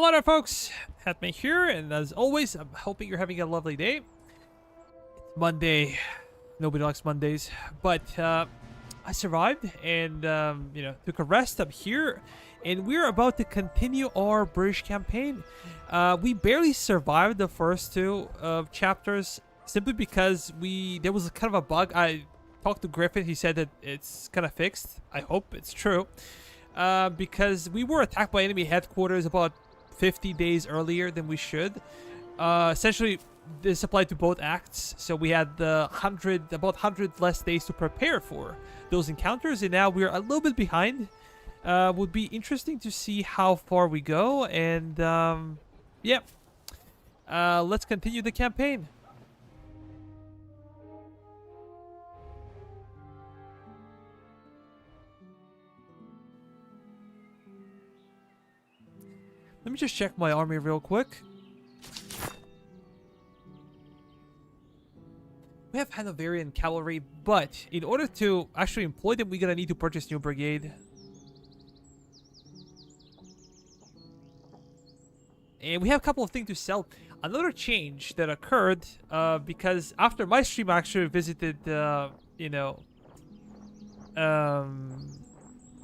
Hello there, folks. Hatman here, and as always, I'm hoping you're having a lovely day. It's Monday. Nobody likes Mondays, but I survived and took a rest up here, and we're about to continue our British campaign. We barely survived the first two chapters simply because there was kind of a bug. I talked to Griffin. He said that it's kind of fixed. I hope it's true. Because we were attacked by enemy headquarters about 50 days earlier than we should. Essentially, this applied to both acts, so we had about 100 less days to prepare for those encounters, and now we're a little bit behind. Would be interesting to see how far we go, and let's continue the campaign. Let me just check my army real quick. We have Hanoverian cavalry, but in order to actually employ them, we're gonna need to purchase new brigade. And we have a couple of things to sell. Another change that occurred, because after my stream, I actually visited,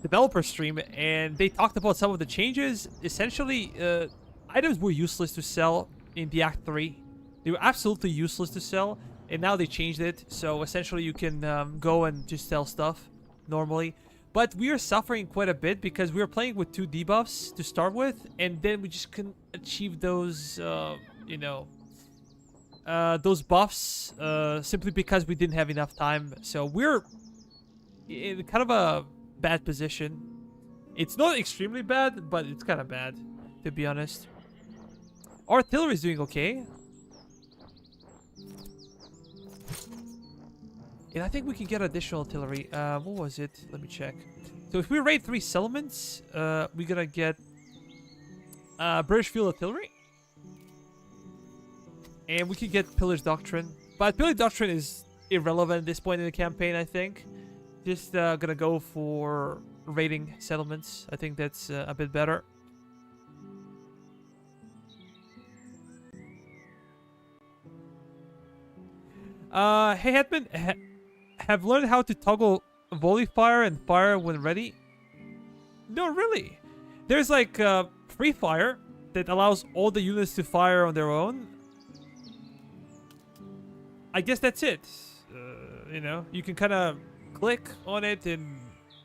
developer stream, and they talked about some of the changes. Essentially, items were useless to sell in the Act 3. They were absolutely useless to sell, and now they changed it. So essentially, you can go and just sell stuff normally. But we are suffering quite a bit because we were playing with 2 debuffs to start with, and then we just couldn't achieve those, those buffs simply because we didn't have enough time. So we're in kind of a bad position. It's not extremely bad, but it's kind of bad, to be honest. Artillery is doing okay, and I think we can get additional artillery. What was it? Let me check. So if we raid 3 settlements, we're gonna get British field artillery, and we can get Pillage Doctrine. But Pillage Doctrine is irrelevant at this point in the campaign, I think. Just gonna go for raiding settlements. I think that's a bit better. Hey Hetman, have learned how to toggle volley fire and fire when ready? No, really. There's like free fire that allows all the units to fire on their own. I guess that's it. You can kind of click on it and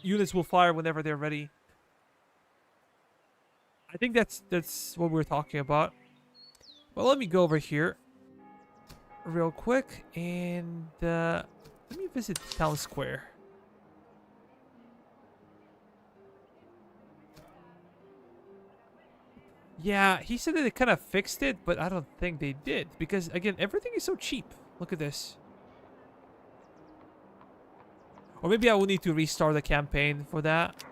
units will fire whenever they're ready. I think that's what we're talking about. Well, let me go over here real quick and let me visit Town Square. Yeah, he said that they kind of fixed it, but I don't think they did because, again, everything is so cheap. Look at this. Or maybe I will need to restart the campaign for that.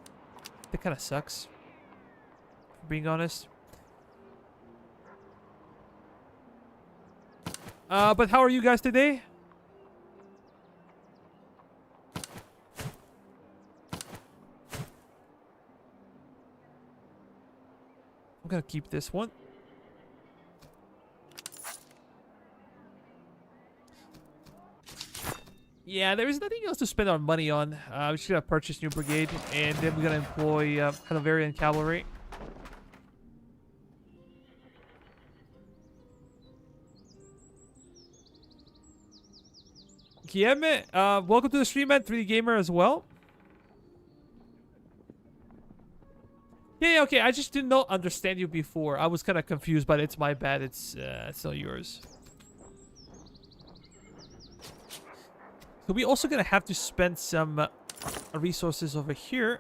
That kind of sucks, for being honest. But how are you guys today? I'm gonna keep this one. Yeah, there is nothing else to spend our money on. We're just gonna purchase new brigade, and then we're gonna employ Hanoverian cavalry. Kieme, welcome to the stream, man. 3D Gamer as well. Yeah, okay. I just did not understand you before. I was kind of confused, but it's my bad. It's not yours. So we're also gonna have to spend some resources over here,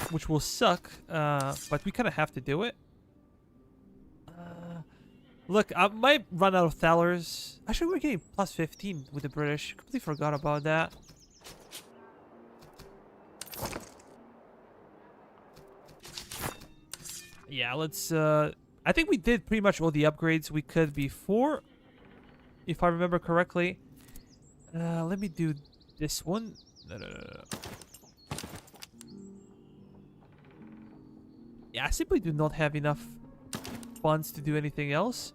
which will suck, but we kind of have to do it. Look, I might run out of thalers. Actually, we're getting plus 15 with the British. Completely forgot about that. Yeah, let's... I think we did pretty much all the upgrades we could before, if I remember correctly. Let me do this one. No. Yeah, I simply do not have enough funds to do anything else.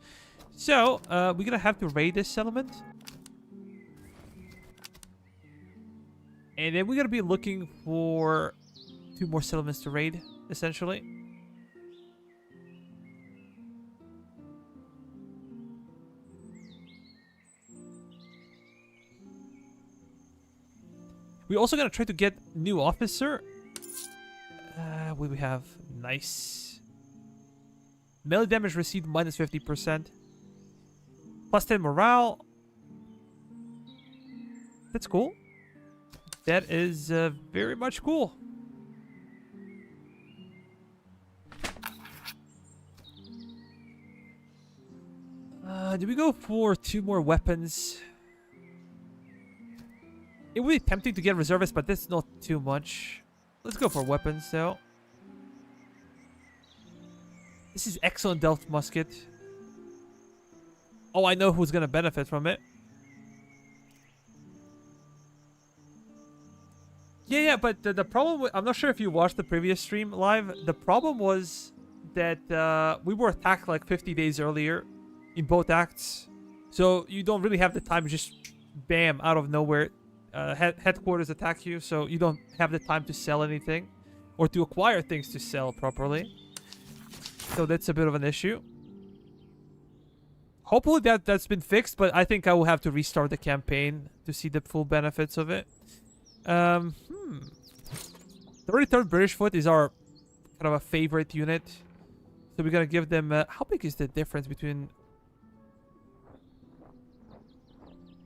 So, we're gonna have to raid this settlement. And then we're gonna be looking for 2 more settlements to raid, essentially. We're also gonna try to get new officer. What do we have? Nice. Melee damage received minus 50%. Plus 10 morale. That's cool. That is very much cool. Do we go for 2 more weapons? It would be tempting to get reservists, but that's not too much. Let's go for weapons, though. This is excellent Delft musket. Oh, I know who's gonna benefit from it. Yeah, but the problem I'm not sure if you watched the previous stream live. The problem was that we were attacked like 50 days earlier in both acts. So you don't really have the time to just bam out of nowhere. Headquarters attack you, so you don't have the time to sell anything or to acquire things to sell properly. So that's a bit of an issue. Hopefully that's been fixed, but I think I will have to restart the campaign to see the full benefits of it. 33rd British Foot is our kind of a favorite unit. So we're gonna give them... how big is the difference between...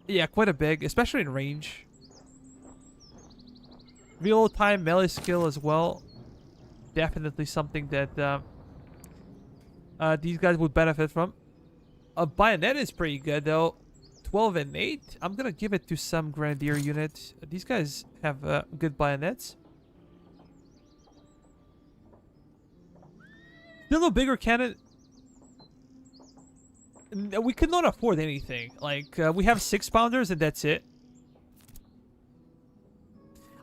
Yeah, quite a big, especially in range. Real time melee skill as well. Definitely something that these guys would benefit from. A bayonet is pretty good though. 12 and 8. I'm gonna give it to some grenadier unit. These guys have good bayonets. Still a bigger cannon. We could not afford anything. Like, we have 6-pounders and that's it.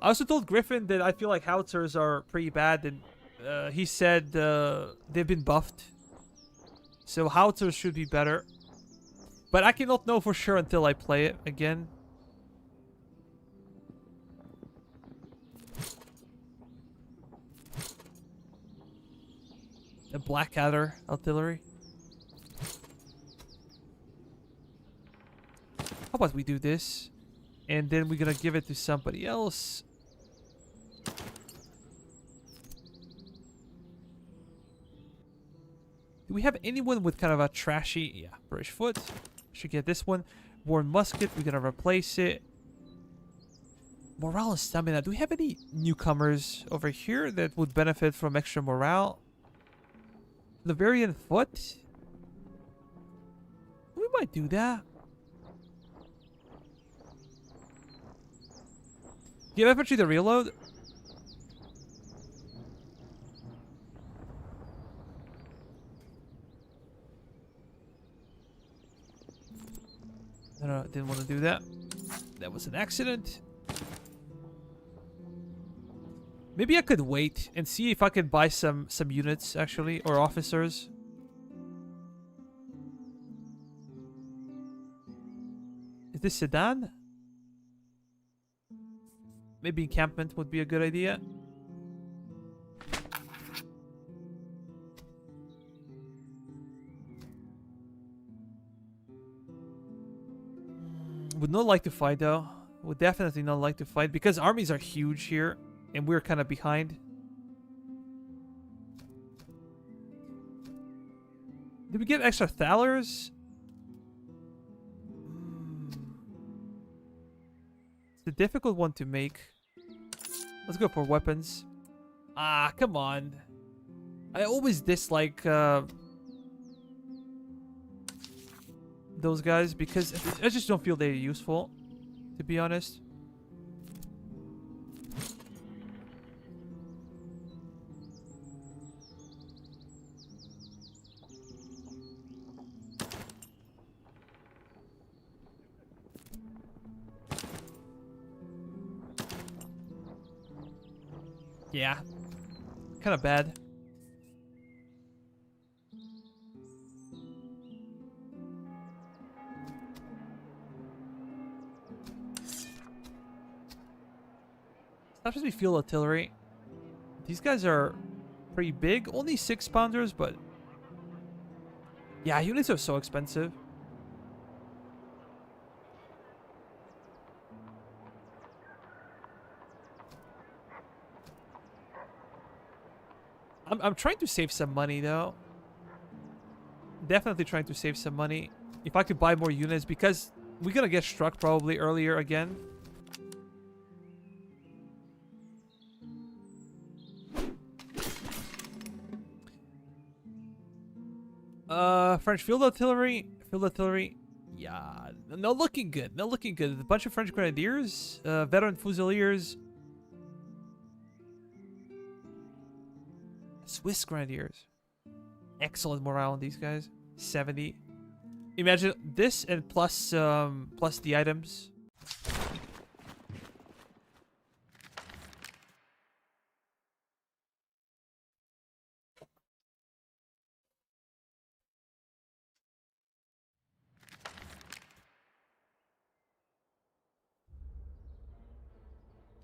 I also told Griffin that I feel like howitzers are pretty bad, and he said they've been buffed. So howitzers should be better. But I cannot know for sure until I play it again. The Blackadder artillery. How about we do this? And then we're gonna give it to somebody else. Do we have anyone with kind of a trashy... Yeah, British Foot. Should get this one. Warren Musket, we're gonna replace it. Morale and stamina. Do we have any newcomers over here that would benefit from extra morale? Liverian Foot? We might do that. Give infantry the reload. No, didn't want to do that. That was an accident. Maybe I could wait and see if I could buy some units, actually, or officers. Is this Sedan? Maybe encampment would be a good idea. Would not like to fight though. Would definitely not like to fight because armies are huge here and we're kind of behind. Did we get extra thalers? It's a difficult one to make. Let's go for weapons. Ah, come on. I always dislike those guys because I just don't feel they're useful, to be honest. Yeah, kind of bad. Not supposed to be field artillery. These guys are pretty big. Only 6-pounders, but... yeah, units are so expensive. I'm trying to save some money, though. Definitely trying to save some money. If I could buy more units, because we're gonna get struck probably earlier again. French field artillery. Field artillery. Yeah, not looking good. Not looking good. A bunch of French grenadiers, veteran fusiliers, Swiss grenadiers. Excellent morale on these guys. 70. Imagine this and plus plus the items.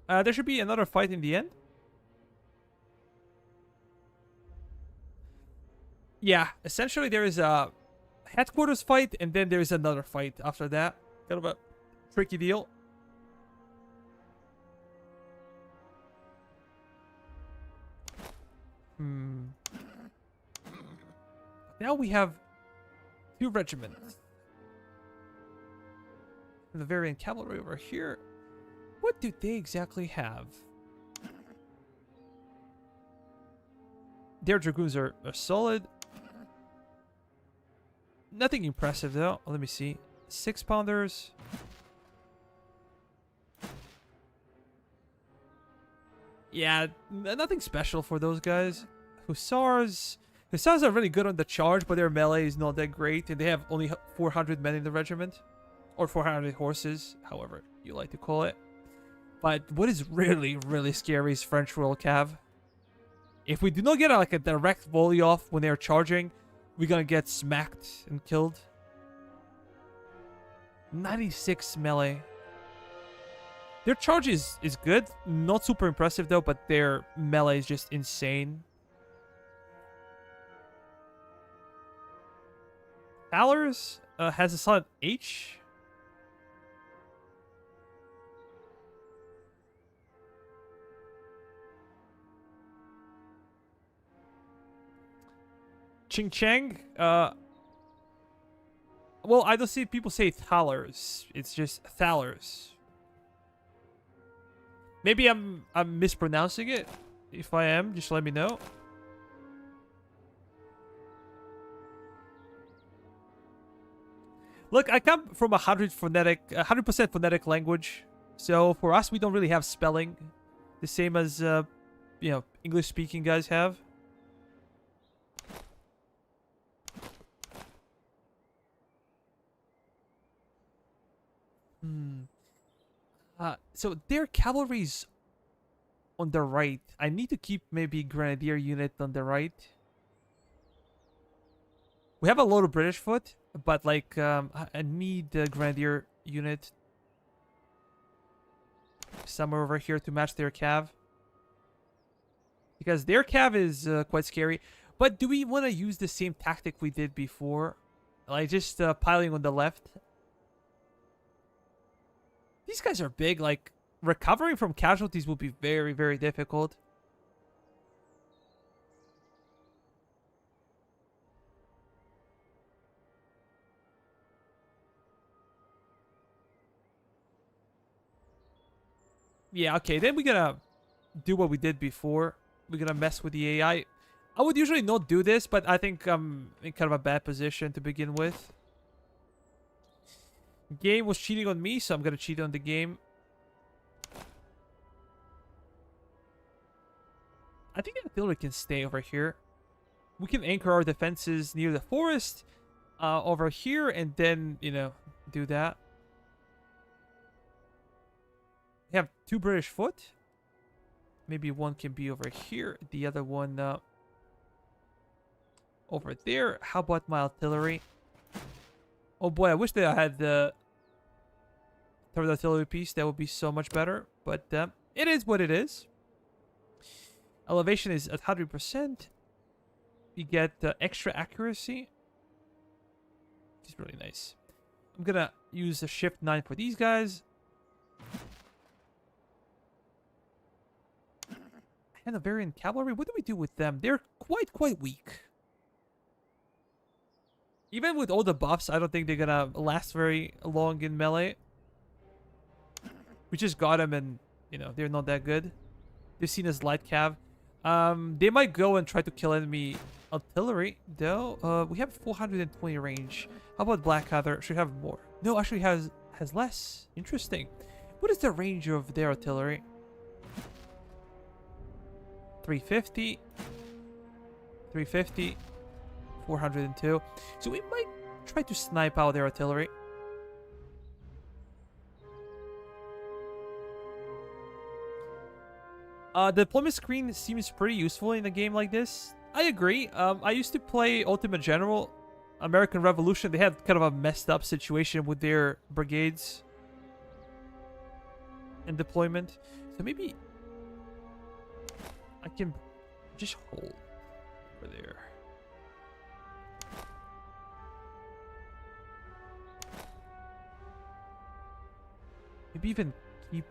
There should be another fight in the end. Yeah, essentially there is a headquarters fight and then there is another fight after that. Kind of a tricky deal. Now we have 2 regiments. And the Bavarian cavalry over here. What do they exactly have? Their dragoons are solid. Nothing impressive though. Let me see. 6-pounders. Yeah, nothing special for those guys. Hussars are really good on the charge, but their melee is not that great, and they have only 400 men in the regiment, or 400 horses, however you like to call it. But what is really, really scary is French Royal Cav. If we do not get like a direct volley off when they're charging, we're gonna get smacked and killed. 96 melee. Their charge is good. Not super impressive though, but their melee is just insane. Valors has a solid H. Ching Chang, well, I don't see people say Thalers. It's just Thalers. Maybe I'm mispronouncing it. If I am, just let me know. Look, I come from 100% phonetic language, so for us, we don't really have spelling, the same as you know, English-speaking guys have. So their cavalry's on the right. I need to keep maybe grenadier unit on the right. We have a lot of British foot, but like I need the grenadier unit somewhere over here to match their cav, because their cav is quite scary. But do we want to use the same tactic we did before, like just piling on the left? These guys are big. Like, recovering from casualties will be very, very difficult. Yeah, okay. Then we're gonna do what we did before. We're gonna mess with the AI. I would usually not do this, but I think I'm in kind of a bad position to begin with. Game was cheating on me, so I'm gonna cheat on the game. I think the artillery can stay over here. We can anchor our defenses near the forest over here, and then, you know, do that. We have 2 British foot. Maybe one can be over here. The other one over there. How about my artillery? Oh boy, I wish that I had the third artillery piece. That would be so much better. But it is what it is. Elevation is at 100%. You get extra accuracy. Which is really nice. I'm gonna use the shift 9 for these guys. Hanoverian cavalry. What do we do with them? They're quite weak. Even with all the buffs, I don't think they're gonna last very long in melee. We just got them, and you know they're not that good. They're seen as light cav. They might go and try to kill enemy artillery, though. We have 420 range. How about Blackadder? Should have more. No, actually has less. Interesting. What is the range of their artillery? 350. 350. 402. So we might try to snipe out their artillery. The deployment screen seems pretty useful in a game like this. I agree. I used to play Ultimate General, American Revolution. They had kind of a messed up situation with their brigades and deployment. So maybe I can just hold over there. Maybe even keep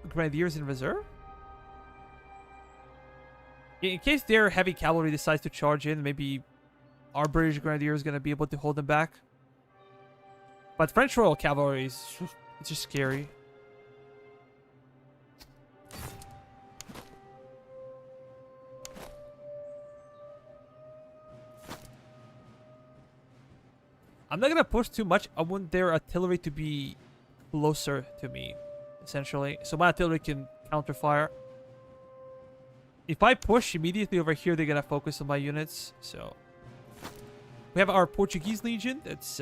Grenadiers in reserve? In case their heavy cavalry decides to charge in, maybe our British Grenadier is going to be able to hold them back. But French Royal Cavalry is it's just scary. I'm not going to push too much. I want their artillery to be closer to me, essentially. So my artillery can counterfire. If I push immediately over here, they're going to focus on my units. So we have our Portuguese Legion. That's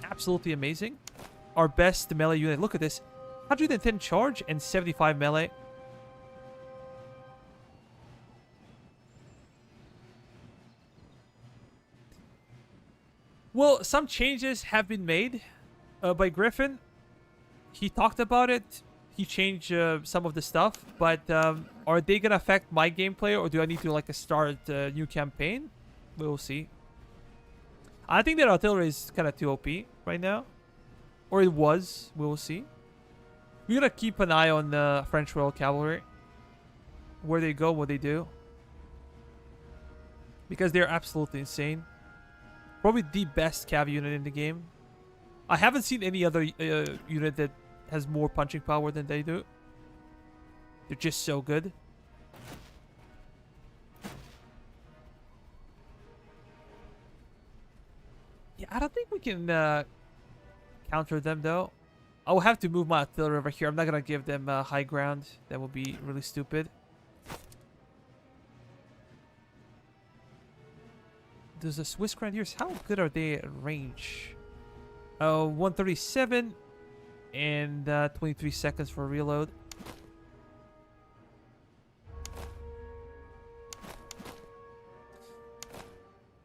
absolutely amazing. Our best melee unit. Look at this. 110 charge and 75 melee. Well, some changes have been made by Griffin. He talked about it. He changed some of the stuff, but are they gonna affect my gameplay, or do I need to like start a new campaign? We'll see. I think that artillery is kind of too OP right now, or it was. We will see. We're gonna keep an eye on the French Royal Cavalry, where they go, what they do, because they're absolutely insane. Probably the best cav unit in the game. I haven't seen any other unit that has more punching power than they do. They're just so good. Yeah, I don't think we can counter them though. I'll have to move my artillery over here. I'm not gonna give them high ground. That would be really stupid. Does the Swiss Grenadiers, how good are they at range? 137 and 23 seconds for reload.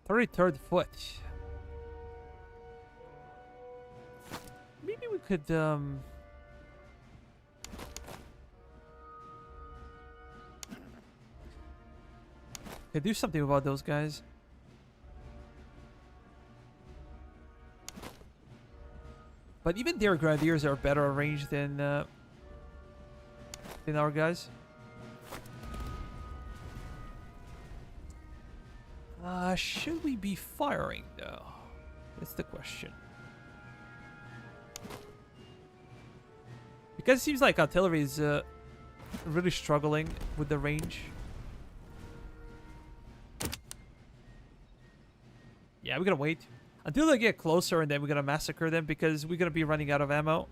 Third foot. Maybe we could do something about those guys. But even their Grenadiers are better arranged than our guys. Should we be firing though? That's the question. Because it seems like artillery is really struggling with the range. Yeah, we're gonna wait until they get closer, and then we're gonna massacre them because we're gonna be running out of ammo.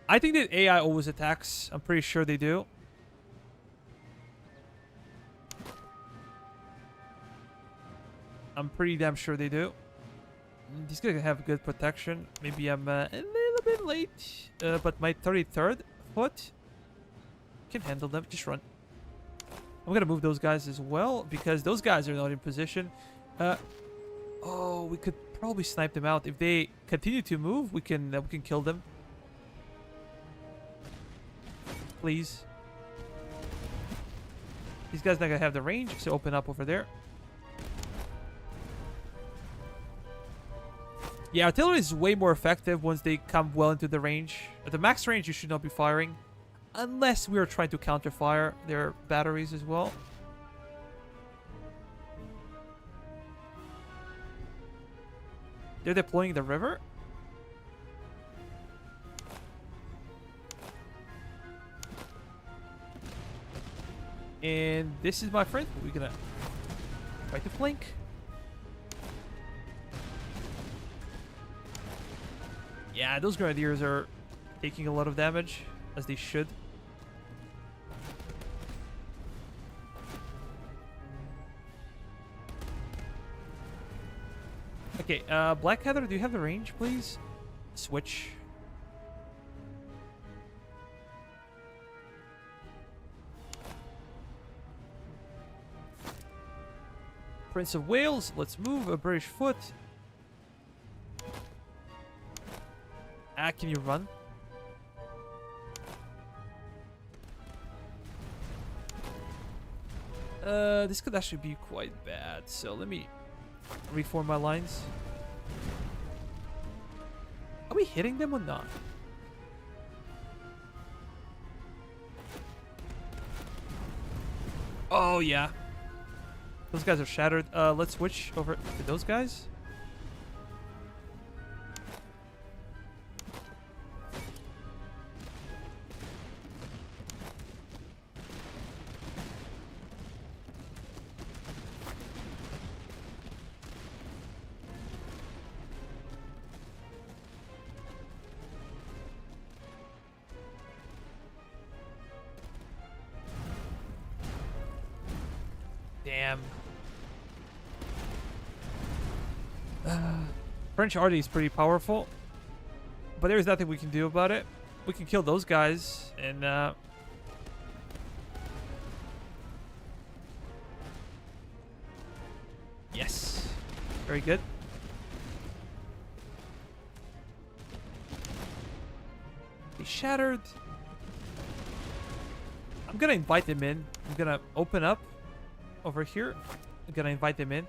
I think that AI always attacks. I'm pretty sure they do. I'm pretty damn sure they do. He's gonna have good protection. Maybe I'm a little bit late, but my 33rd foot can handle them. Just run. I'm gonna move those guys as well because those guys are not in position. Oh, we could probably snipe them out. If they continue to move, we can kill them. Please. These guys not gonna have the range, so open up over there. Yeah, artillery is way more effective once they come well into the range. At the max range, you should not be firing. Unless we are trying to counter-fire their batteries as well. They're deploying the river? And this is my friend. We're gonna try to flank. Yeah, those grenadiers are taking a lot of damage, as they should. Okay, Blackadder, do you have the range, please? Switch. Prince of Wales, let's move. A British foot. Ah, can you run? This could actually be quite bad. So let me reform my lines. Are we hitting them or not? Oh, yeah. Those guys are shattered. Let's switch over to those guys. Damn. French arty is pretty powerful, but there's nothing we can do about it. We can kill those guys, and yes, very good. He shattered. I'm gonna invite them in. I'm gonna open up over here. I'm gonna invite them in.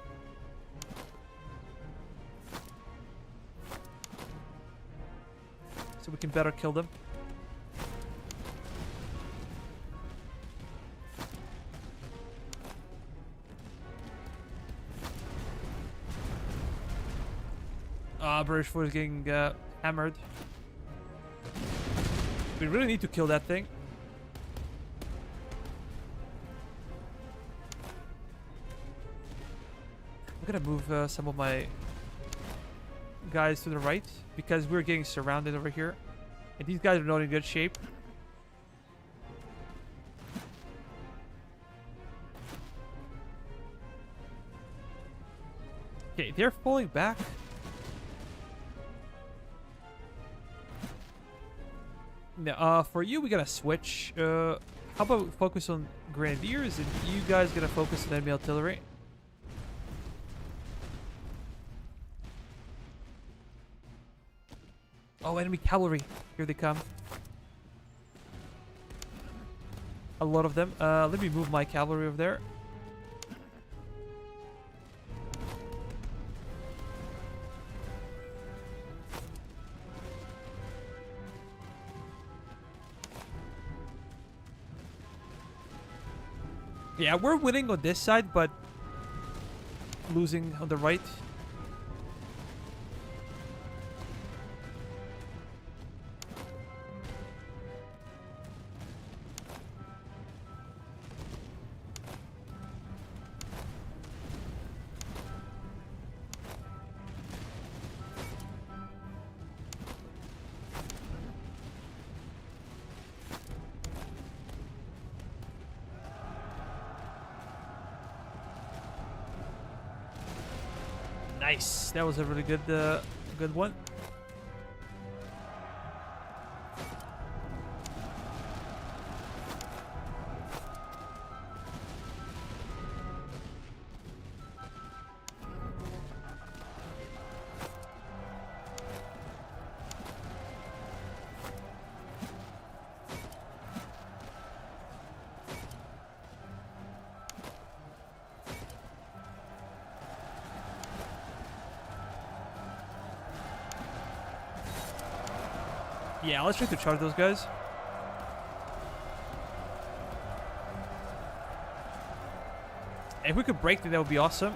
So we can better kill them. British foot is getting hammered. We really need to kill that thing. I'm gonna move some of my guys to the right because we're getting surrounded over here, and these guys are not in good shape. Okay, they're falling back. Now, for you, we gotta switch. How about we focus on grenadiers, and you guys gonna focus on enemy artillery? Oh, enemy cavalry. Here they come. A lot of them. Let me move my cavalry over there. Yeah, we're winning on this side, but losing on the right. Nice. That was a really good good one. Yeah, let's try to charge those guys. If we could break them, that would be awesome.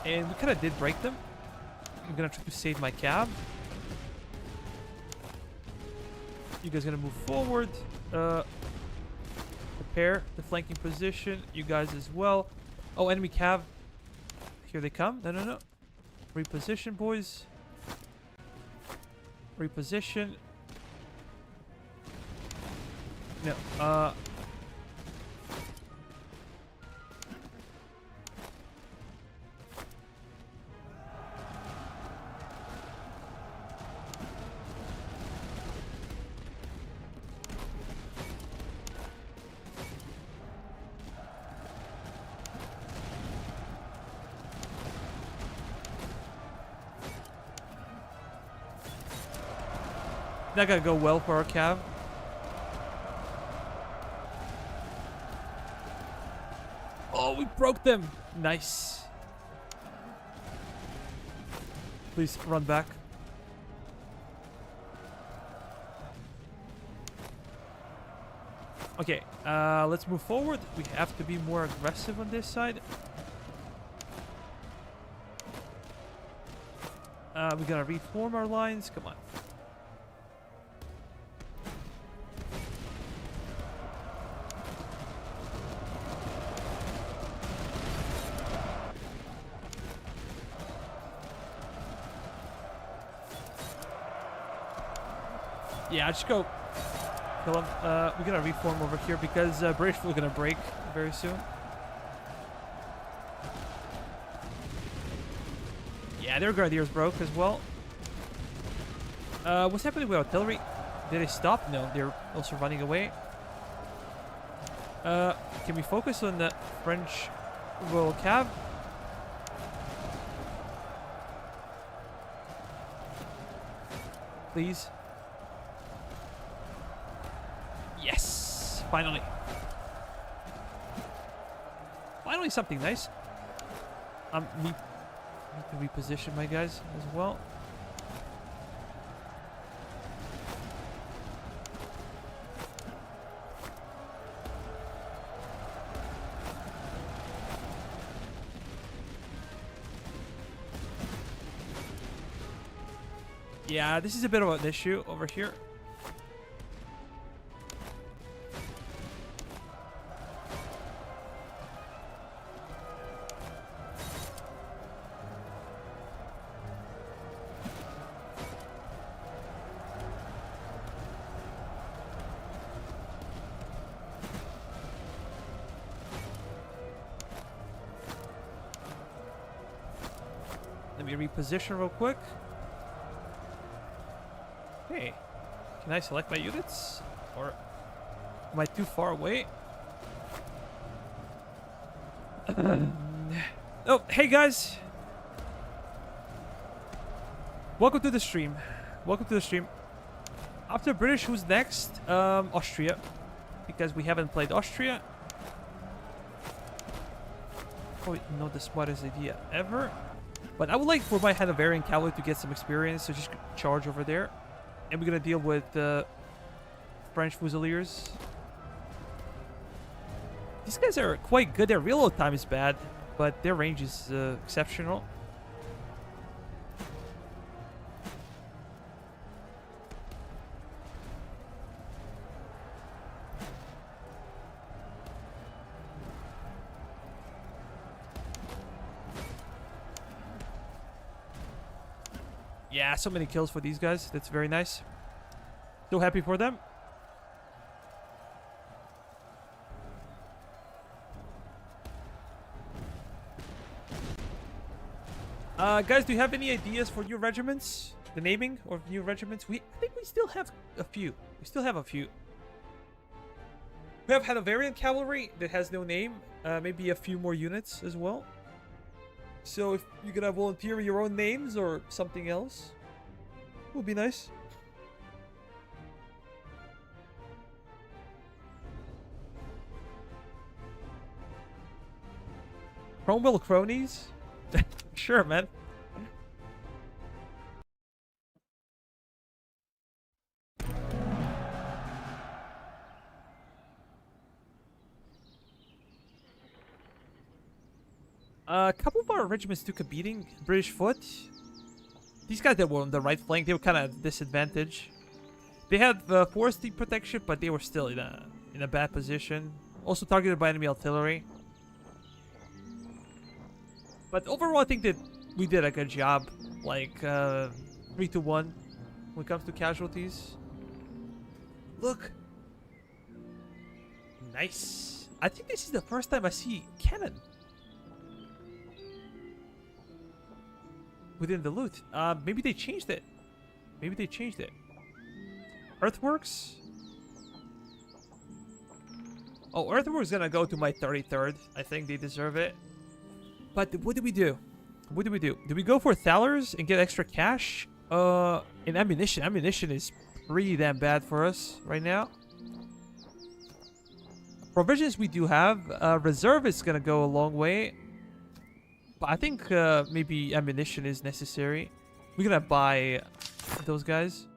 And we kind of did break them. I'm gonna try to save my cab. You guys gonna move forward. Prepare the flanking position. You guys as well. Oh, enemy cav. Here they come. No, no, no. Reposition, boys. Reposition. No, Not gonna go well for our cav. Oh, we broke them. Nice. Please run back. Okay, let's move forward. We have to be more aggressive on this side. We're gonna reform our lines. Come on. Yeah, just go kill him. We're gonna reform over here because British are gonna break very soon. Yeah, their Grenadiers broke as well. What's happening with artillery? Did they stop? No, they're also running away. Can we focus on the French Royal Cav? Please. Yes! Finally. Finally something nice. Need to reposition my guys as well. Yeah, this is a bit of an issue over here. Let me reposition real quick. Hey, can I select my units? Or am I too far away? Oh, hey guys! Welcome to the stream. Welcome to the stream. After British, who's next? Austria. Because we haven't played Austria. Probably not the smartest idea ever. But I would like for my Hanoverian cavalry to get some experience, so just charge over there. And we're gonna deal with the French Fusiliers. These guys are quite good. Their reload time is bad, but their range is exceptional. Yeah, so many kills for these guys. That's very nice. So happy for them. Guys, do you have any ideas for new regiments? The naming of new regiments? I think we still have a few. We still have a few. We have Hanoverian cavalry that has no name. Maybe a few more units as well. So if you're gonna volunteer your own names or something else, would be nice. Cromwell cronies? Sure, man. A couple of our regiments took a beating. British foot. These guys that were on the right flank, they were kind of disadvantaged. They had the forest protection, but they were still in a bad position. Also targeted by enemy artillery. But overall, I think that we did a good job. Like 3-1 when it comes to casualties. Look. Nice. I think this is the first time I see cannon within the loot. Maybe they changed it. Maybe they changed it. Earthworks? Oh, Earthworks gonna go to my 33rd. I think they deserve it. But what do we do? What do we do? Do we go for Thalers and get extra cash? And ammunition. Ammunition is pretty damn bad for us right now. Provisions we do have. Reserve is gonna go a long way. But I think maybe ammunition is necessary. We're gonna buy those guys.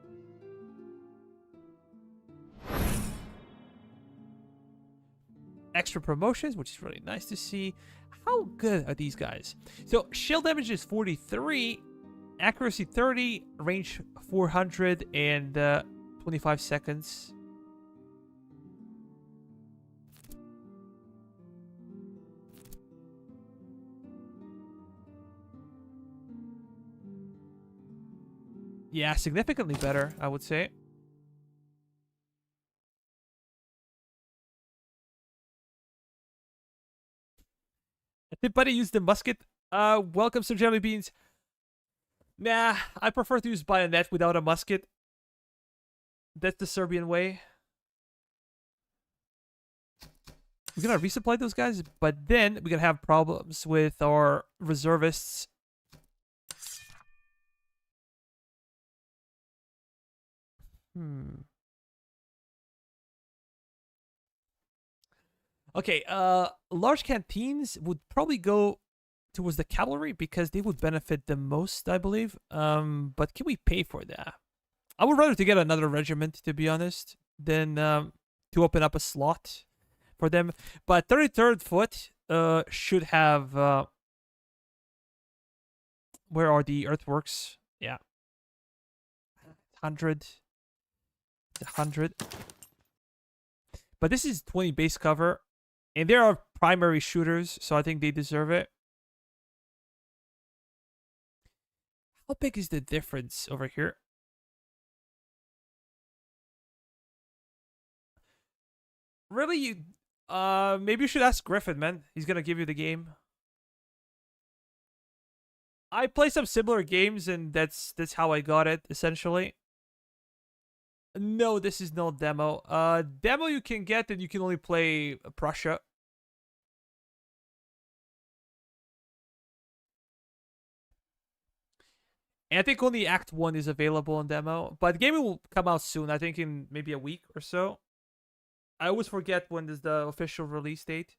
Extra promotions, which is really nice to see. How good are these guys? So shield damage is 43, accuracy 30, range 400, and 25 seconds. Yeah, significantly better, I would say. Did Buddy use the musket? Welcome, Sir Jelly Beans. Nah, I prefer to use bayonet without a musket. That's the Serbian way. We're gonna resupply those guys, but then we're gonna have problems with our reservists. Okay, large canteens would probably go towards the cavalry because they would benefit the most, I believe. But can we pay for that? I would rather to get another regiment, to be honest, than to open up a slot for them. But 33rd Foot should have... where are the earthworks? Yeah. 100. 100. But this is 20 base cover. And they are primary shooters, so I think they deserve it. How big is the difference over here? Really, you maybe you should ask Griffin, man. He's gonna give you the game. I play some similar games, and that's how I got it, essentially. No, this is no demo. Demo you can get, and you can only play Prussia. And I think only Act 1 is available in demo. But the game will come out soon, I think in maybe a week or so. I always forget when is the official release date.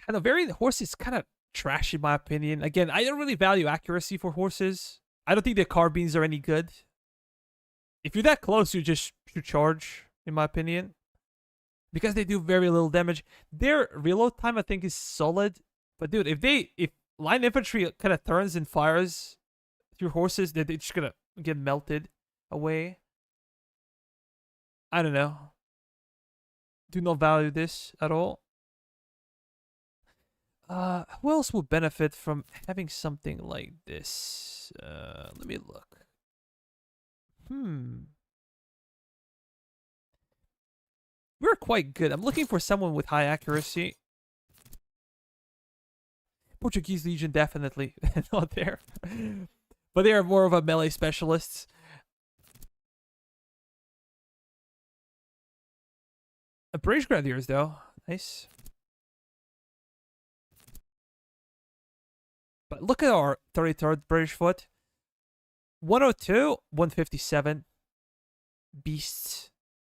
Hanoverian horse is kind of trash in my opinion. Again, I don't really value accuracy for horses. I don't think the carbines are any good. If you're that close, you just should charge, in my opinion. Because they do very little damage. Their reload time, I think, is solid. But dude, if line infantry kind of turns and fires through horses, they're just gonna get melted away. I don't know. Do not value this at all. Who else would benefit from having something like this? Let me look. We're quite good. I'm looking for someone with high accuracy. Portuguese Legion, definitely not there. But they are more of a melee specialists. British Grenadiers, though. Nice. But look at our 33rd British Foot. 102, 157. Beasts.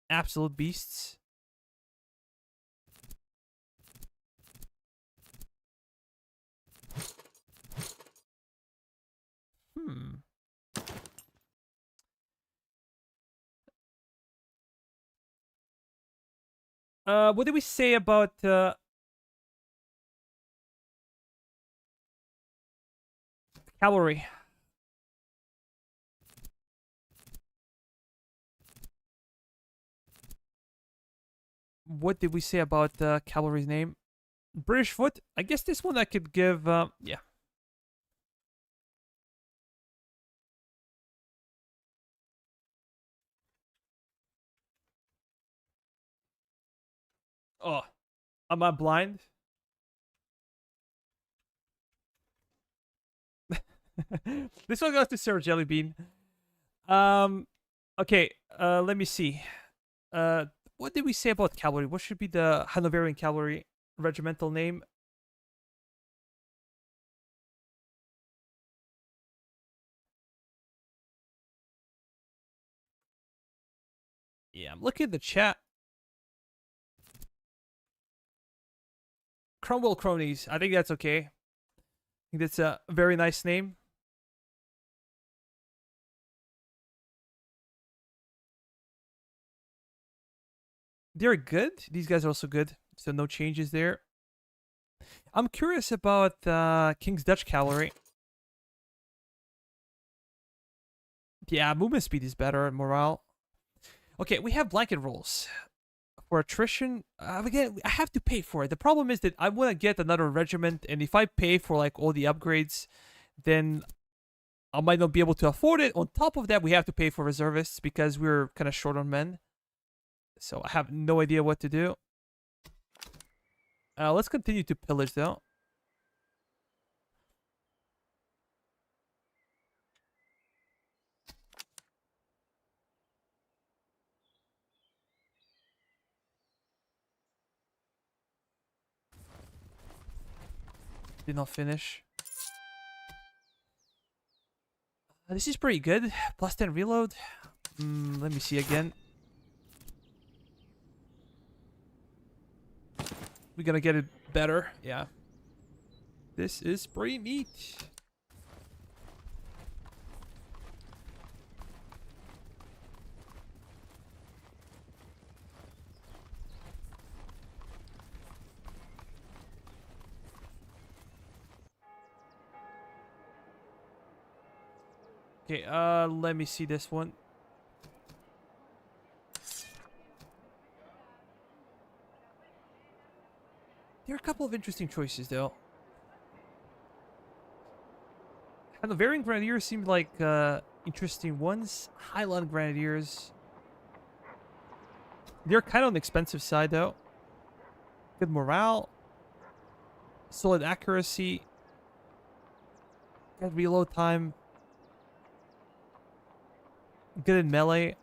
Absolute beasts. What did we say about cavalry? What did we say about cavalry's name? British foot. I guess this one I could give. Yeah. Oh, am I blind? This one goes to Sir Jellybean. Um, okay. Let me see. Uh, what did we say about cavalry? What should be the Hanoverian cavalry regimental name? Yeah, I'm looking at the chat. Cromwell Cronies. I think that's okay. I think that's a very nice name. They're good. These guys are also good. So no changes there. I'm curious about King's Dutch Cavalry. Yeah, movement speed is better and morale. Okay, we have blanket rolls. For attrition, again, I have to pay for it. The problem is that I want to get another regiment, and if I pay for like all the upgrades, then I might not be able to afford it. On top of that, we have to pay for reservists because we're kind of short on men. So I have no idea what to do. Let's continue to pillage though. Did not finish. This is pretty good. Plus 10 reload. Let me see again. We're gonna get it better. Yeah. This is pretty neat. Okay, let me see this one. There are a couple of interesting choices, though. Hanoverian Grenadiers seemed like interesting ones. Highland Grenadiers. They're kind of on the expensive side, though. Good morale. Solid accuracy. Good reload time. Good in melee.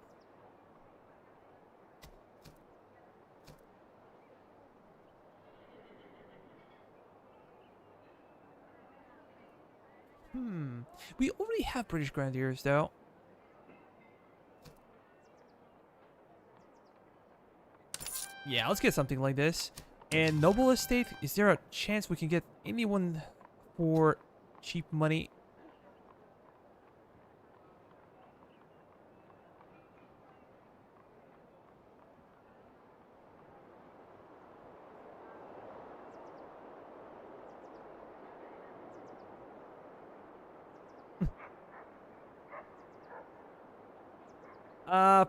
We already have British Grenadiers, though. Yeah, let's get something like this. And Noble Estate, is there a chance we can get anyone for cheap money?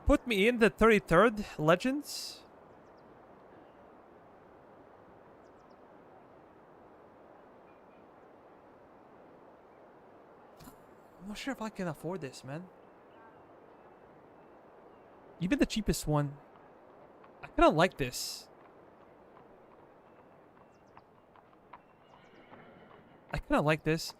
Put me in the 33rd Legends. I'm not sure if I can afford this, man. Even the cheapest one. I kind of like this. I kind of like this.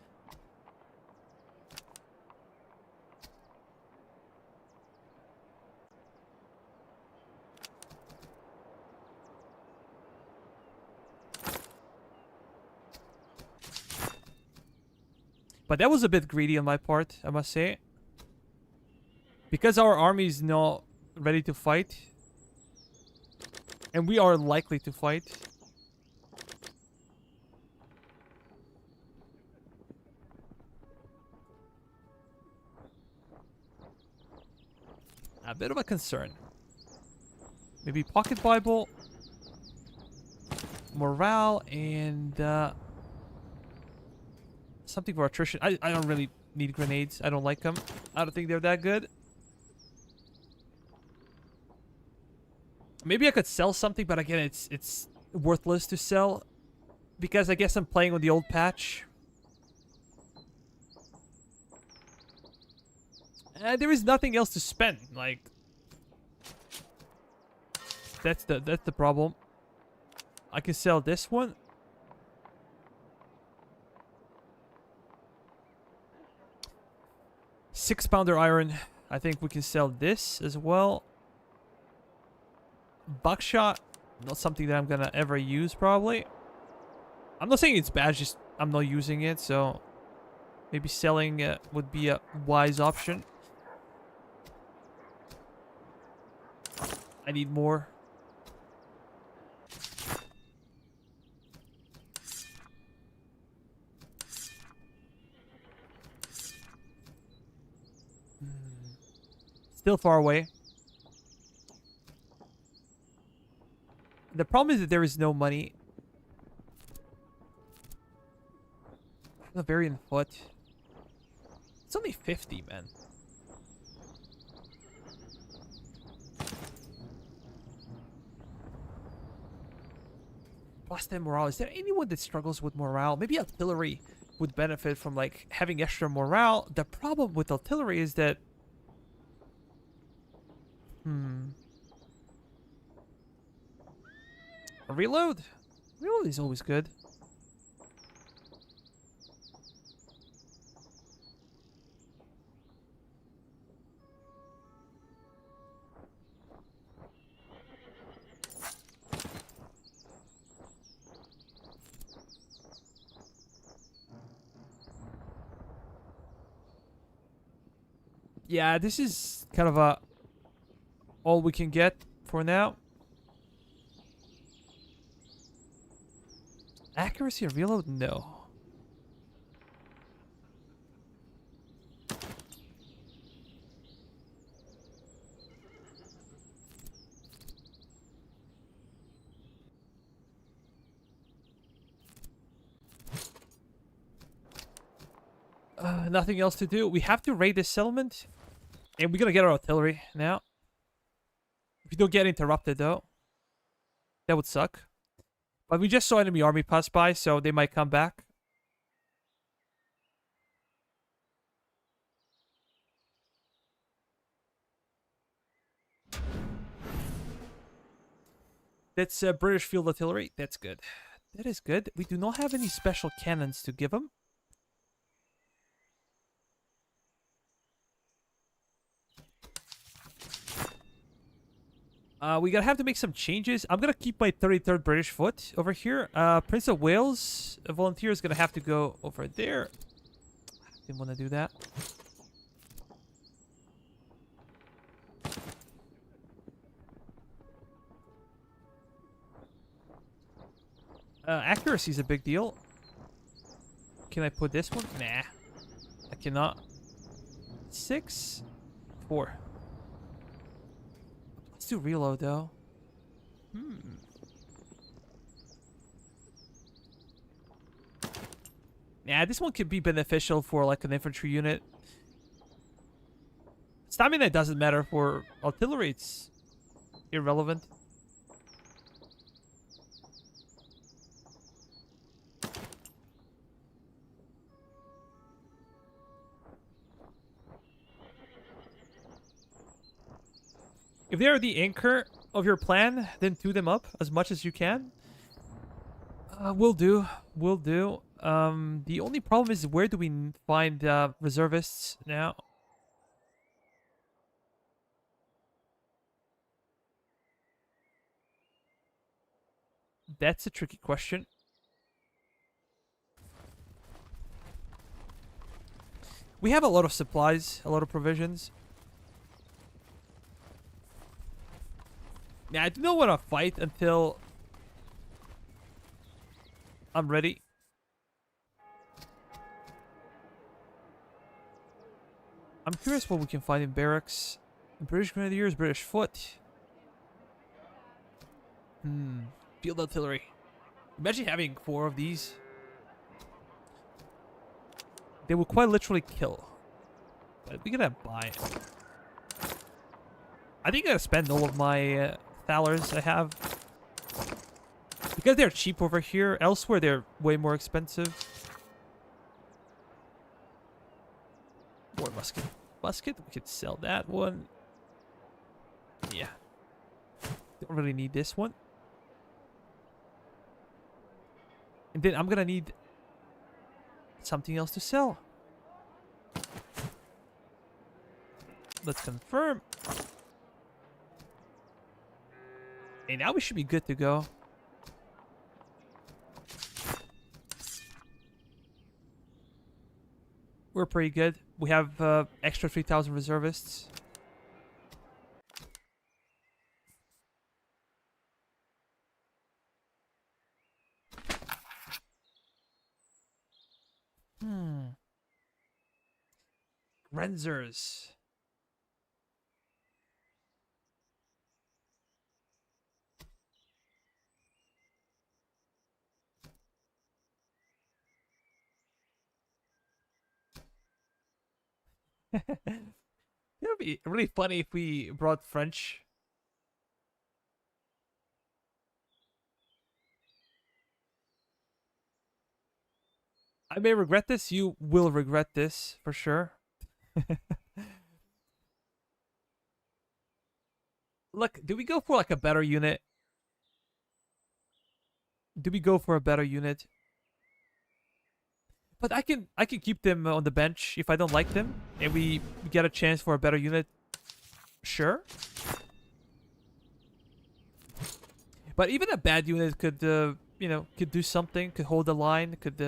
But that was a bit greedy on my part, I must say. Because our army is not ready to fight. And we are likely to fight. A bit of a concern. Maybe Pocket Bible. morale and something for attrition. I don't really need grenades. I don't like them. I don't think they're that good. Maybe I could sell something, but again, it's worthless to sell because I guess I'm playing on the old patch. There is nothing else to spend. Like that's the problem. I can sell this one. Six-pounder iron. I think we can sell this as well. Buckshot. Not something that I'm gonna ever use, probably. I'm not saying it's bad, just I'm not using it, so maybe selling would be a wise option. I need more. Still far away. The problem is that there is no money. The variant foot. It's only 50, man. Plus 10 morale. Is there anyone that struggles with morale? Maybe artillery would benefit from like having extra morale. The problem with artillery is that a reload? Reload is always good. Yeah, this is kind of a all we can get for now. Accuracy of reload? No. Nothing else to do. We have to raid this settlement. And we're gonna get our artillery now. If we don't get interrupted, though, that would suck. But we just saw enemy army pass by, so they might come back. That's British field artillery. That's good. That is good. We do not have any special cannons to give them. We're gonna have to make some changes. I'm gonna keep my 33rd British Foot over here. Prince of Wales, a volunteer, is gonna have to go over there. Didn't want to do that. Accuracy is a big deal. Can I put this one? Nah, I cannot. 6, 4. Let's do reload though. Yeah, this one could be beneficial for like an infantry unit. Stamina doesn't matter for artillery. It's irrelevant. If they are the anchor of your plan, then do them up as much as you can. Will do. Will do. The only problem is where do we find reservists now? That's a tricky question. We have a lot of supplies, a lot of provisions. Yeah, I do not want to fight until I'm ready. I'm curious what we can find in barracks. British Grenadiers, British Foot. Field artillery. Imagine having 4 of these. They will quite literally kill. But we're gonna buy it. I think I'm gonna spend all of my thalers I have. Because they're cheap over here. Elsewhere, they're way more expensive. More musket. Musket? We could sell that one. Yeah. Don't really need this one. And then I'm gonna need something else to sell. Let's confirm. And now we should be good to go. We're pretty good. We have extra 3,000 reservists. Renzers. It would be really funny if we brought French. I may regret this. You will regret this for sure. Look, do we go for like a better unit? Do we go for a better unit? But I can keep them on the bench if I don't like them, and we get a chance for a better unit. Sure. But even a bad unit could, you know, could do something, could hold the line, could.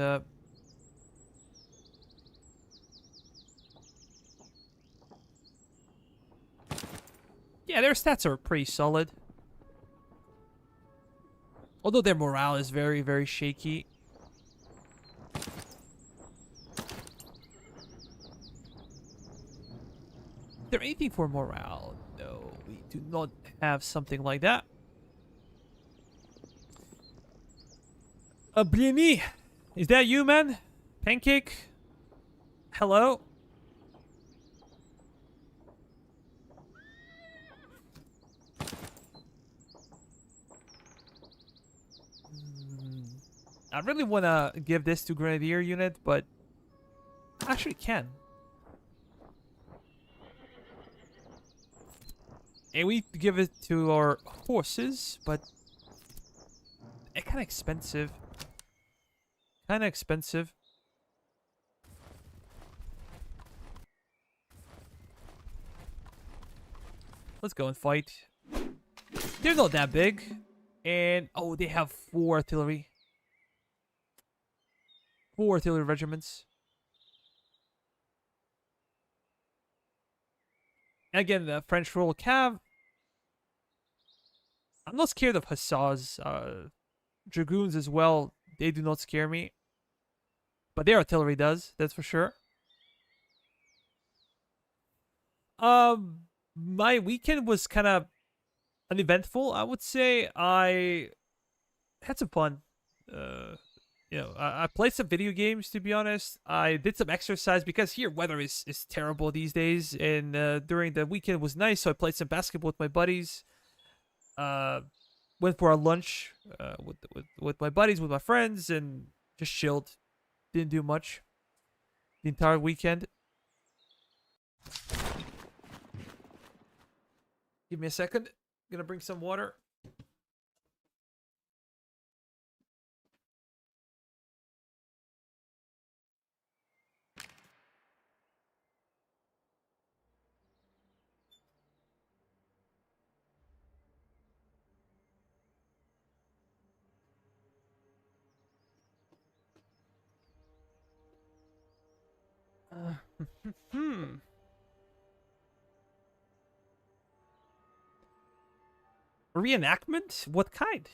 Yeah, their stats are pretty solid. Although their morale is very, very shaky. Is there anything for morale? No, we do not have something like that. Bliemy, is that you, man? Pancake? Hello? I really want to give this to Grenadier unit, but I actually can. And we give it to our horses, but it's kind of expensive. Kind of expensive. Let's go and fight. They're not that big. And, oh, they have 4 artillery. 4 artillery regiments. And again, the French Royal Cav. I'm not scared of hussars. Dragoons as well. They do not scare me. But their artillery does, that's for sure. My weekend was kind of uneventful, I would say. I had some fun. You know, I played some video games, to be honest. I did some exercise because here weather is terrible these days. And during the weekend was nice, so I played some basketball with my buddies. Went for a lunch with my buddies, with my friends, and just chilled. Didn't do much the entire weekend. Give me a second. Gonna bring some water. Reenactment? What kind?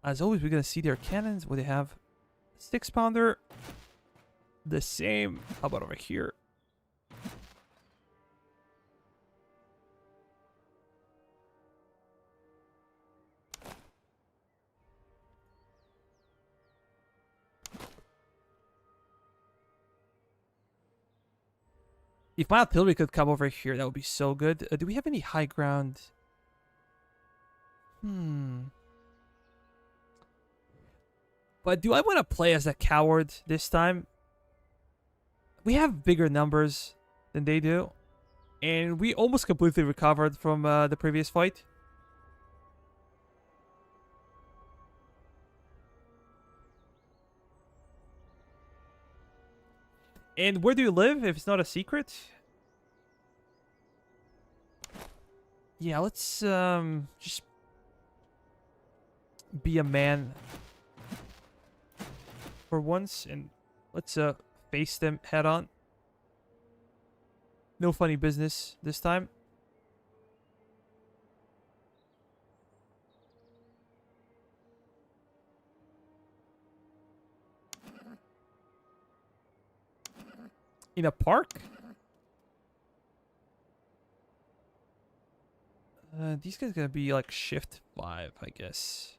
As always, we're gonna see their cannons. What they have? 6-pounder. The same. How about over here? If my artillery could come over here, that would be so good. Do we have any high ground? But do I want to play as a coward this time? We have bigger numbers than they do. And we almost completely recovered from the previous fight. And where do you live, if it's not a secret? Yeah, let's just be a man for once, and let's face them head on. No funny business this time. In a park? These guys are gonna be like shift 5, I guess.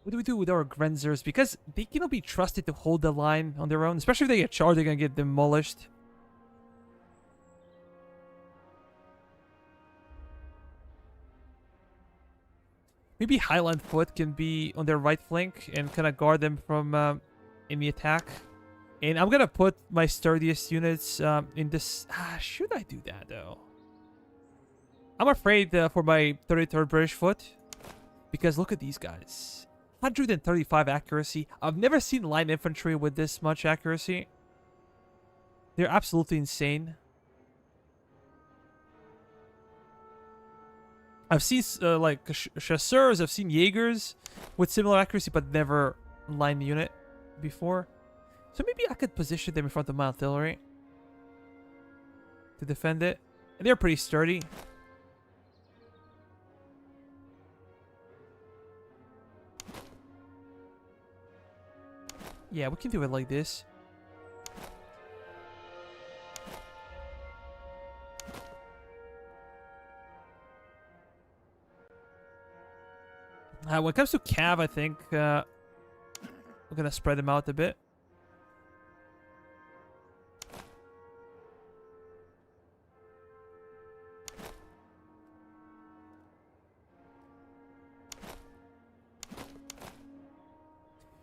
What do we do with our Grenzers? Because they cannot be trusted to hold the line on their own. Especially if they get charged, they're gonna get demolished. Maybe Highland Foot can be on their right flank and kind of guard them from any attack. And I'm gonna put my sturdiest units in this. Should I do that though? I'm afraid for my 33rd British Foot, because look at these guys. 135 accuracy. I've never seen line infantry with this much accuracy. They're absolutely insane. I've seen like chasseurs, I've seen Jaegers with similar accuracy, but never line unit before. So maybe I could position them in front of my artillery to defend it. And they're pretty sturdy. Yeah, we can do it like this. When it comes to Cav, I think we're gonna spread them out a bit.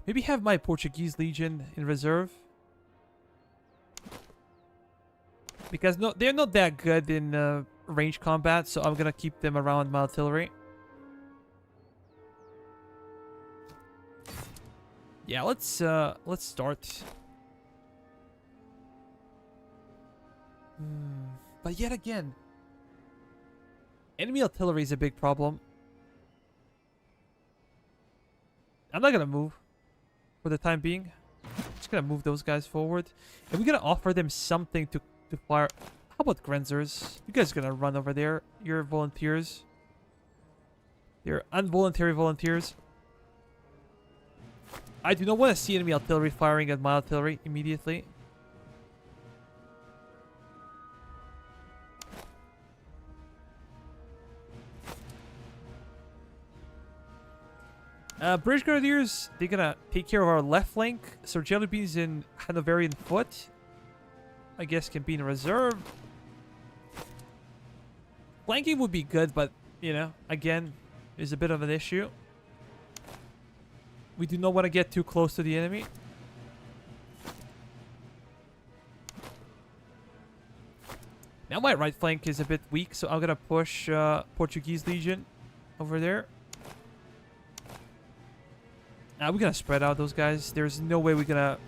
Maybe have my Portuguese Legion in reserve. Because no, they're not that good in range combat, so I'm gonna keep them around my artillery. Yeah, let's start. But yet again, enemy artillery is a big problem. I'm not gonna move for the time being. Just gonna move those guys forward, and we're gonna offer them something to fire. How about Grenzers? You guys are gonna run over there. You're volunteers. You're involuntary volunteers. I do not want to see enemy artillery firing at my artillery immediately. British Grenadiers, they're gonna take care of our left flank. So Jelly Beans and Hanoverian Foot, I guess, can be in reserve. Flanking would be good, but, you know, again, is a bit of an issue. We do not want to get too close to the enemy. Now my right flank is a bit weak, so I'm going to push Portuguese Legion over there. Now we're going to spread out those guys. There's no way we're going to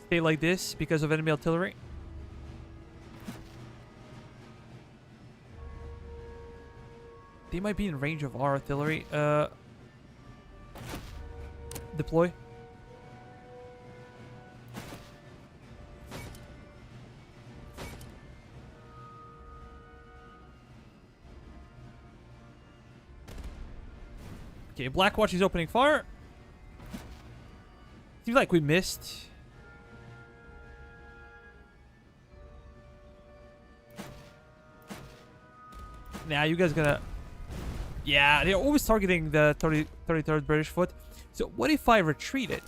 stay like this because of enemy artillery. They might be in range of our artillery. Deploy. Okay, Blackwatch is opening fire. Seems like we missed. Nah, you guys gonna Yeah, they're always targeting the 33rd British Foot. So what if I retreat it?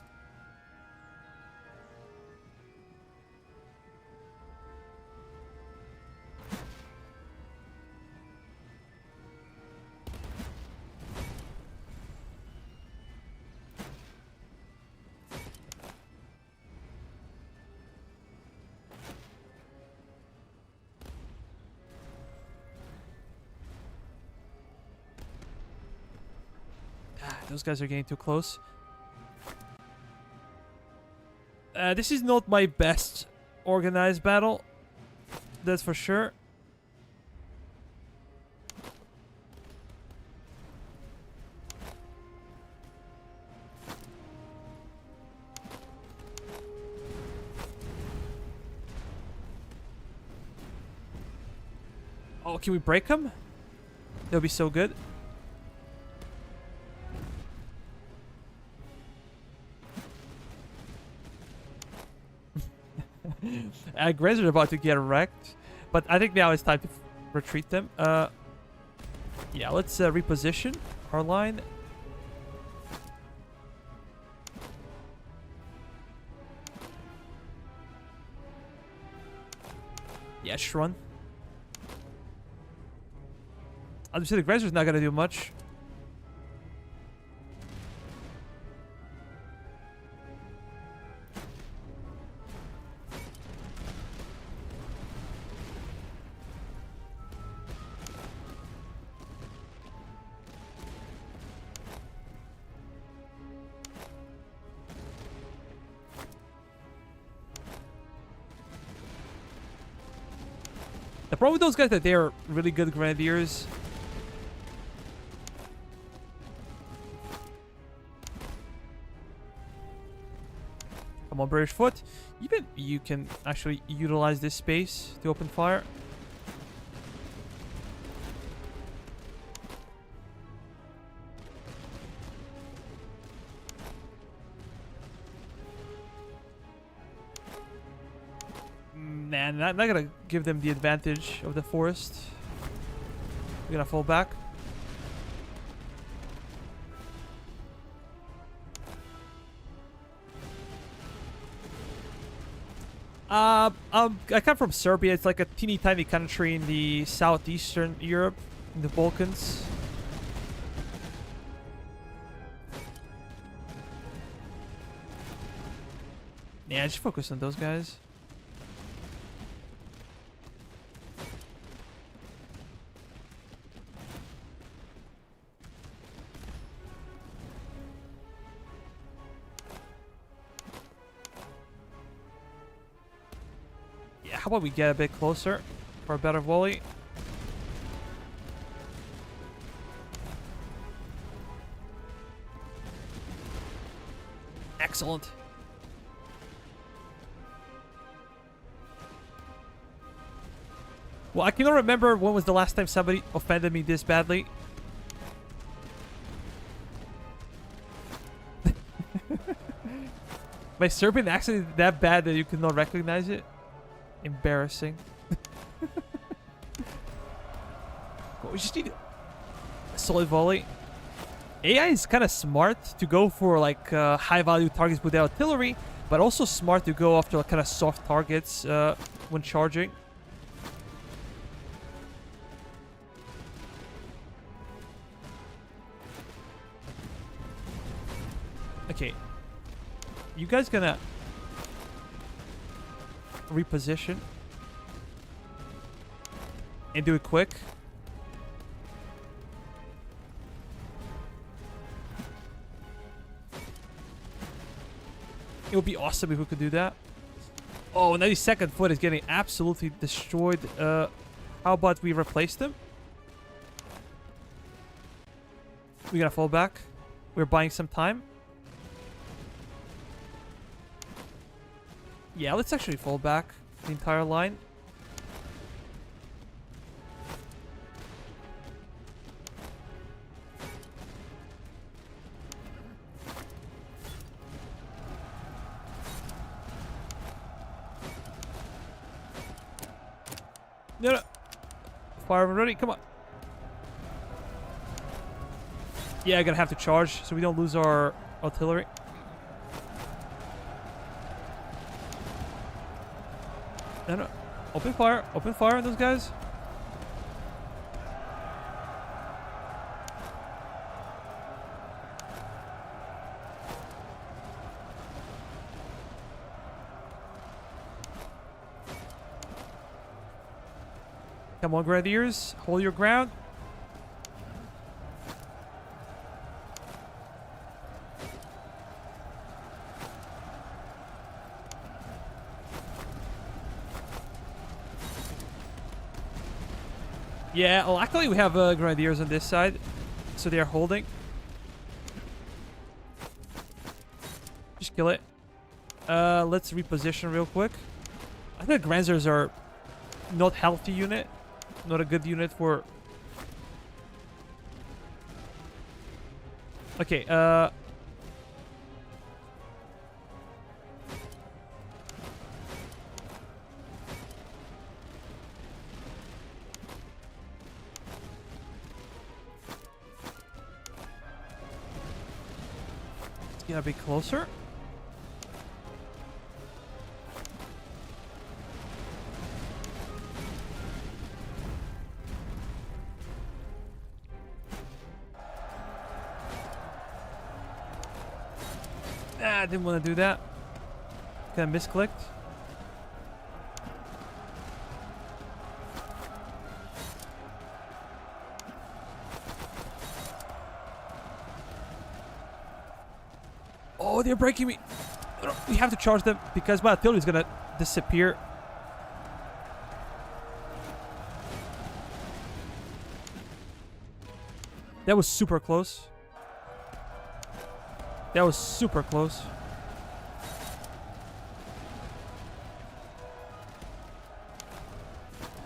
Those guys are getting too close. This is not my best organized battle. That's for sure. Oh, can we break them? That would be so good. Grenz are about to get wrecked, but I think now it's time to retreat them. Yeah, let's reposition our line. Yeah, Shrun. Obviously, the Grenz not gonna do much. The problem with those guys is that they're really good grenadiers. Come on, British Foot. Even you can actually utilize this space to open fire. Man, not gonna give them the advantage of the forest. We're gonna fall back. I come from Serbia. It's like a teeny tiny country in the southeastern Europe, in the Balkans. Yeah, just focus on those guys. How about we get a bit closer for a better volley? Excellent. Well, I cannot remember when was the last time somebody offended me this badly. My Serbian accent is that bad that you cannot recognize it? Embarrassing. Well, we just need a solid volley. AI is kind of smart to go for like high value targets with artillery, but also smart to go after like, kind of soft targets when charging. Okay, you guys gonna reposition and do it quick. It would be awesome if we could do that. Oh, 92nd Foot is getting absolutely destroyed. How about we replace them? We're gonna fall back. We're buying some time. Yeah, let's actually fall back the entire line. No, no. Fire ready, come on. Yeah, gonna have to charge so we don't lose our artillery. No. Open fire on those guys. Come on, Grenadiers. Hold your ground. Yeah, luckily we have Grenadiers on this side. So they are holding. Just kill it. Let's reposition real quick. I think Grenadiers are not healthy unit. Not a good unit for... Okay, let's get a bit closer. I didn't want to do that. Kind of misclicked. Oh, they're breaking me. We have to charge them because my artillery is gonna disappear. That was super close. That was super close.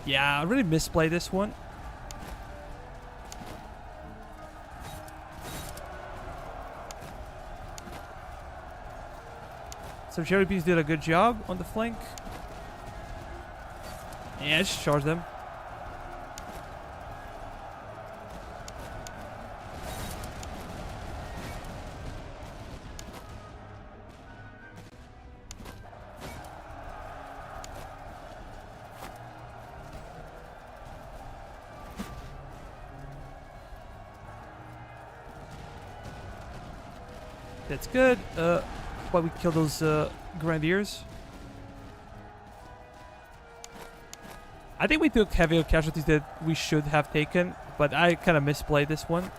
Yeah, I really misplayed this one. So Cherry Bees did a good job on the flank. Yeah, just charge them. That's good. Why we kill those Grenadiers? I think we took heavier casualties that we should have taken, but I kind of misplayed this one.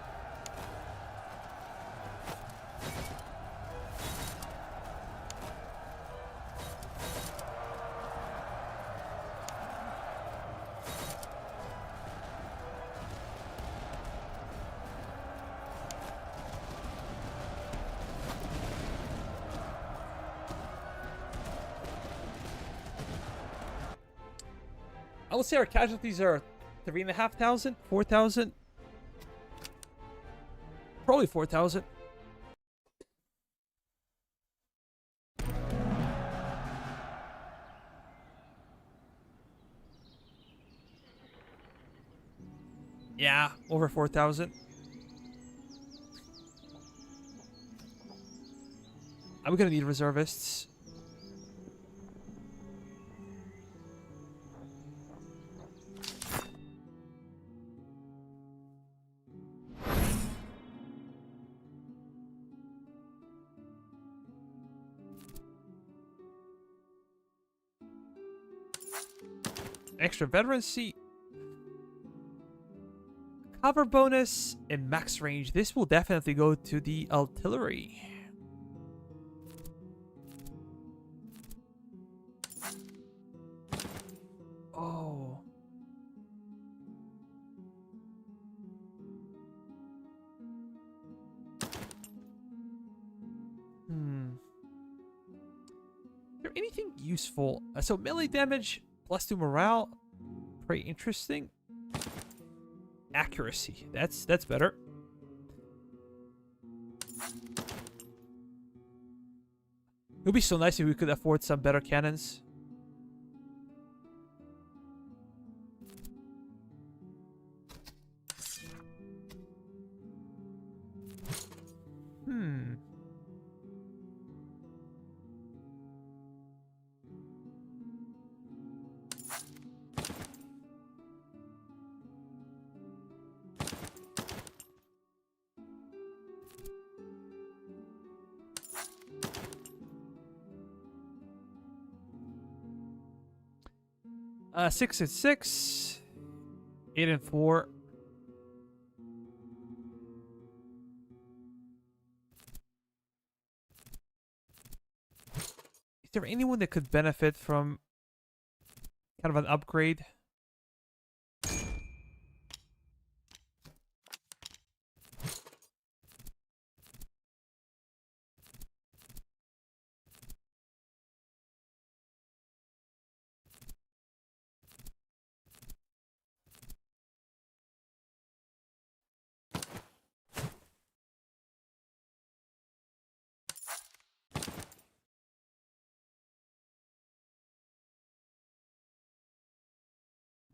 I would say our casualties are 3,500, 4,000. Probably 4,000. Yeah, over 4,000. I'm gonna need reservists. Extra veterancy, cover bonus, and max range. This will definitely go to the artillery. Oh. Is there anything useful? So melee damage, +2 morale. Pretty interesting. Accuracy. That's better. It would be so nice if we could afford some better cannons. 6 and 6. 8 and 4. Is there anyone that could benefit from kind of an upgrade?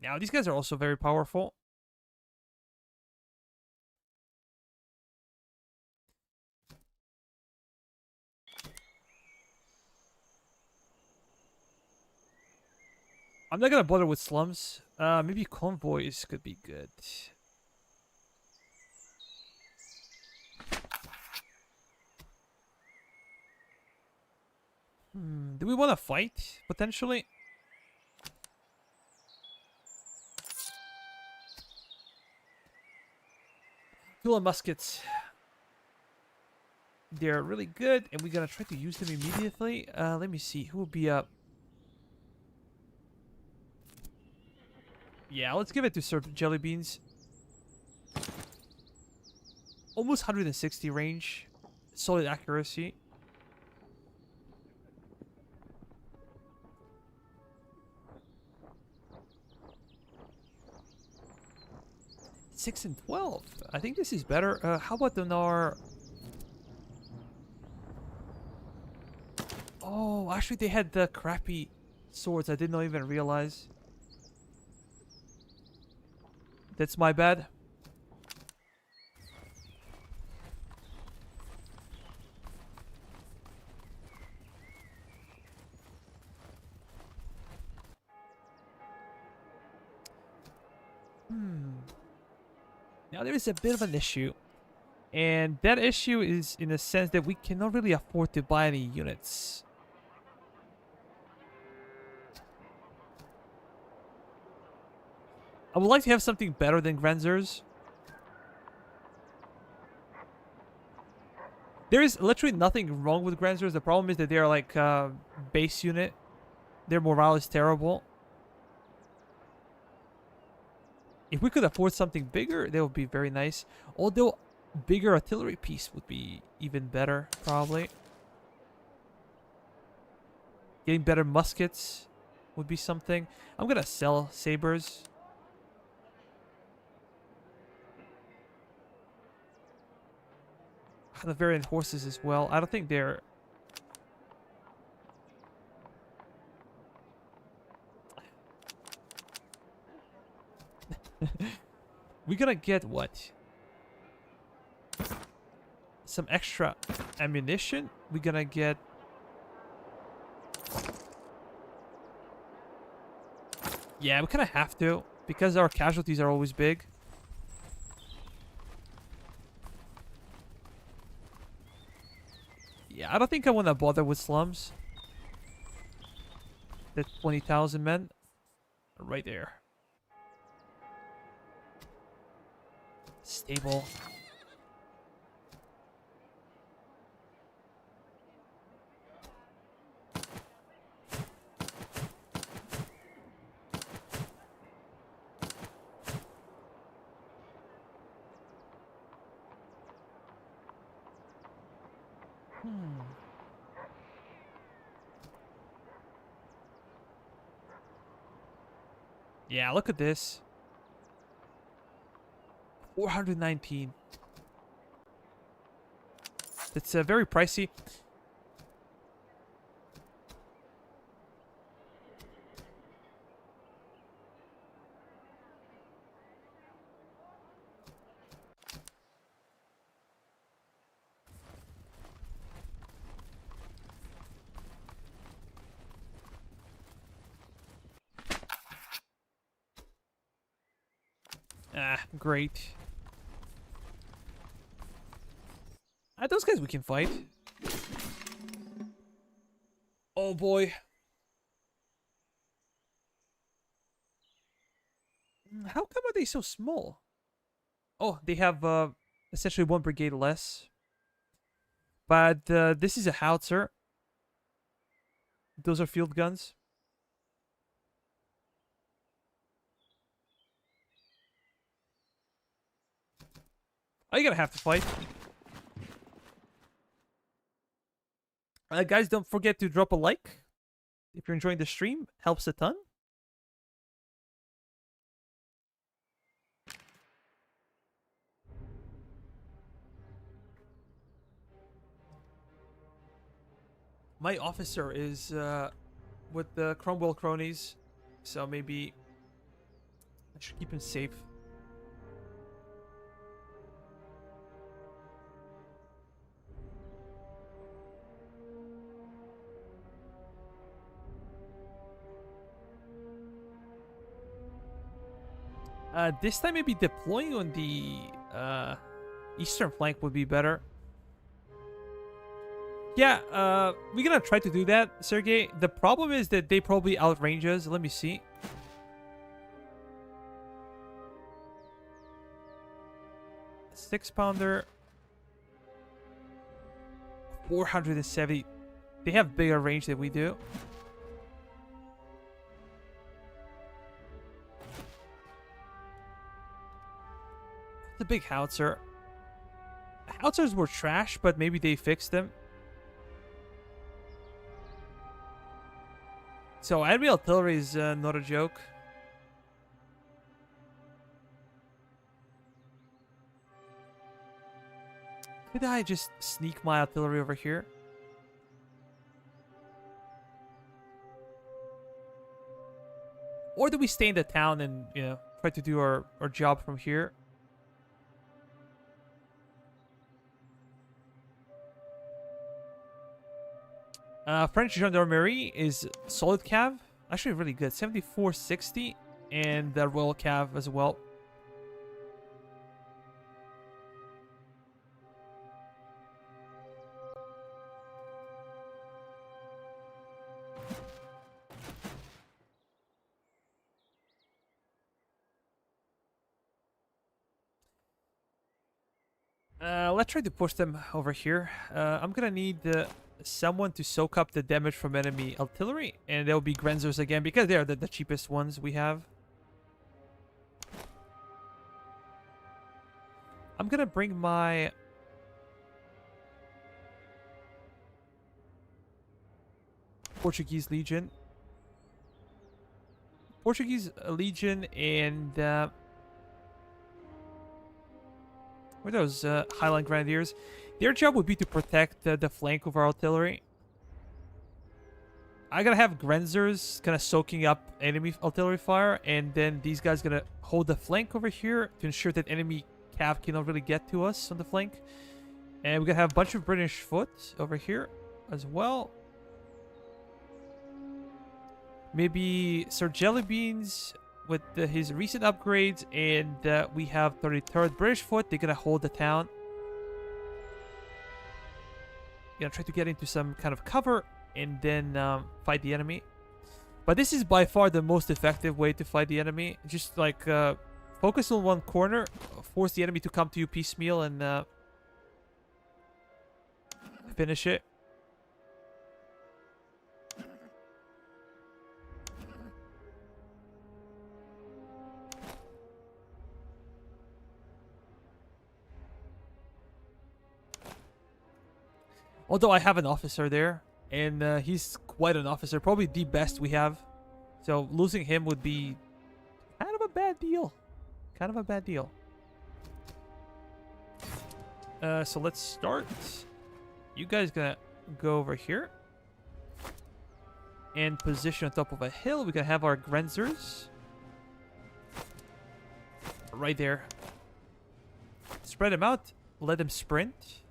Now, these guys are also very powerful. I'm not gonna bother with slums. Maybe convoys could be good. Do we want to fight potentially? Dual muskets. They're really good, and we're gonna try to use them immediately. Let me see who will be up. Yeah, let's give it to Sir Jelly Beans. Almost 160 range. Solid accuracy. Six and 12. I think this is better. How about the Nar? Oh, actually they had the crappy swords. I did not even realize. That's my bad. Now there is a bit of an issue. And that issue is in the sense that we cannot really afford to buy any units. I would like to have something better than Grenzers. There is literally nothing wrong with Grenzers. The problem is that they are like base unit. Their morale is terrible. If we could afford something bigger, that would be very nice. Although, bigger artillery piece would be even better, probably. Getting better muskets would be something. I'm gonna sell sabers. The variant horses as well. I don't think they're... We're gonna get what? Some extra ammunition. We're gonna get... Yeah, we kind of have to. Because our casualties are always big. Yeah, I don't think I want to bother with slums. That's 20,000 men. Right there. Stable. Yeah, look at this. 419. It's very pricey. Ah, great. Those guys we can fight. Oh boy. they so small? Oh, they have essentially one brigade less. But this is a howitzer. Those are field guns. Are you gonna have to fight? Guys, don't forget to drop a like if you're enjoying the stream. Helps a ton. My officer is with the Cromwell cronies, so maybe I should keep him safe. This time maybe deploying on the eastern flank would be better. Yeah, we're gonna try to do that, Sergey. The problem is that they probably outrange us. Let me see. Six-pounder. 470. They have bigger range than we do. The big howitzer. Howitzers were trash, but maybe they fixed them. So enemy artillery is not a joke. Could I just sneak my artillery over here? Or do we stay in the town and, you know, try to do our job from here? French Gendarmerie is solid cav. Actually really good. 7460. And the Royal Cav as well. Let's try to push them over here. I'm gonna need someone to soak up the damage from enemy artillery, and they'll be Grenzers again because they are the cheapest ones we have. I'm gonna bring my Portuguese Legion. Portuguese Legion and where are those Highland Grenadiers? Their job would be to protect the flank of our artillery. I gotta have Grenzers kind of soaking up enemy artillery fire, and then these guys gonna hold the flank over here to ensure that enemy cav cannot really get to us on the flank. And we're gonna have a bunch of British foot over here as well. Maybe Sir Jellybeans with his recent upgrades, and we have 33rd British foot. They're gonna hold the town. Gonna try to get into some kind of cover and then fight the enemy. But this is by far the most effective way to fight the enemy. Just like focus on one corner, force the enemy to come to you piecemeal, and finish it. Although I have an officer there, and he's quite an officer, probably the best we have. So losing him would be kind of a bad deal. Kind of a bad deal. So let's start. You guys gonna go over here and position on top of a hill. We can have our Grenzers right there. Spread them out. Let them sprint.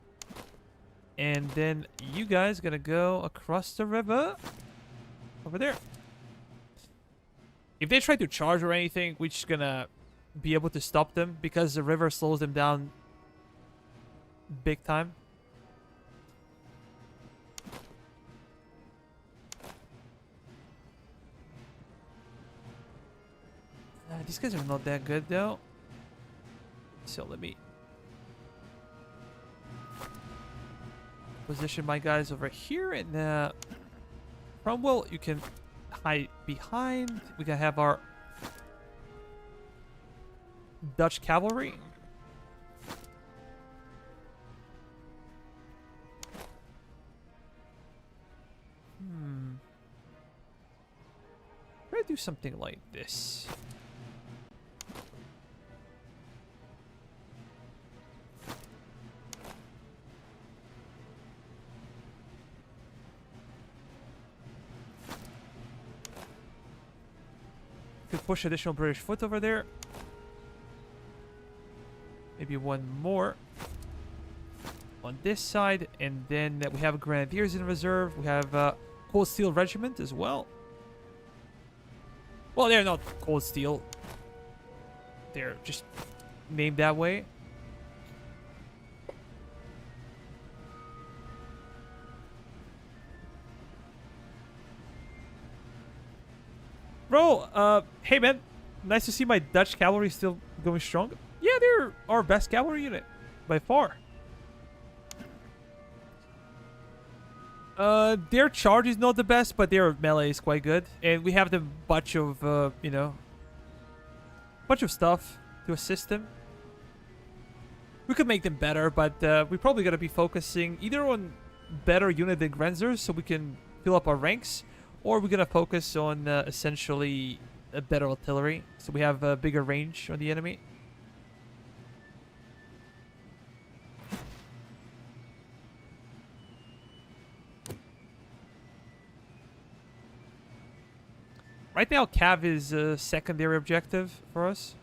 And then you guys gonna go across the river over there. If they try to charge or anything, we're just gonna be able to stop them because the river slows them down big time. These guys are not that good though. So let me position my guys over here, and Cromwell, you can hide behind. We can have our Dutch cavalry. Try to do something like this. Could push additional British foot over there. Maybe one more on this side, and then we have Grenadiers in reserve. We have Cold Steel Regiment as well. Well, they're not Cold Steel. They're just named that way. Bro, hey man, nice to see my Dutch cavalry still going strong. Yeah, they're our best cavalry unit by far. Their charge is not the best, but their melee is quite good, and we have the bunch of bunch of stuff to assist them. We could make them better, but we're probably gonna be focusing either on better unit than Grenzers, so we can fill up our ranks, or we're gonna focus on essentially a better artillery, so we have a bigger range on the enemy. Right now, Cav is a secondary objective for us.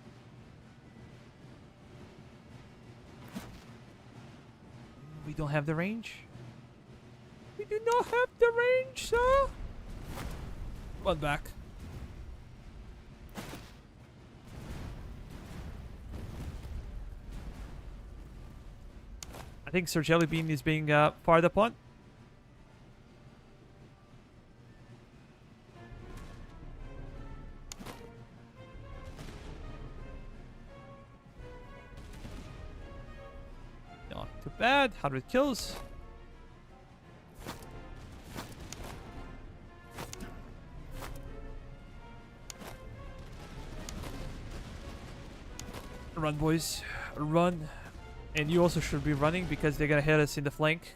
We don't have the range. We do not have the range, sir. Run back. I think Sir Jellybean is being fired upon. Not too bad. 100 kills. Run, boys. Run. And you also should be running because they're gonna hit us in the flank.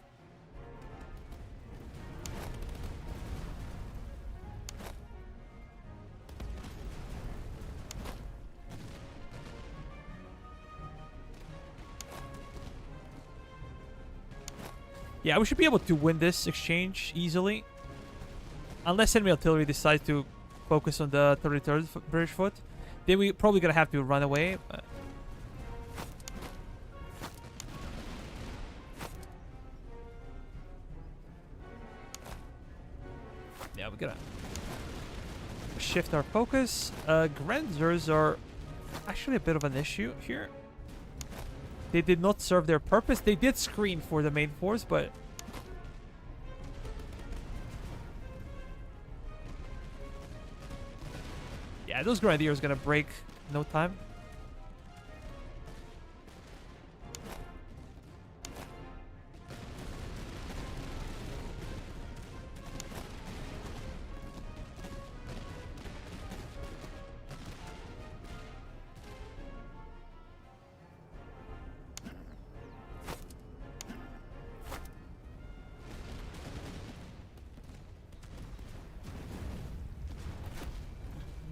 Yeah, we should be able to win this exchange easily. Unless enemy artillery decides to focus on the 33rd British foot. Then we're probably gonna have to run away. But yeah, we're gonna shift our focus. Grenzers are actually a bit of an issue here. They did not serve their purpose. They did screen for the main force, but yeah, those Grenadiers are gonna break in no time.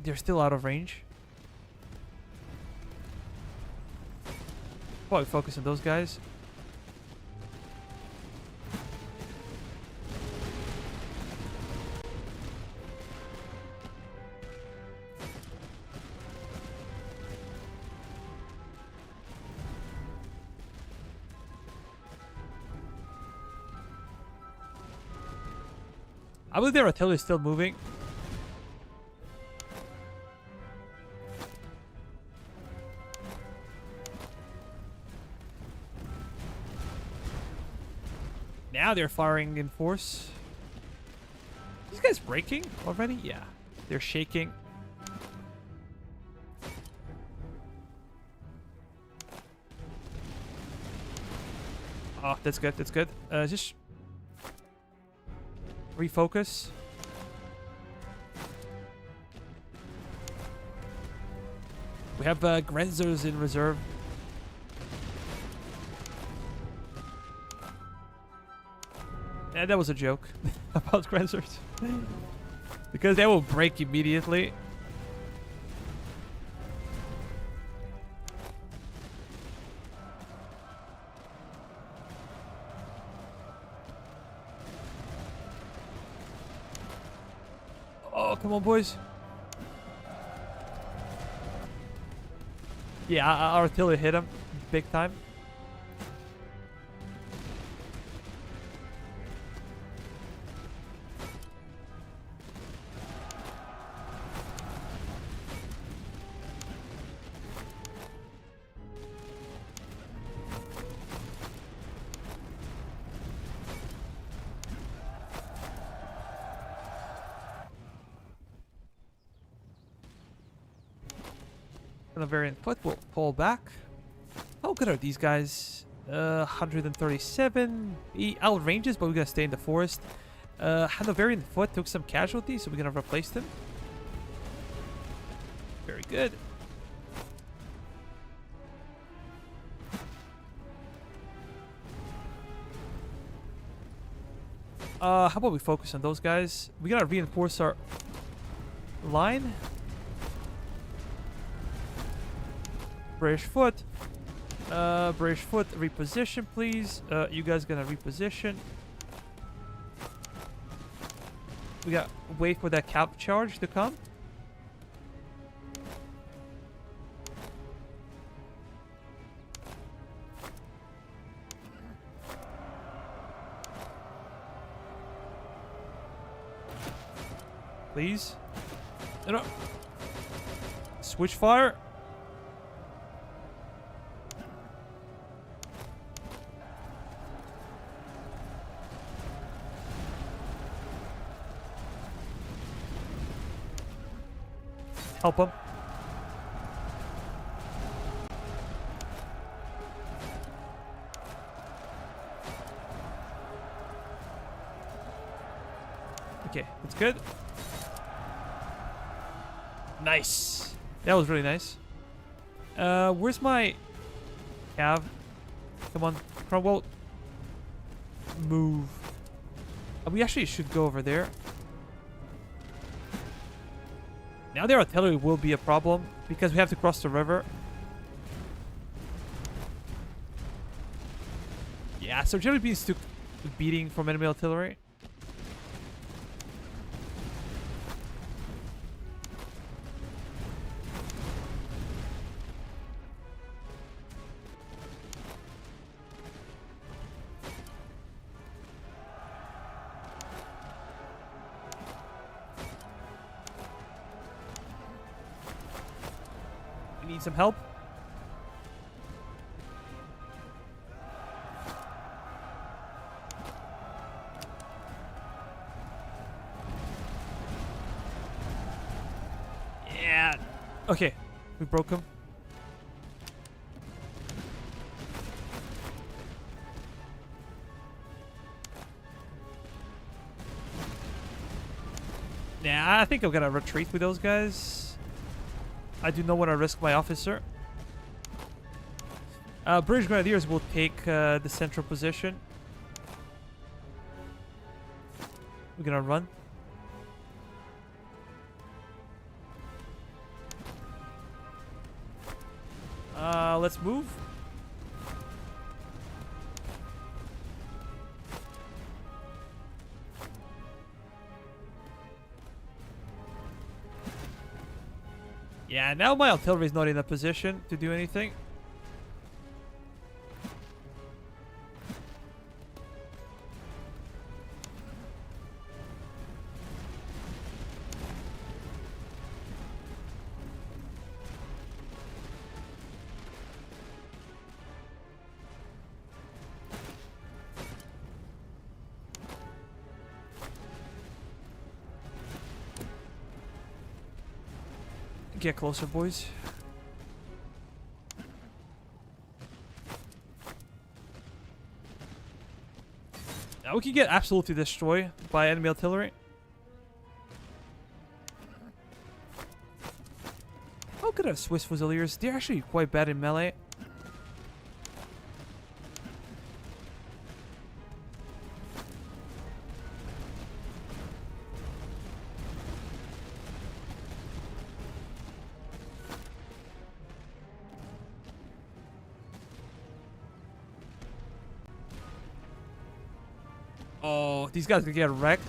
They're still out of range. Probably focus on those guys. I believe their artillery is still moving. Now they're firing in force. These guys breaking already? Yeah. They're shaking. Oh, that's good. That's good. Just refocus. We have Grenzers in reserve. Yeah, that was a joke about Grenzers. Because they will break immediately. Oh, come on, boys. Yeah, our artillery hit him big time. The variant foot will pull back. How good are these guys? 137. He outranges, but we're gonna stay in the forest. Hanoverian foot took some casualties, so we're gonna replace them. Very good. How about we focus on those guys? We gotta reinforce our line. British foot. British foot, reposition, please. You guys gonna reposition. We gotta wait for that cap charge to come. Please. No. Switch fire. Help him. Okay, that's good. Nice. That was really nice. Where's my cav? Come on, Cromwell. Move. We actually should go over there. Now their artillery will be a problem because we have to cross the river. Yeah, so Jelly Beans took the beating from enemy artillery. Need some help. Yeah. Okay, we broke him. Yeah, I think I'm gonna retreat with those guys. I do not want to risk my officer. British Grenadiers will take the central position. We're gonna run. Let's move. Yeah, now my artillery is not in a position to do anything. Get closer, boys. We can get absolutely destroyed by enemy artillery. How good are Swiss Fusiliers? They're actually quite bad in melee. Oh, these guys could get wrecked.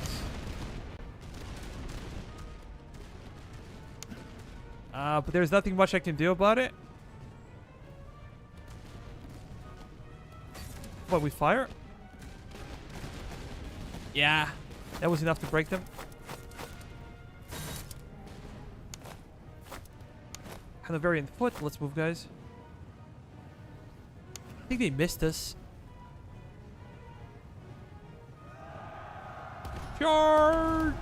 But there's nothing much I can do about it. What, we fire? Yeah, that was enough to break them. Hanoverian foot. Let's move, guys. I think they missed us. Charge!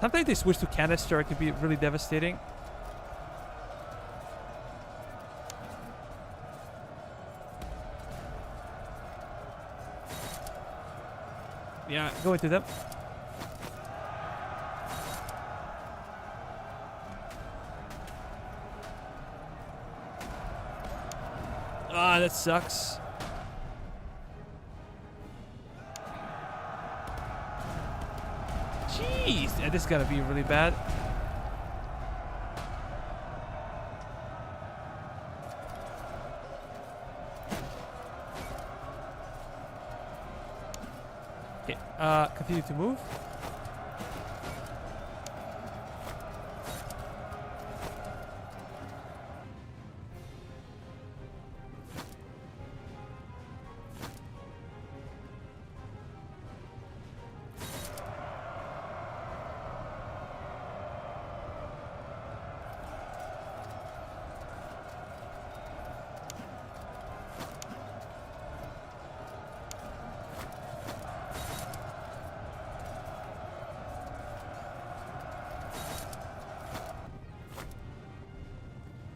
Sometimes they switch to canister. It could be really devastating. Yeah, go into them. Ah, that sucks. Jeez, yeah, this is gonna be really bad. Okay, continue to move.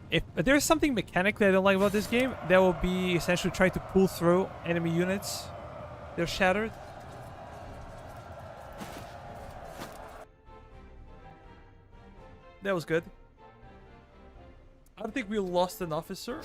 If there's something mechanically I don't like about this game, that will be essentially trying to pull through enemy units. They're shattered. That was good. I don't think we lost an officer.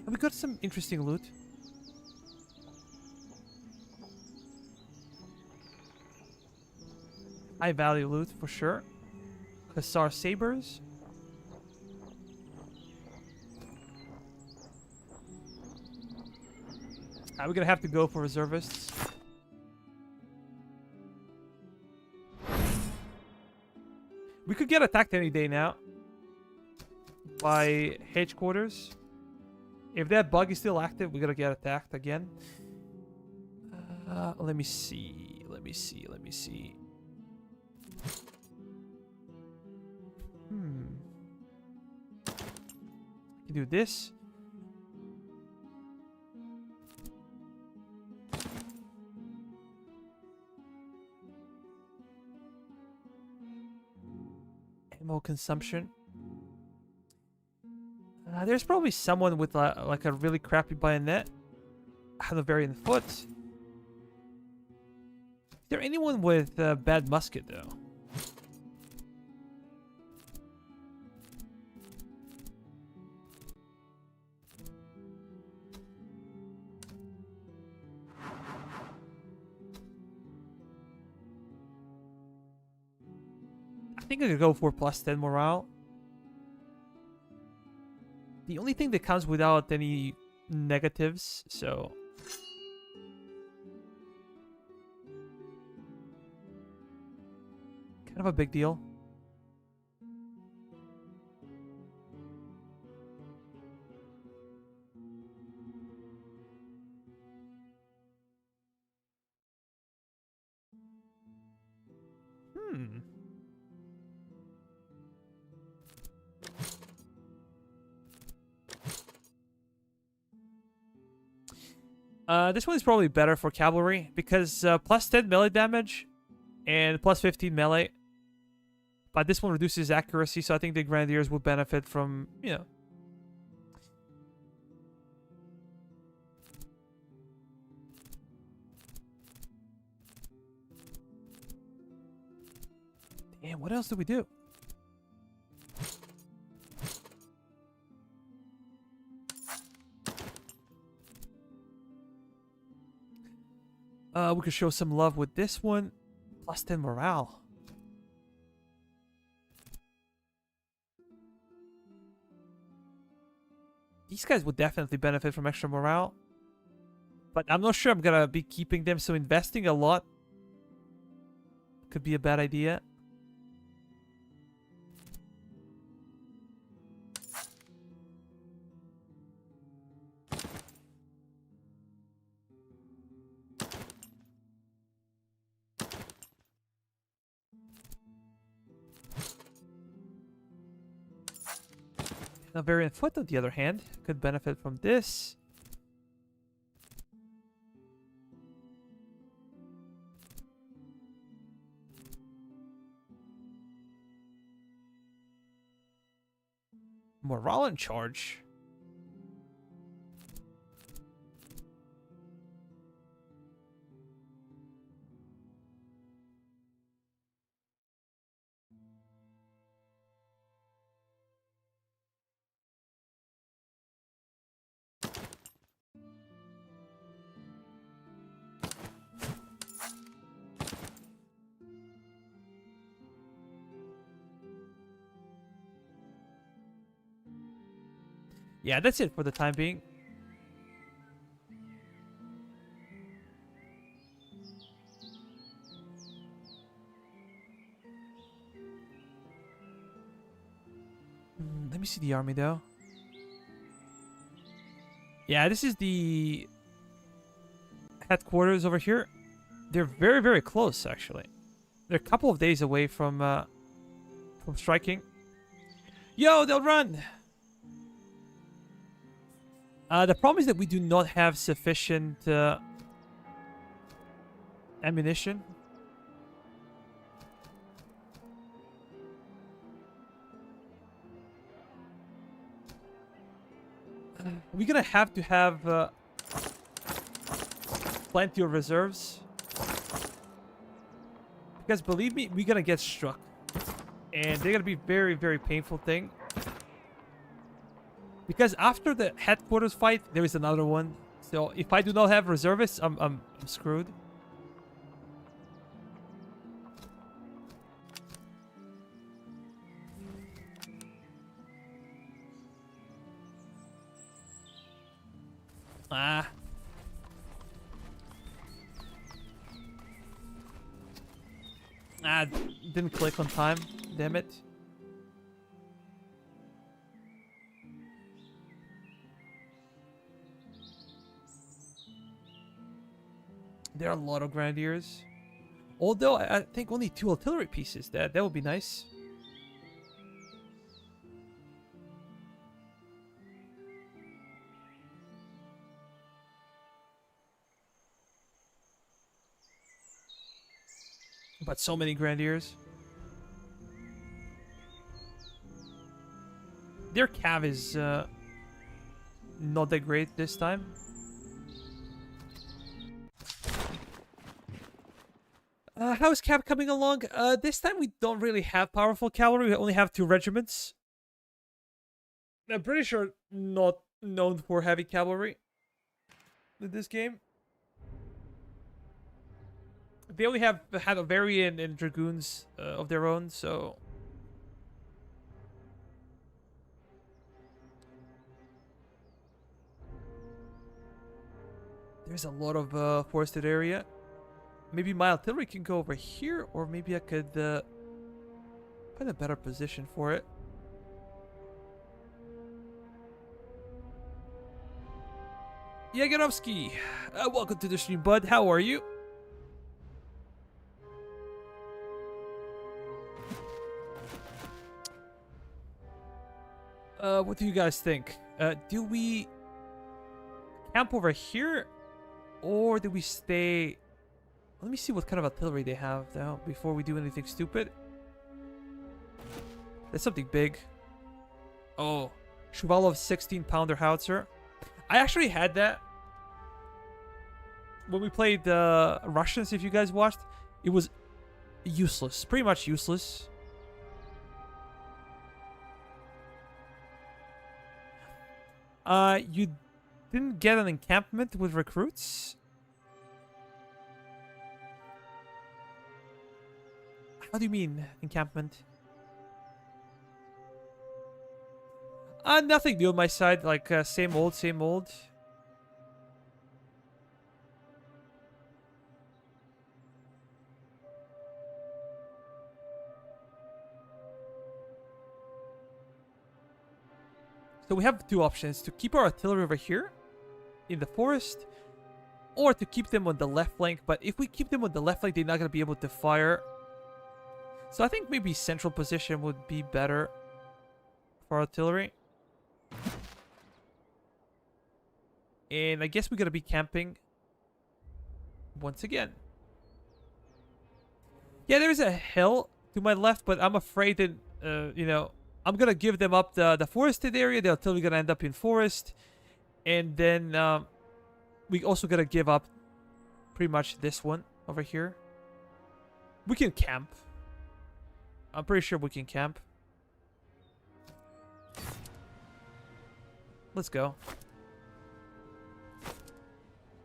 We got some interesting loot. High value loot for sure. Hussar sabers. We're gonna have to go for reservists. We could get attacked any day now by headquarters. If that bug is still active, we're gonna get attacked again. Let me see. Let me see. Let me see. I can do this. Ammo consumption. There's probably someone with like a really crappy bayonet. Hanoverian foot. Is there anyone with a bad musket though? I think I could go for +10 morale. The only thing that comes without any negatives, so... kind of a big deal. This one is probably better for cavalry because plus 10 melee damage and plus 15 melee. But this one reduces accuracy, so I think the Grenadiers will benefit from, you know. Damn, what else do we do? We could show some love with this one. Plus 10 morale. These guys would definitely benefit from extra morale. But I'm not sure I'm gonna be keeping them, so investing a lot could be a bad idea. Variant Foot, on the other hand, could benefit from this. Morale in charge. Yeah, that's it for the time being. Let me see the army, though. Yeah, this is the headquarters over here. They're very, very close, actually. They're a couple of days away from striking. Yo, they'll run! The problem is that we do not have sufficient ammunition. We're gonna have to have plenty of reserves. Because believe me, we're gonna get struck. And they're gonna be very, very painful thing. Because after the headquarters fight, there is another one. So if I do not have reservists, I'm screwed. Didn't click on time. Damn it. There are a lot of Grenadiers. Although, I think only 2 artillery pieces. That would be nice. But so many Grenadiers. Their cav is not that great this time. How's cav coming along? This time we don't really have powerful cavalry. We only have 2 regiments. The British are not known for heavy cavalry in this game. They only have Hanoverian and Dragoons of their own, so... There's a lot of forested area. Maybe my artillery can go over here, or maybe I could find a better position for it. Yagerovsky, welcome to the stream, bud. How are you? What do you guys think? Do we camp over here, or do we stay? Let me see what kind of artillery they have now before we do anything stupid. That's something big. Oh, Shuvalov 16-pounder howitzer. I actually had that when we played the Russians. If you guys watched, it was useless, pretty much useless. You didn't get an encampment with recruits? How do you mean, encampment? Nothing new on my side, like, same old, same old. So we have two options: to keep our artillery over here in the forest, or to keep them on the left flank. But if we keep them on the left flank, they're not going to be able to fire. So I think maybe central position would be better for artillery. And I guess we're going to be camping once again. Yeah, there's a hill to my left, but I'm afraid that, you know, I'm going to give them up the forested area. The artillery going to end up in forest. And then we also got to give up pretty much this one over here. We can camp. I'm pretty sure we can camp. Let's go.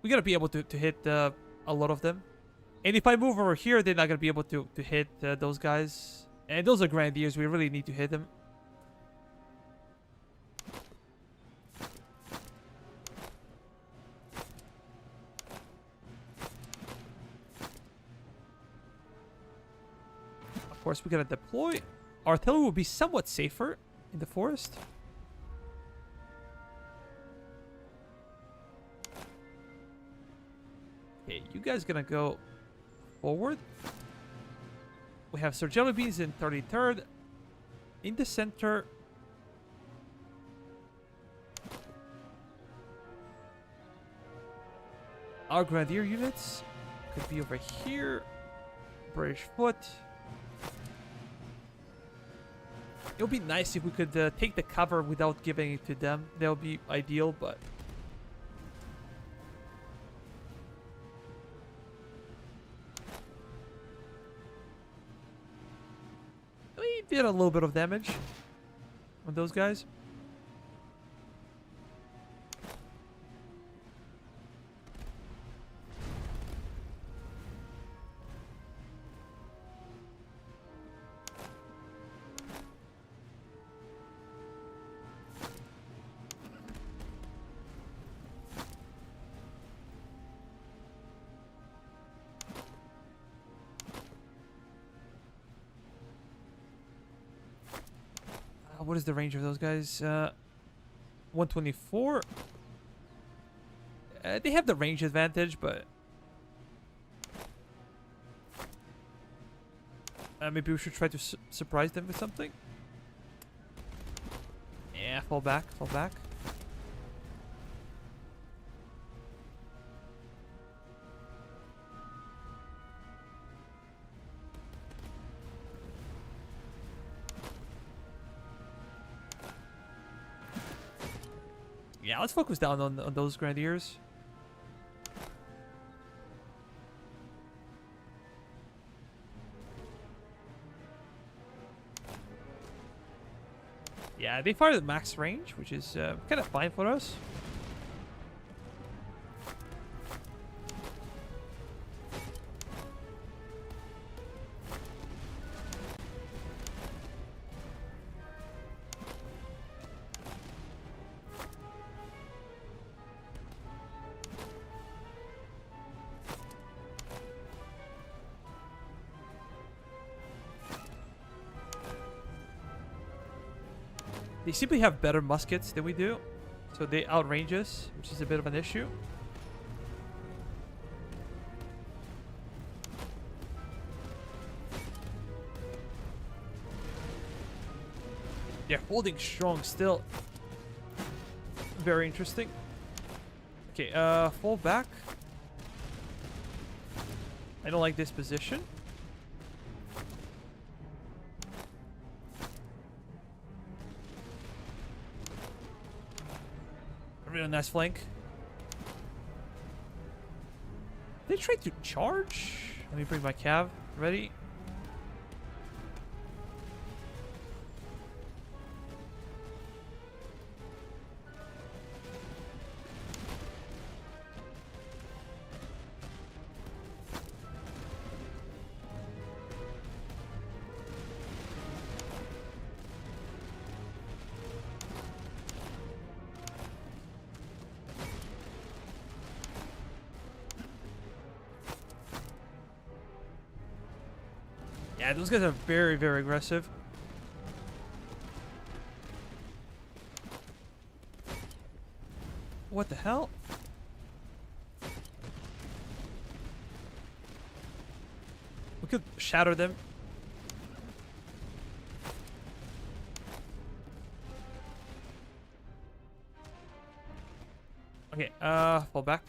We got to be able to hit a lot of them. And if I move over here, they're not going to be able to hit those guys. And those are Grenadiers. We really need to hit them. Of course, we got to deploy. Artillery will be somewhat safer in the forest. Okay, you guys gonna go forward. We have Sir Jellybeans in 33rd. In the center. Our Grenadier units could be over here. British Foot. It would be nice if we could take the cover without giving it to them. That would be ideal, but... we did a little bit of damage on those guys. What is the range of those guys? 124. They have the range advantage, but maybe we should try to surprise them with something. Yeah, fall back, fall back. Yeah, let's focus down on those Grenadiers. Yeah, they fired at max range, which is kind of fine for us. They simply have better muskets than we do, so they outrange us, which is a bit of an issue. They're holding strong still. Very interesting. Okay, fall back. I don't like this position. A real nice flank. They tried to charge. Let me bring my cav. Ready? Yeah, those guys are very, very aggressive. What the hell? We could shatter them. Okay, fall back.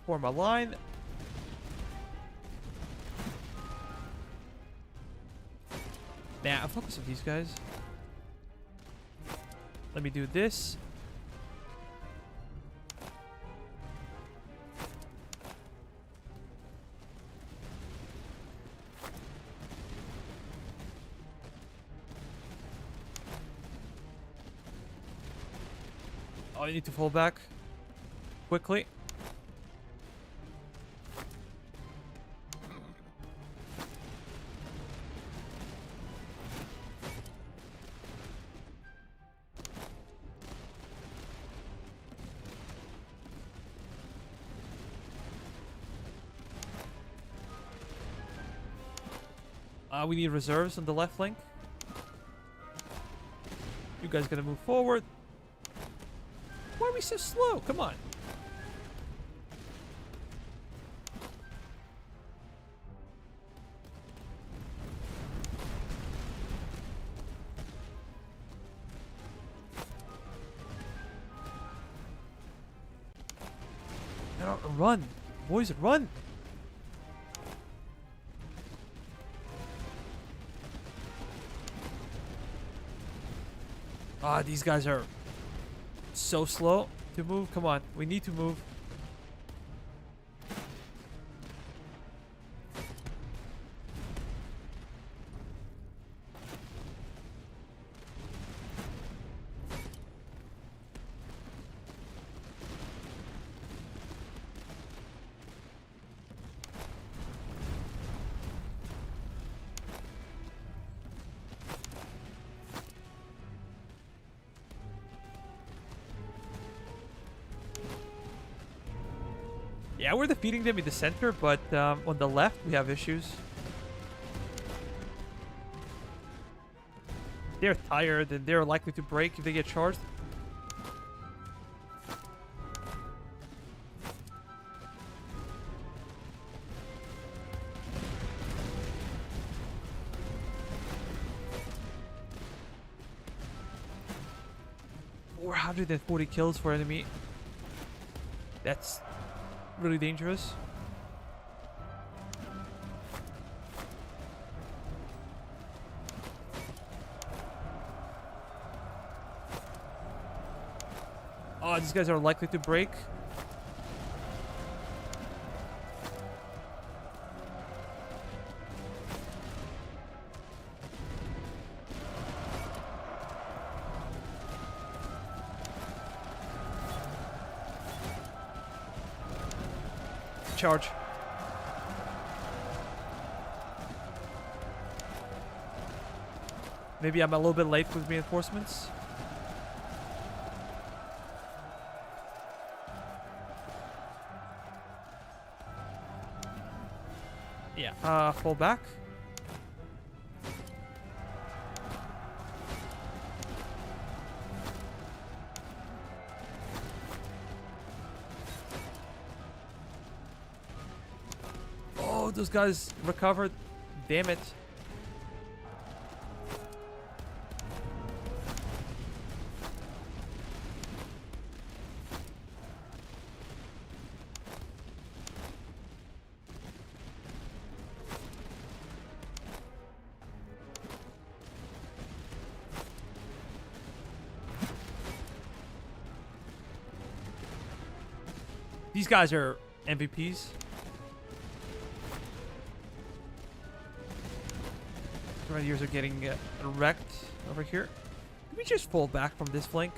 Form a line. Nah, I'll focus on these guys. Let me do this. Oh, I need to fall back quickly. We need reserves on the left flank. You guys gotta move forward. Why are we so slow? Come on. Now, run. Boys, run. Ah, these guys are so slow to move. Come on, we need to move. Yeah, we're defeating them in the center, but on the left, we have issues. They're tired, and they're likely to break if they get charged. .440 kills for enemy. That's really dangerous. Oh, these guys are likely to break. Charge. Maybe I'm a little bit late with reinforcements. Yeah, fall back. Oh, those guys recovered. Damn it. These guys are MVPs. Grenadiers are getting wrecked over here. Can we just fall back from this flank?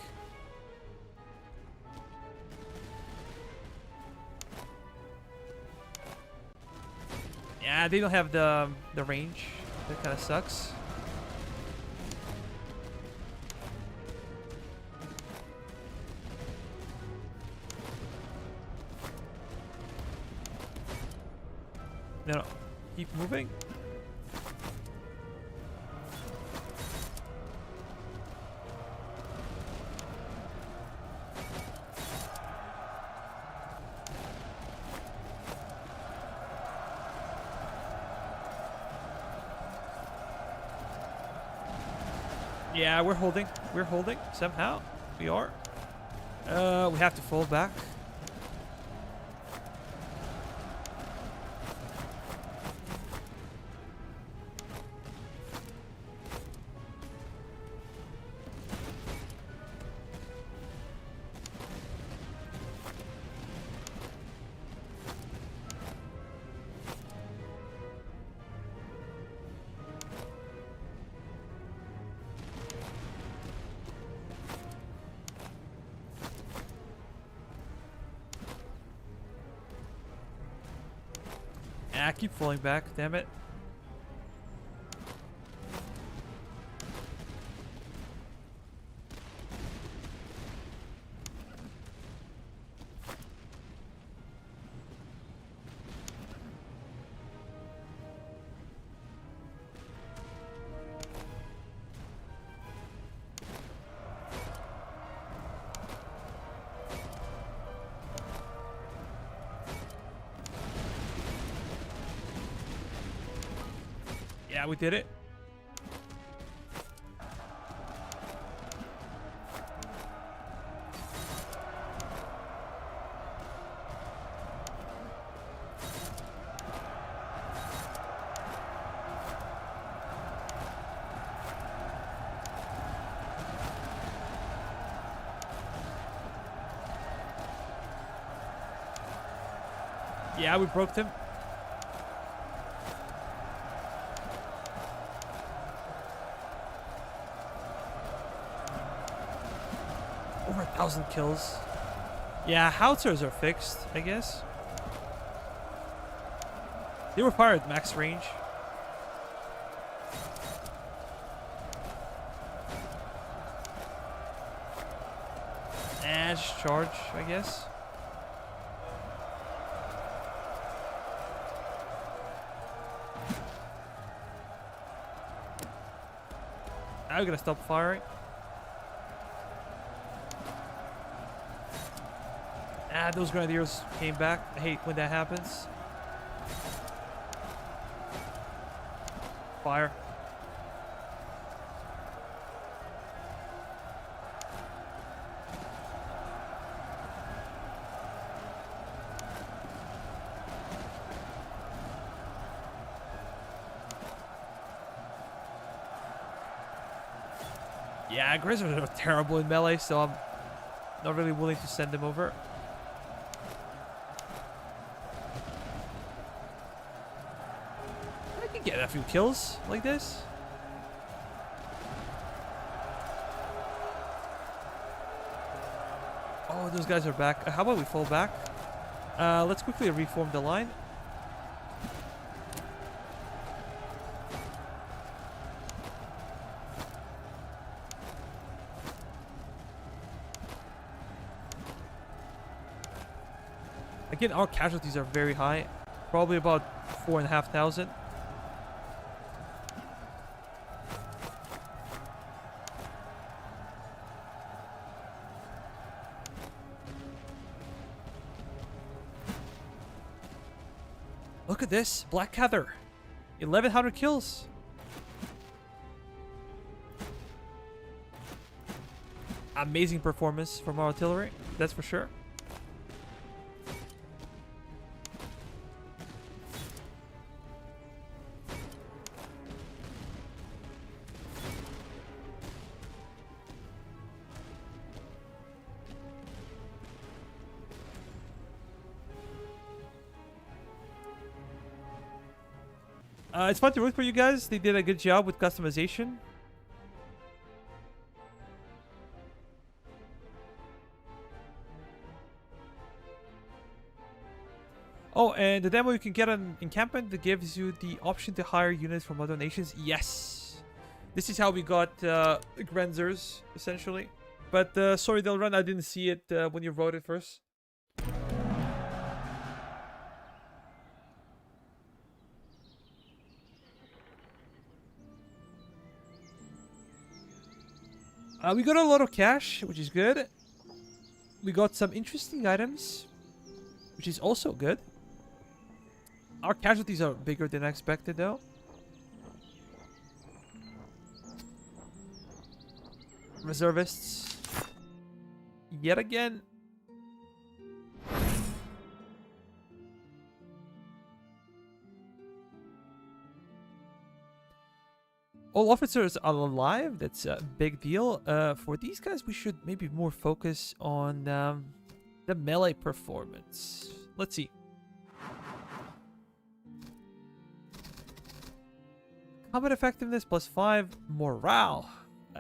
Yeah, they don't have the range. That kind of sucks. No, keep moving. Yeah, we're holding. We're holding somehow. We are. We have to fall back. Ah, keep falling back, damn it. Yeah, we did it. Yeah, we broke them. Over 1,000 kills. Yeah, howitzers are fixed, I guess. They were fired at max range. And just charge, I guess. Now we're gonna stop firing. Ah, those grenadiers came back. I hate when that happens. Fire. Yeah, Grizzards are terrible in melee, so I'm not really willing to send them over. I can get a few kills like this. Oh, those guys are back. How about we fall back? Let's quickly reform the line. Again, our casualties are very high. Probably about 4,500. Look at this. Black Cather. 1,100 kills. Amazing performance from our artillery. That's for sure. It's fun to root for you guys. They did a good job with customization. Oh, and the demo you can get on Encampment that gives you the option to hire units from other nations. Yes! This is how we got Grenzers, essentially. But sorry, Delrun, I didn't see it when you wrote it first. We got a lot of cash, which is good. We got some interesting items, which is also good. Our casualties are bigger than expected, though. Reservists. Yet again. All officers are alive. That's a big deal. For these guys, we should maybe more focus on the melee performance. Let's see. Combat effectiveness +5. Morale.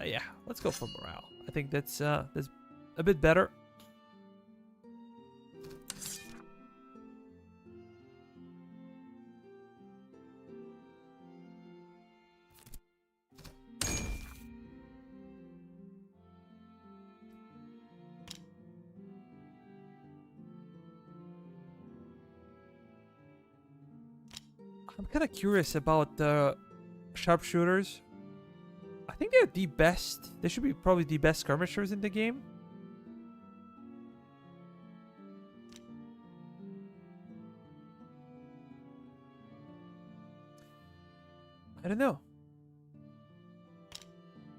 Yeah, let's go for morale. I think that's a bit better. I'm kind of curious about the sharpshooters. I think they're the best. They should be probably the best skirmishers in the game. I don't know.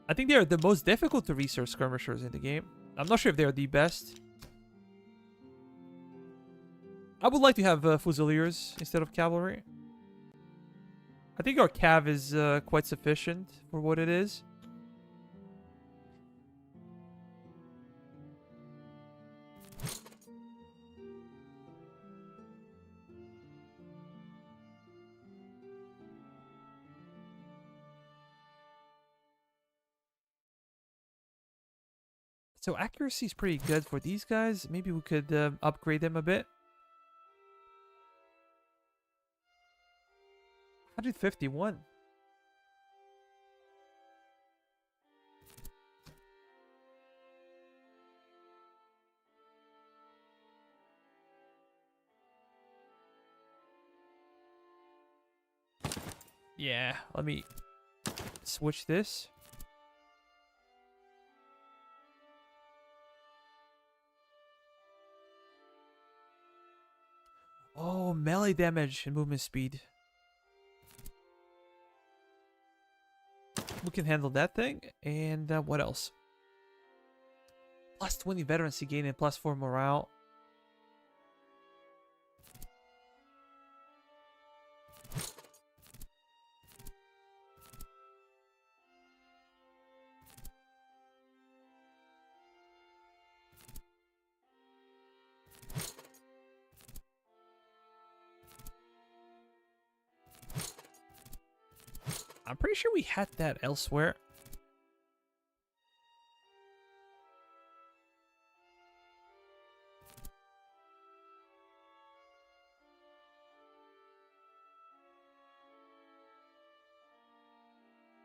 I think they're the most difficult to research skirmishers in the game. I'm not sure if they're the best. I would like to have Fusiliers instead of cavalry. I think our cav is quite sufficient for what it is. So accuracy is pretty good for these guys. Maybe we could upgrade them a bit. 151. Yeah, let me switch this. Oh, melee damage and movement speed. We can handle that thing. And what else? Plus 20 veterancy gain and plus 4 morale. I'm pretty sure we had that elsewhere.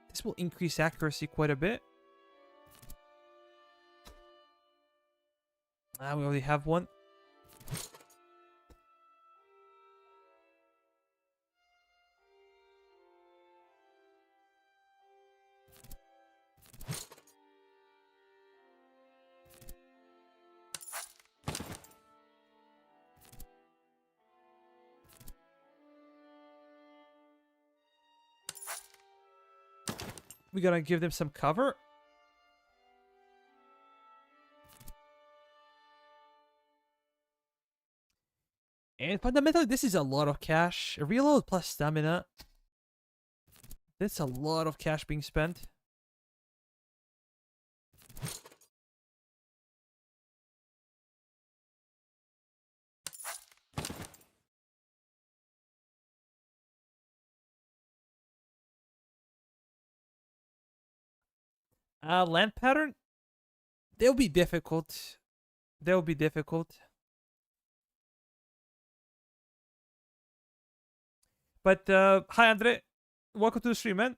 This will increase accuracy quite a bit. Ah, we already have one. We gotta give them some cover. And fundamentally, this is a lot of cash. A reload plus stamina. That's a lot of cash being spent. Land pattern? They'll be difficult. They'll be difficult. But hi Andre, welcome to the stream, man.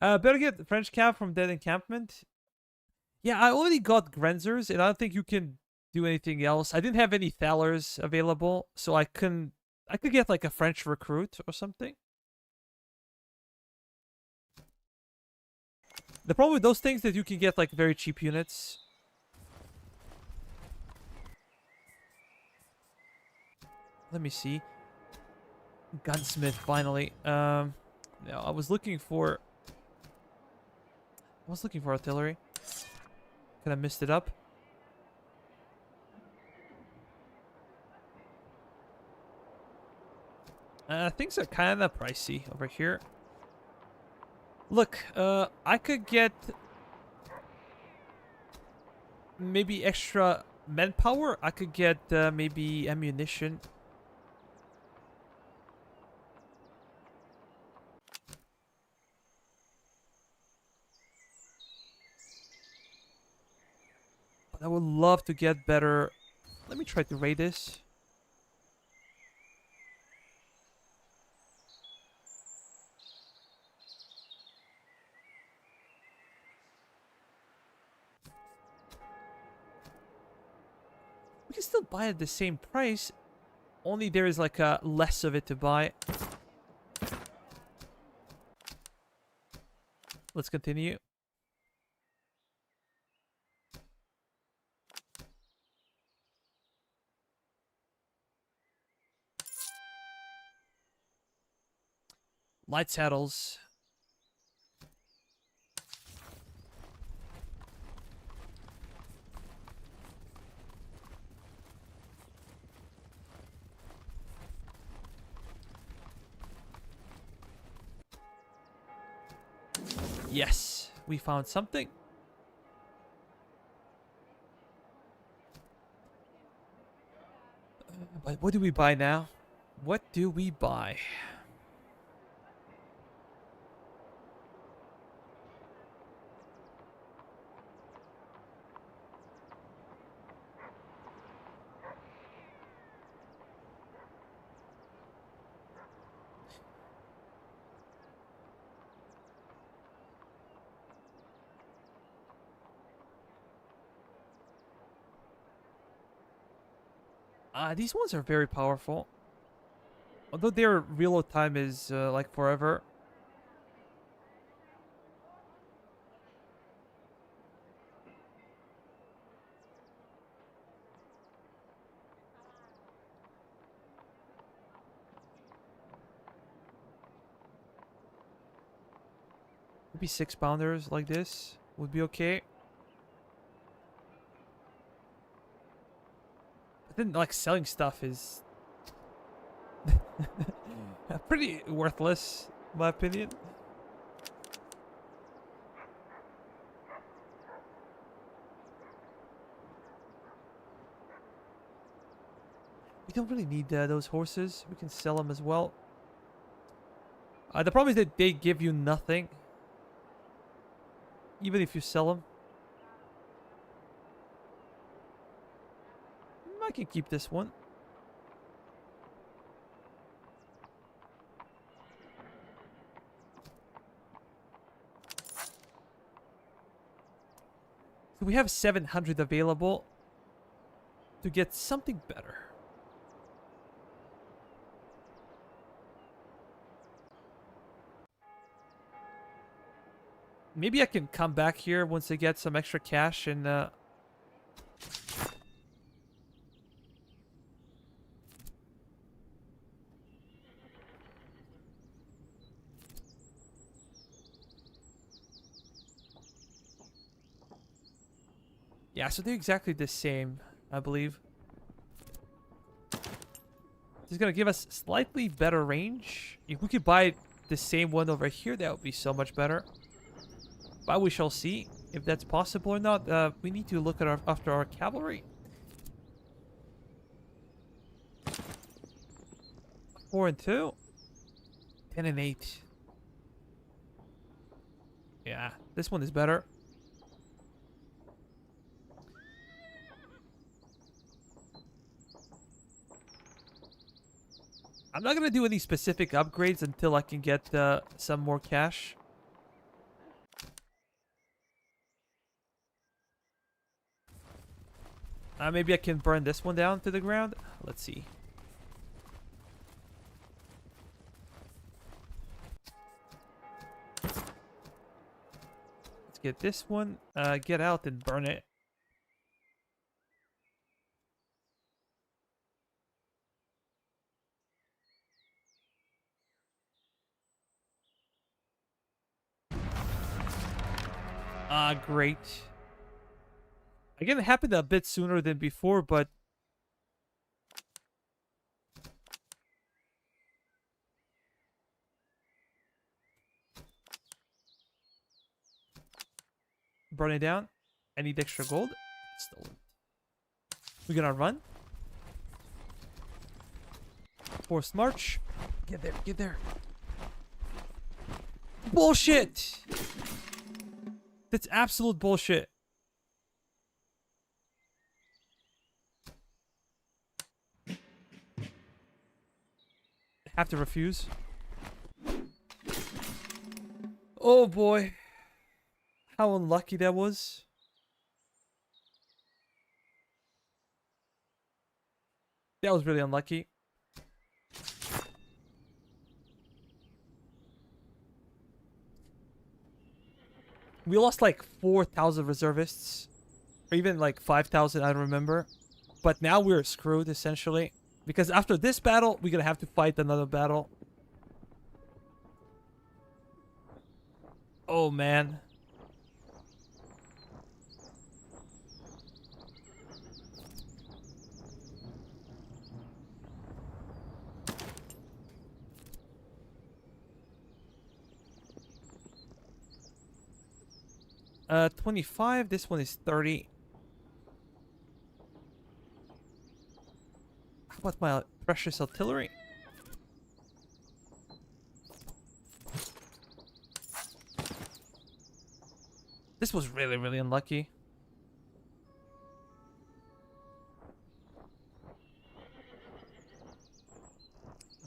Better get French cap from Dead Encampment. Yeah, I already got Grenzers, and I don't think you can do anything else. I didn't have any Thalers available, so I couldn't. I could get like a French recruit or something. The problem with those things is that you can get like very cheap units. Let me see. Gunsmith, finally. No, I was looking for artillery. Kind of missed it up. Things are kind of pricey over here. Look, I could get maybe extra manpower. I could get maybe ammunition. But I would love to get better. Let me try to raid this. We can still buy at the same price. Only there is like less of it to buy. Let's continue. Light saddles. Yes, we found something. But what do we buy now? What do we buy? These ones are very powerful. Although their reload time is like forever. Maybe 6-pounders like this would be okay. But then like selling stuff is pretty worthless, in my opinion. We don't really need those horses. We can sell them as well. The problem is that they give you nothing. Even if you sell them. I can keep this one. So we have 700 available to get something better. Maybe I can come back here once I get some extra cash and yeah, so they're exactly the same, I believe. This is gonna give us slightly better range. If we could buy the same one over here, that would be so much better. But we shall see if that's possible or not. We need to look at after our cavalry. 4 and 2. 10 and 8. Yeah, this one is better. I'm not gonna do any specific upgrades until I can get some more cash. Maybe I can burn this one down to the ground. Let's see. Let's get this one. Get out and burn it. Great. Again, it happened a bit sooner than before, but burn it down. I need extra gold. Stolen. We're gonna run. Forced march. Get there, get there. Bullshit! That's absolute bullshit. Have to refuse. Oh boy. How unlucky that was. That was really unlucky. We lost like 4,000 reservists. Or even like 5,000, I don't remember. But now we're screwed, essentially. Because after this battle, we're gonna have to fight another battle. Oh, man. Uh, 25. This one is 30. How about my precious artillery? This was really, really unlucky.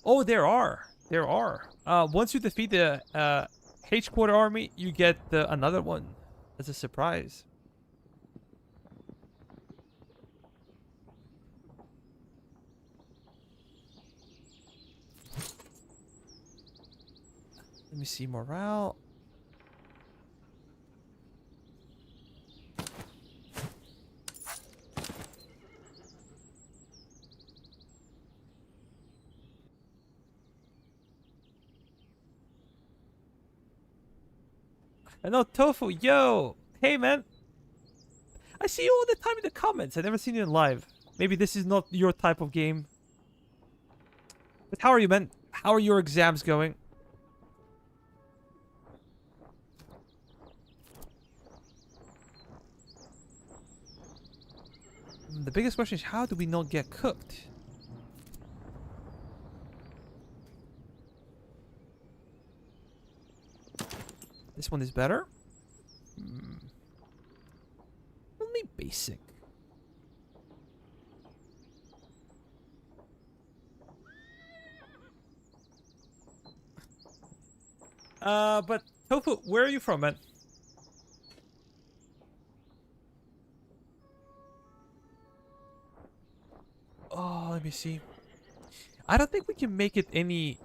Oh, there are. There are. Once you defeat the H-Quarter army, you get another one as a surprise. Let me see morale. I know Tofu, yo! Hey man! I see you all the time in the comments. I never seen you in live. Maybe this is not your type of game. But how are you, man? How are your exams going? The biggest question is, how do we not get cooked? This one is better. Only basic. But Tofu, where are you from, man? Oh, let me see. I don't think we can make it any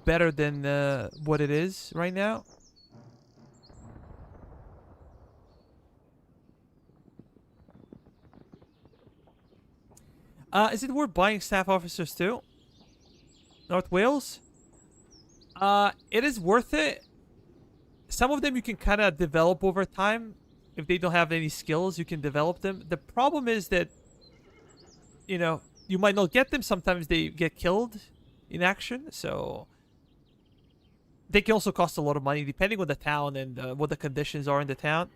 better than what it is right now. Is it worth buying staff officers too? North Wales? It is worth it. Some of them you can kind of develop over time. If they don't have any skills, you can develop them. The problem is that, you know, you might not get them. Sometimes they get killed in action. So they can also cost a lot of money depending on the town and what the conditions are in the town.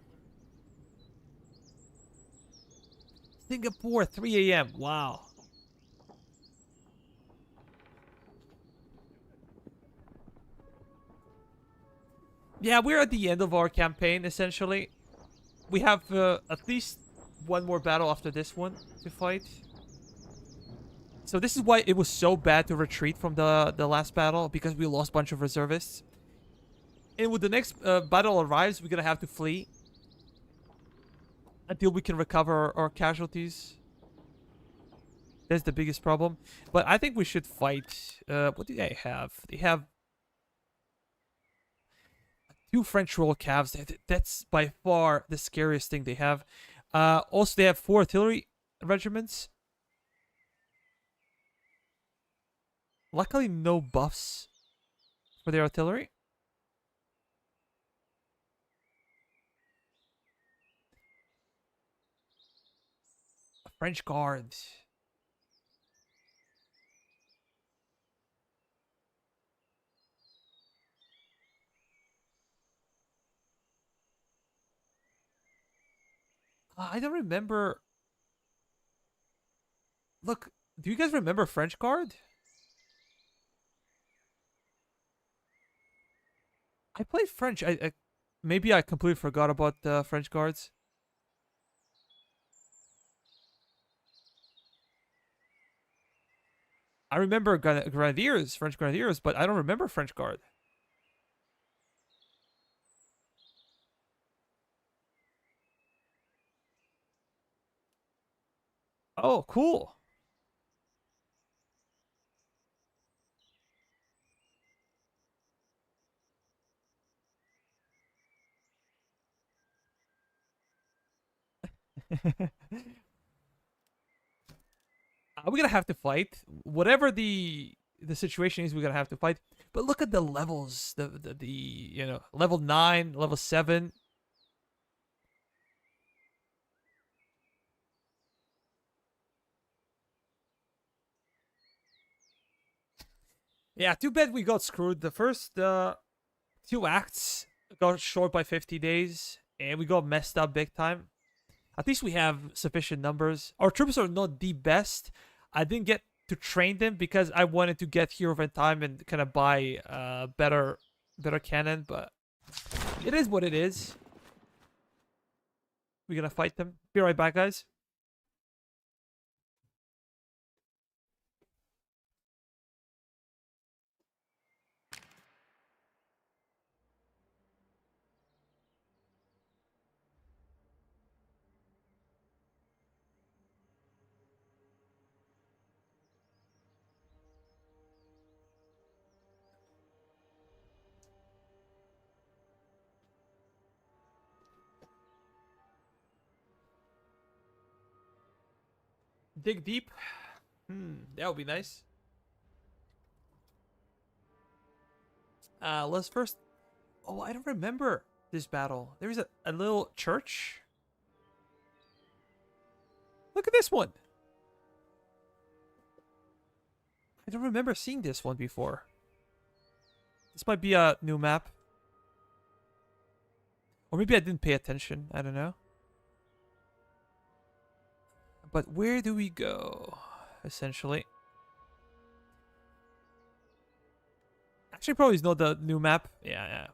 Singapore, 3 a.m. Wow. Yeah, we're at the end of our campaign, essentially. We have at least one more battle after this one to fight. So this is why it was so bad to retreat from the last battle, because we lost a bunch of reservists. And when the next battle arrives, we're gonna have to flee until we can recover our casualties. That's the biggest problem. But I think we should fight. What do they have? They have 2 French roll calves. That's by far the scariest thing they have. Also, they have 4 artillery regiments. Luckily, no buffs for their artillery. A French guard. I don't remember. Look, do you guys remember French guard? I played French. Maybe I completely forgot about the French guards. I remember grenadiers, French grenadiers, but I don't remember French guard. Oh, cool. We're gonna have to fight. Whatever the situation is, we're gonna have to fight. But look at the levels. The you know, level 9, level 7. Yeah, too bad we got screwed. The first 2 acts got short by 50 days, and we got messed up big time. At least we have sufficient numbers. Our troops are not the best. I didn't get to train them because I wanted to get here over time and kind of buy better cannon, but it is what it is. We're gonna fight them. Be right back, guys. Dig deep. That would be nice. Let's first. Oh, I don't remember this battle. There was a little church. Look at this one. I don't remember seeing this one before. This might be a new map. Or maybe I didn't pay attention. I don't know. But where do we go? Essentially. Actually, probably is not the new map. Yeah.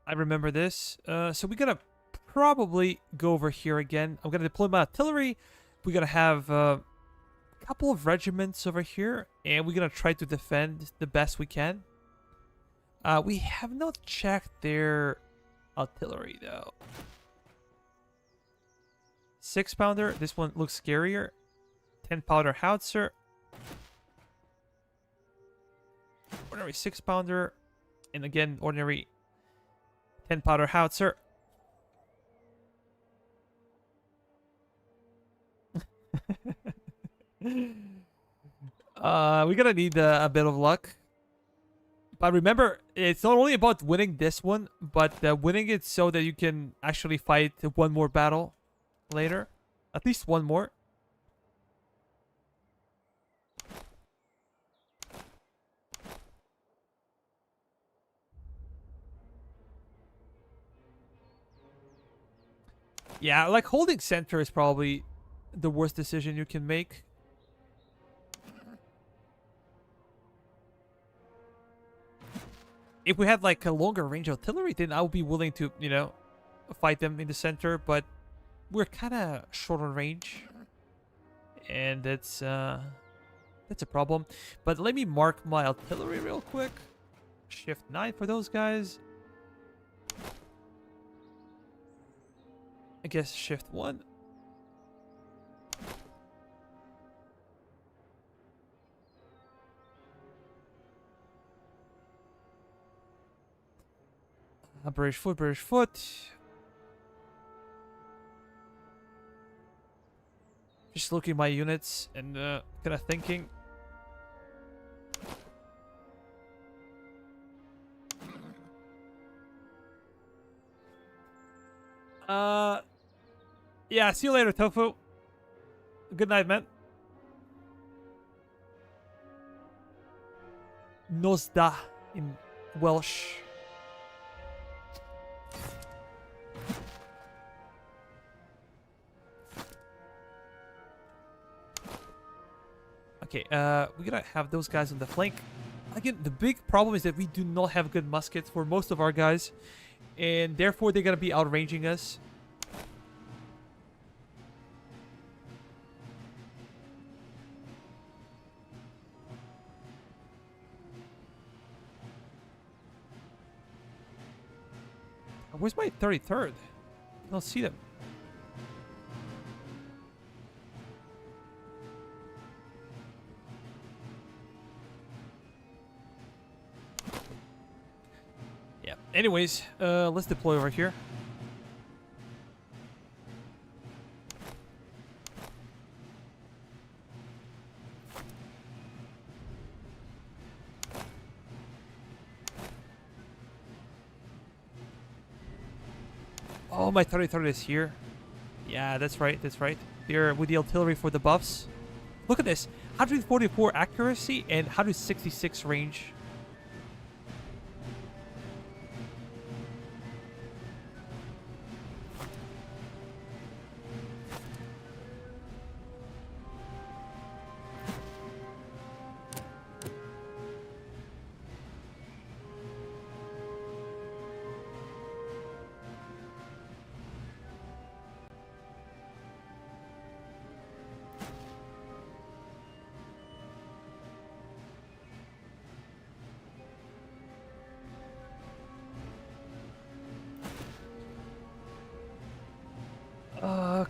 I remember this. So we're gonna probably go over here again. I'm gonna deploy my artillery. We're gonna have a couple of regiments over here, and we're gonna try to defend the best we can. We have not checked their artillery though. 6-pounder. This one looks scarier. 10-pounder howitzer. Ordinary 6-pounder. And again, ordinary 10-pounder howitzer. We're gonna need a bit of luck. But remember, it's not only about winning this one, but winning it so that you can actually fight one more battle later. At least one more. Yeah, like holding center is probably the worst decision you can make. If we had like a longer range artillery, then I would be willing to, you know, fight them in the center. But we're kind of short on range, and that's a problem. But let me mark my artillery real quick. Shift 9 for those guys. I guess shift 1. British foot, British foot. Just looking at my units and kind of thinking. Yeah, see you later, Tofu. Good night, man. Nosda in Welsh. Okay, we're gonna have those guys on the flank. Again, the big problem is that we do not have good muskets for most of our guys, and therefore they're gonna be outranging us. Where's my 33rd? I don't see them. Yeah. Anyways, let's deploy over here. Oh, my 33rd is here. Yeah, that's right, that's right. They're with the artillery for the buffs. Look at this. 144 accuracy and 166 range.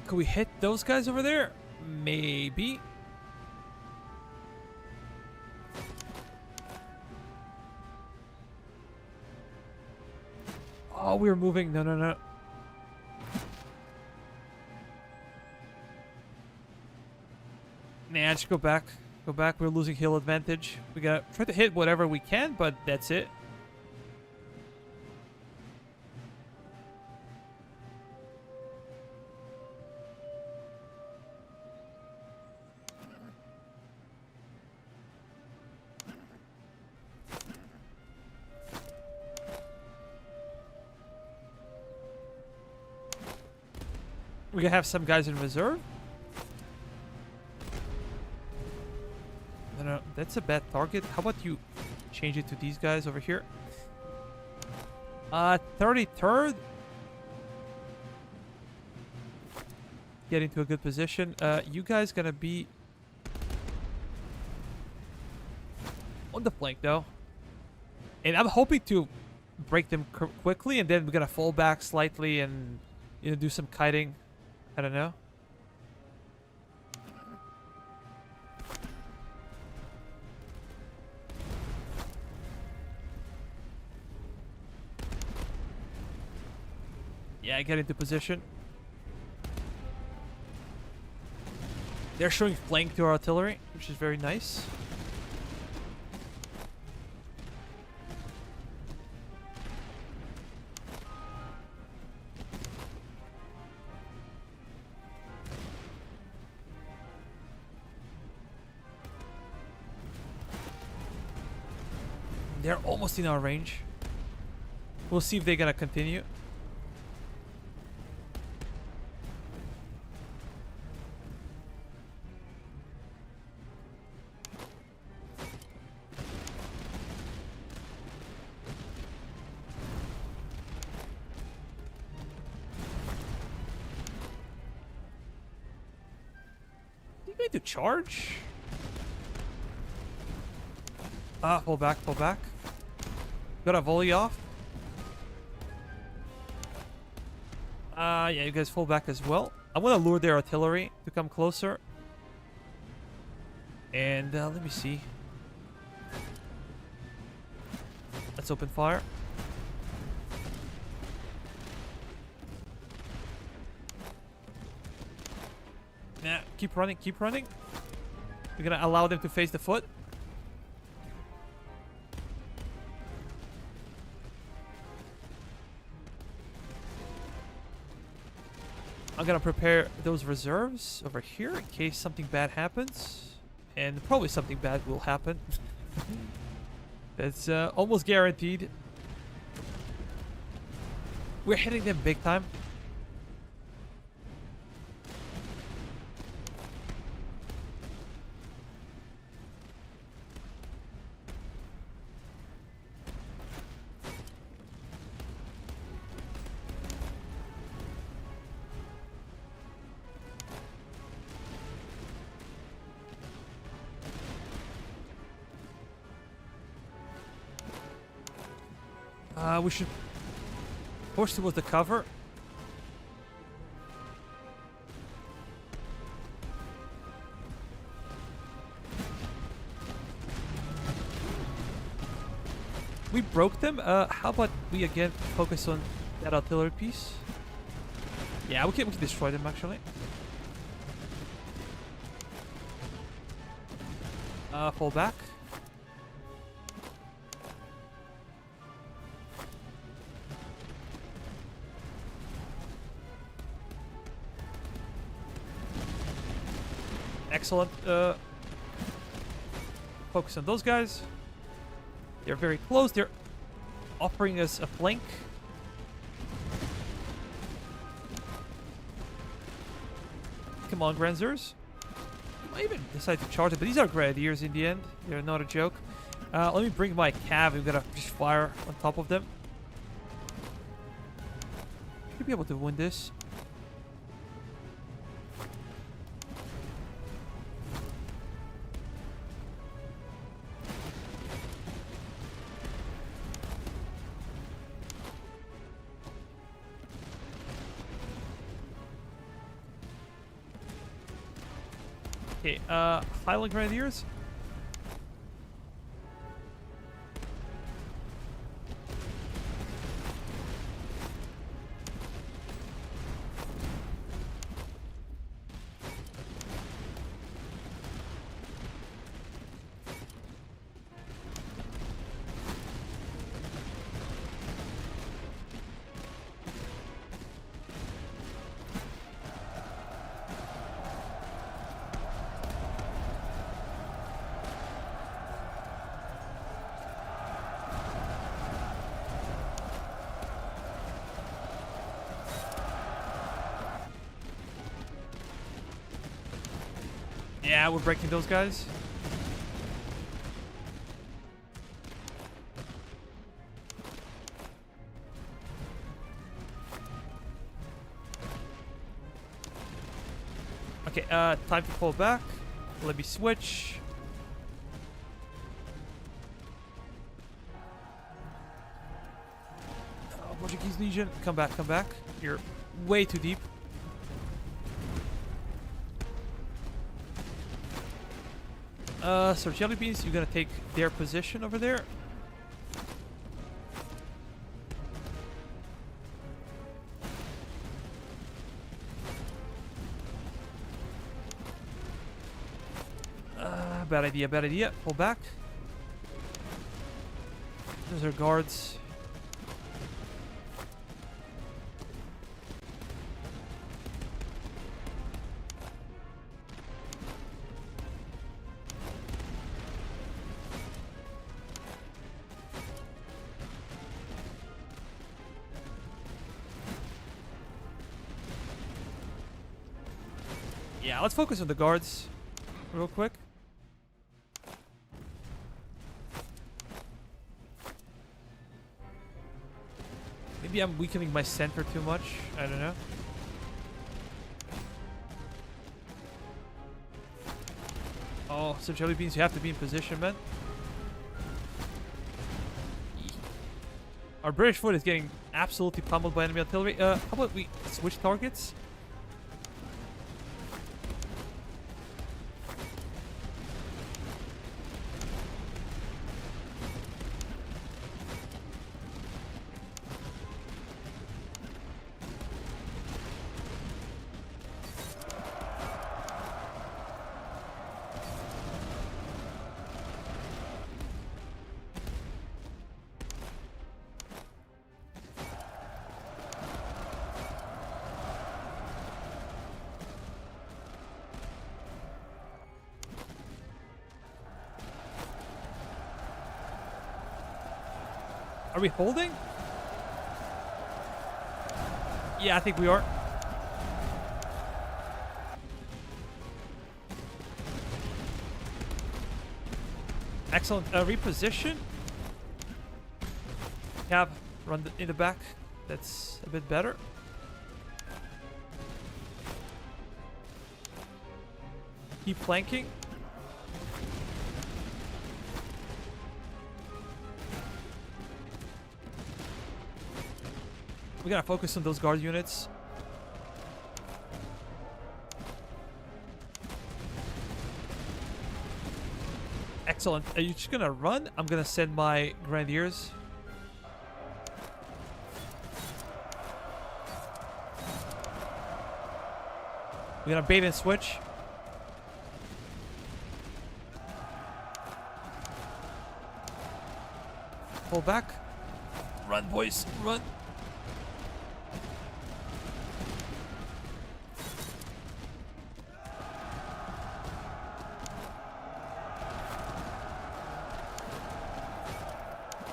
Could we hit those guys over there? Maybe. Oh, we were moving. No, no, no. Nah, just go back. Go back. We're losing hill advantage. We gotta try to hit whatever we can, but that's it. We gonna have some guys in reserve. No, no, that's a bad target. How about you change it to these guys over here? 33rd. Get into a good position. You guys gonna be on the flank though, and I'm hoping to break them quickly, and then we're gonna fall back slightly and, you know, do some kiting. I don't know. Yeah, get into position. They're showing flank to our artillery, which is very nice. They're almost in our range. We'll see if they're gonna continue. need to charge? Pull back, pull back. Got a volley off. Yeah, you guys fall back as well. I'm gonna lure their artillery to come closer. And let me see. Let's open fire. Yeah, keep running, keep running. We're gonna allow them to face the foot. I'm gonna prepare those reserves over here in case something bad happens. And probably something bad will happen. It's almost guaranteed. We're hitting them big time. We should push towards the cover. We broke them. How about we again focus on that artillery piece? Yeah, we can destroy them actually. Fall back. Excellent. Focus on those guys. They're very close. They're offering us a flank. Come on, Grenadiers. I might even decide to charge it, but these are Grenadiers in the end. They're not a joke. Let me bring my cav. We're gonna just fire on top of them. Should be able to win this. Okay, Highland Grenadiers. Yeah, we're breaking those guys. Okay, time to pull back. Let me switch. Portuguese Legion, come back, come back. You're way too deep. So Jelly Beans, you're gonna take their position over there. Bad idea, bad idea. Pull back. Those are guards. Yeah, let's focus on the guards real quick. Maybe I'm weakening my center too much. I don't know. Oh, so jelly beans, you have to be in position, man. Our British foot is getting absolutely pummeled by enemy artillery. How about we switch targets? Are we holding? Yeah, I think we are. Excellent. Reposition. Cab, run in the back. That's a bit better. Keep flanking. We gotta focus on those guard units. Excellent. Are you just gonna run? I'm gonna send my grenadiers. We're gonna bait and switch. Pull back. Run, boys. Run.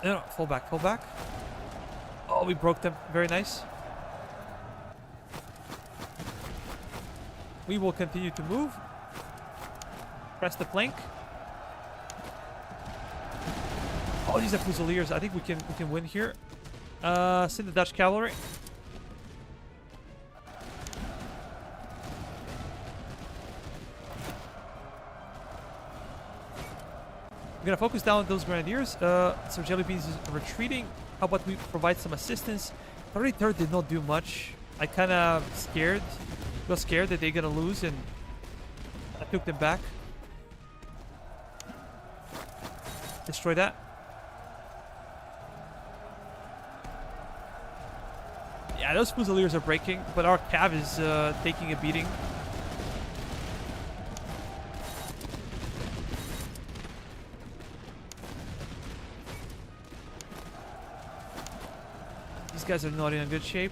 No, fall back, fall back. Oh, we broke them. Very nice. We will continue to move. Press the flank. Oh, these are Fusiliers. I think we can win here. Send the Dutch cavalry. We're gonna focus down on those grenadiers. So Jelly Beans is retreating. How about we provide some assistance? 33rd did not do much. I kind of got scared that they're gonna lose, and I took them back. Destroy that. Yeah, those Fusiliers are breaking, but our cav is taking a beating. These guys are not in a good shape.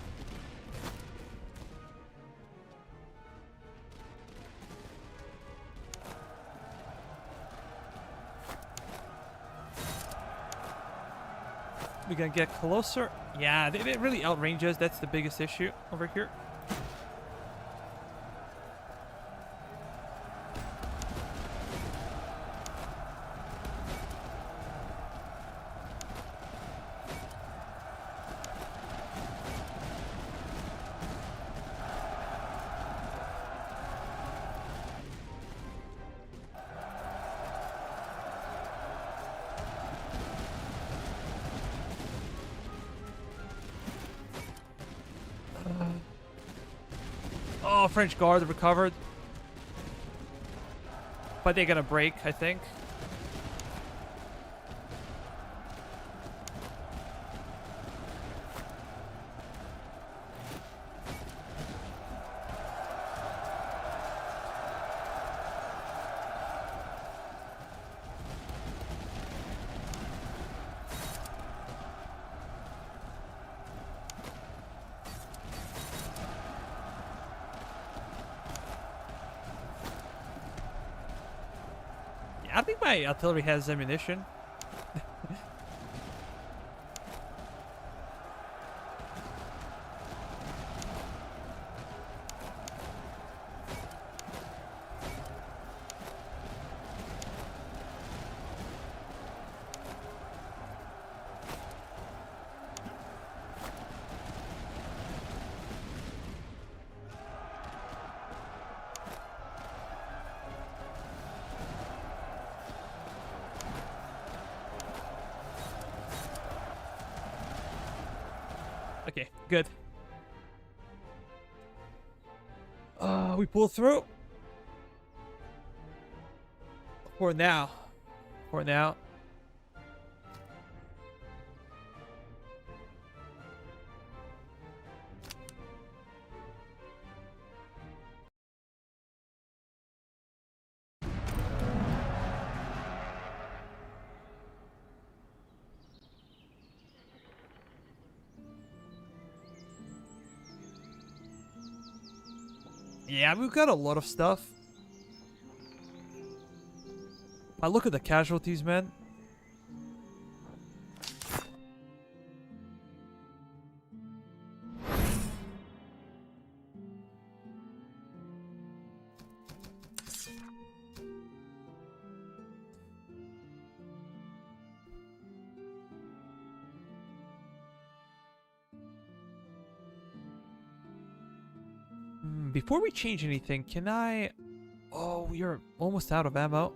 We're gonna get closer. Yeah, they really outrange us. That's the biggest issue over here. Oh, French Guard recovered. But they're gonna break, I think. I think my artillery has ammunition. Okay, good. We pull through. For now. For now. Yeah, we've got a lot of stuff. I look at the casualties, man. Before we change anything, can I... Oh, we are almost out of ammo.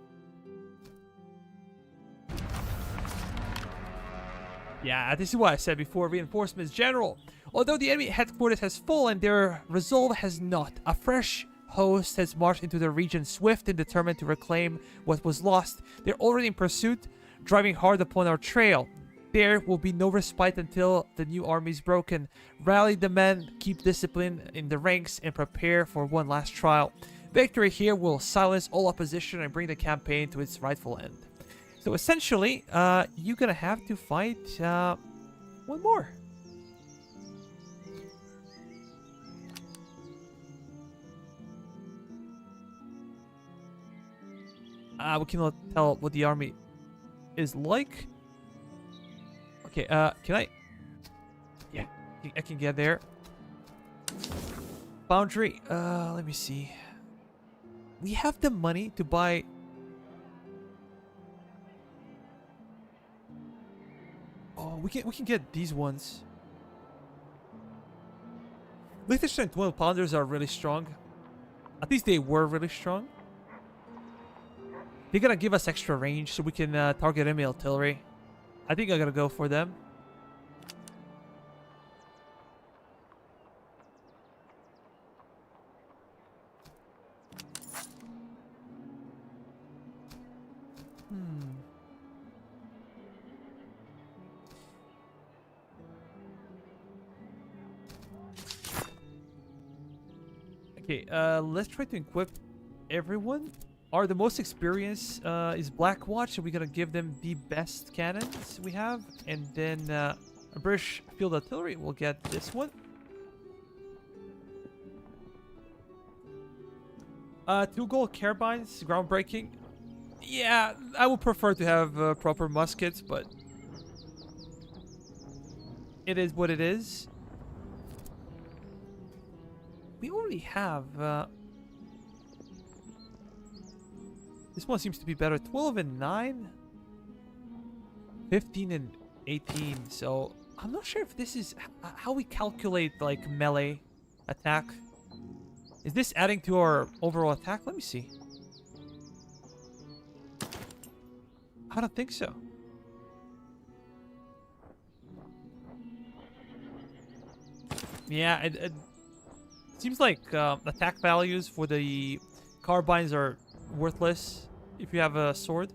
Yeah, this is what I said before. Reinforcements general. Although the enemy headquarters has fallen, their resolve has not. A fresh host has marched into the region, swift and determined to reclaim what was lost. They're already in pursuit, driving hard upon our trail. There will be no respite until the new army is broken. Rally the men, keep discipline in the ranks, and prepare for one last trial. Victory here will silence all opposition and bring the campaign to its rightful end. So essentially, you're gonna have to fight one more. We cannot tell what the army is like. Okay, can I? Yeah, I can get there. Boundary, let me see. We have the money to buy... Oh, we can get these ones. Liechtenstein 12 pounders are really strong. At least they were really strong. They're gonna give us extra range so we can target enemy artillery. I think I'm gonna go for them. Okay, let's try to equip everyone. The most experienced is Blackwatch, so we're gonna give them the best cannons we have, and then a British field artillery will get this one. 2 gold carbines, groundbreaking. Yeah, I would prefer to have proper muskets, but it is what it is. We already have... this one seems to be better. 12 and 9. 15 and 18. So, I'm not sure if this is how we calculate, like, melee attack. Is this adding to our overall attack? Let me see. I don't think so. Yeah, it seems like attack values for the carbines are worthless if you have a sword.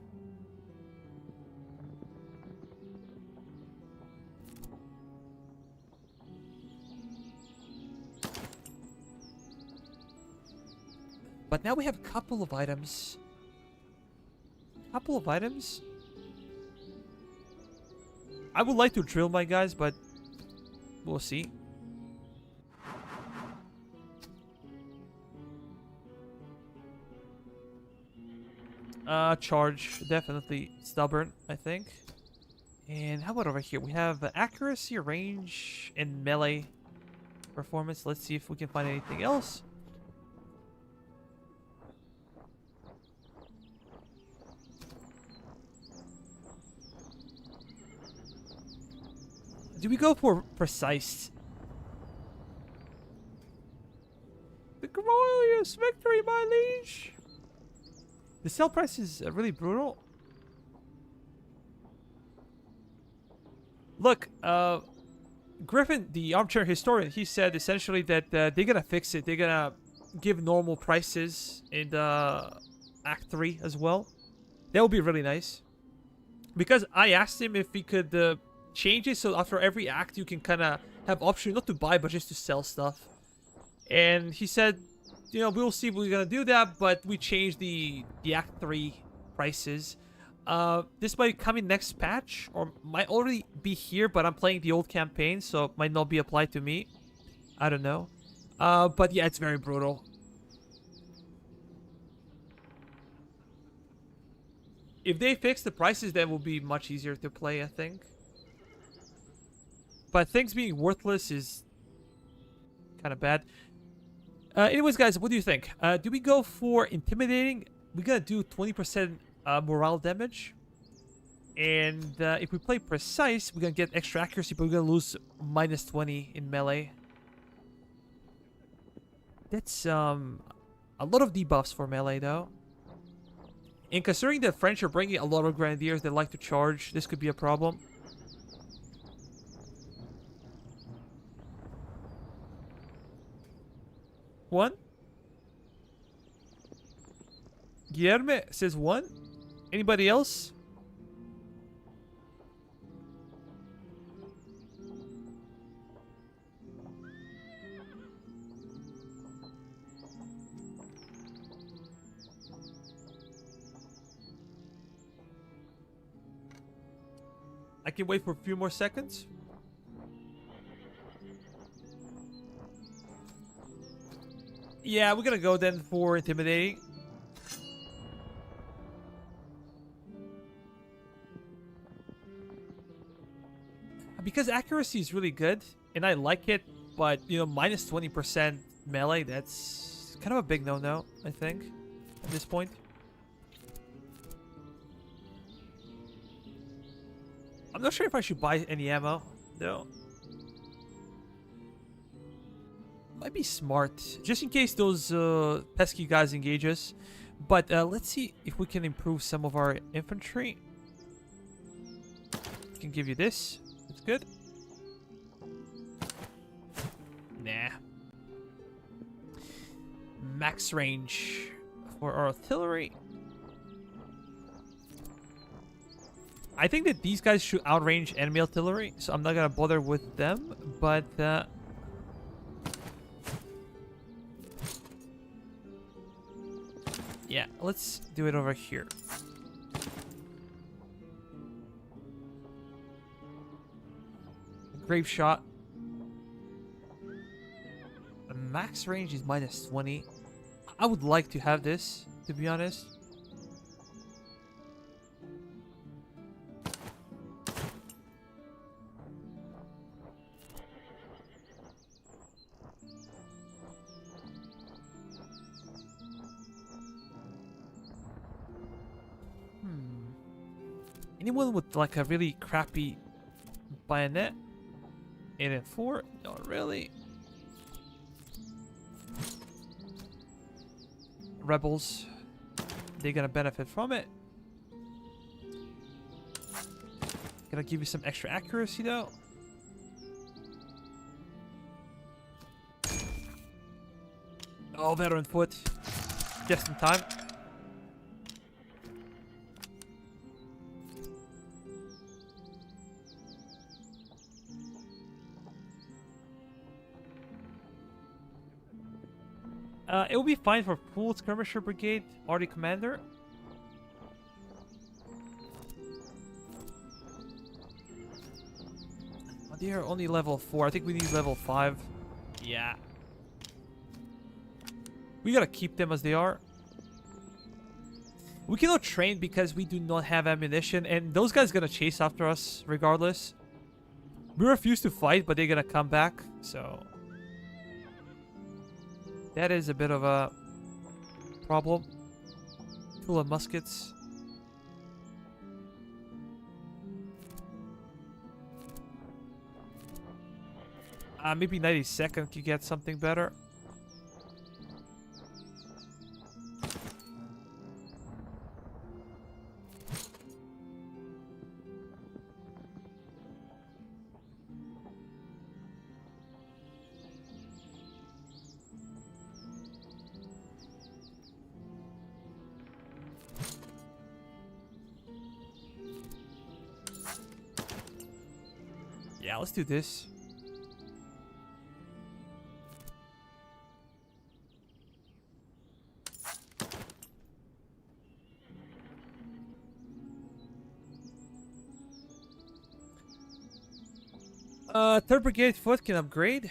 But now we have a couple of items. I would like to drill my guys, but we'll see. Charge, definitely stubborn, I think. And how about over here? We have accuracy, range, and melee performance. Let's see if we can find anything else. Do we go for precise? The glorious victory, my liege! The sell price is really brutal. Look, Griffin, the armchair historian, he said essentially that they're gonna fix it. They're gonna give normal prices in Act 3 as well. That would be really nice. Because I asked him if he could change it so after every act you can kind of have option not to buy but just to sell stuff. And he said, you know, we'll see if we're gonna do that, but we changed the Act 3 prices. This might come in next patch, or might already be here, but I'm playing the old campaign, so it might not be applied to me. I don't know. But yeah, it's very brutal. If they fix the prices, that will be much easier to play, I think. But things being worthless is kind of bad. Anyways, guys, what do you think? Do we go for intimidating? We're gonna do 20% morale damage. And if we play precise, we're gonna get extra accuracy, but we're gonna lose minus 20 in melee. That's a lot of debuffs for melee, though. And considering the French are bringing a lot of grenadiers that like to charge, this could be a problem. One. Guillermo says one. Anybody else? I can wait for a few more seconds. Yeah, we're gonna go then for intimidating. Because accuracy is really good, and I like it, but, you know, minus 20% melee, that's kind of a big no-no, I think, at this point. I'm not sure if I should buy any ammo, though. Might be smart, just in case those pesky guys engage us. But let's see if we can improve some of our infantry. I can give you this. It's good. Nah. Max range for our artillery. I think that these guys should outrange enemy artillery, so I'm not gonna bother with them. But yeah, let's do it over here. Grave shot. The max range is minus 20. I would like to have this, to be honest. Anyone with like a really crappy bayonet? 8 and 4? Not really. Rebels, they're gonna benefit from it. Gonna give you some extra accuracy though. Oh, veteran foot. Just in time. It will be fine for full skirmisher brigade, arty commander. Oh, they are only level 4. I think we need level 5. Yeah. We gotta keep them as they are. We cannot train because we do not have ammunition, and those guys gonna chase after us regardless. We refuse to fight, but they're gonna come back, so that is a bit of a problem. Full of muskets. Maybe 92nd could get something better. Yeah, let's do this. Third Brigade foot can upgrade.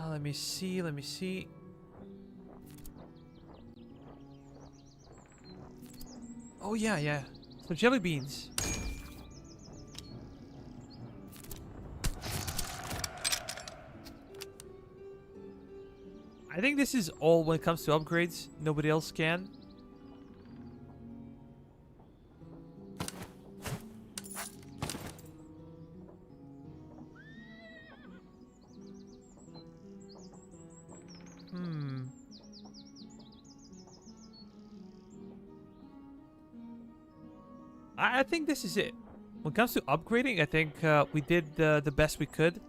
Let me see, let me see. Oh yeah, yeah. So jelly beans. I think this is all when it comes to upgrades. Nobody else can. I think this is it. When it comes to upgrading, I think we did the best we could.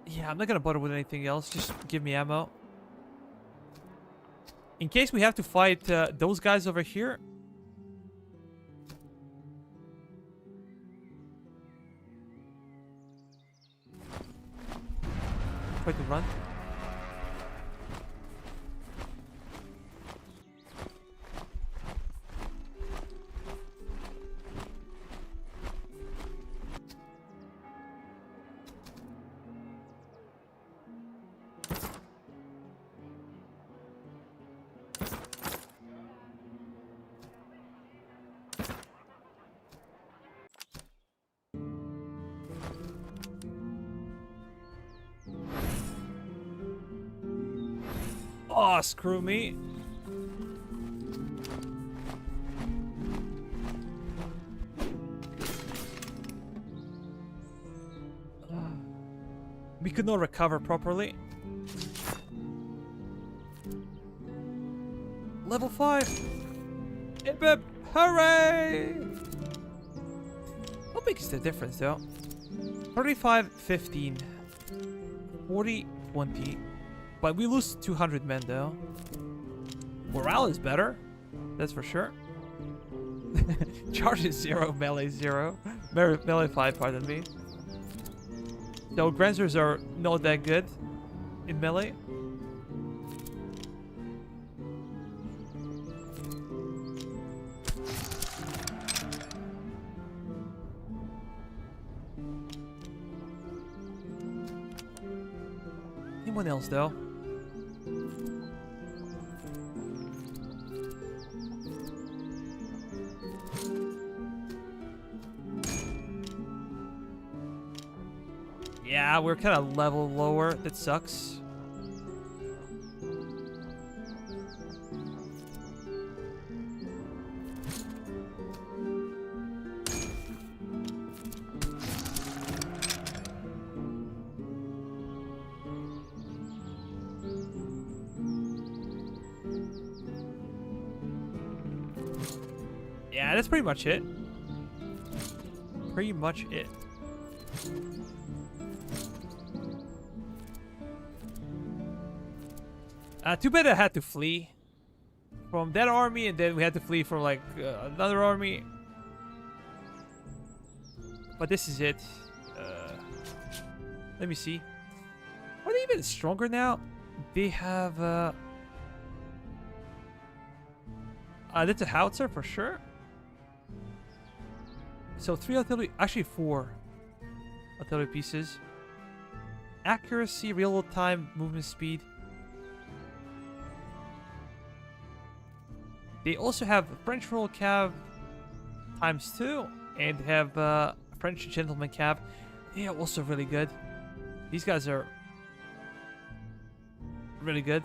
Yeah, I'm not gonna bother with anything else. Just give me ammo. In case we have to fight those guys over here. Try to run. Oh, screw me. We could not recover properly. Level 5. Hip hip. Hooray! How big is the difference though? 35, 15. 40, 20. But we lose 200 men though. Morale is better. That's for sure. Charge is 0, melee 0. Melee 5, pardon me. So Grenzers are not that good in melee. Anyone else though? Yeah, we're kind of level lower. That sucks. Yeah, that's pretty much it. Pretty much it. Too bad I had to flee from that army, and then we had to flee from like another army. But this is it. Let me see. Are they even stronger now? They have that's a howitzer for sure. So 3 artillery, actually 4 artillery pieces. Accuracy, real time movement speed. They also have French Royal Cav ×2 and have French Gentleman Cav. They are also really good. These guys are really good.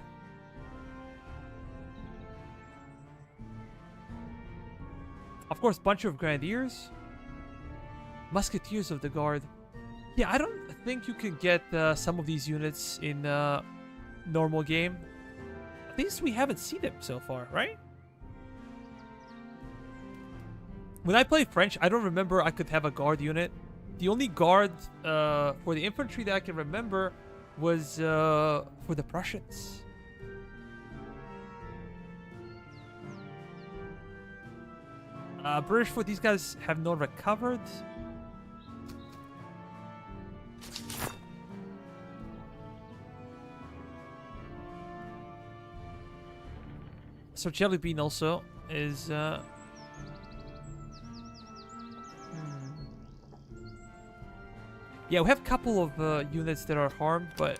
Of course, bunch of Grenadiers. Musketeers of the Guard. Yeah, I don't think you can get some of these units in normal game. At least we haven't seen them so far, right? When I play French, I don't remember I could have a guard unit. The only guard for the infantry that I can remember was for the Prussians. British foot, these guys have not recovered. So Jelly Bean also is yeah, we have a couple of units that are harmed, but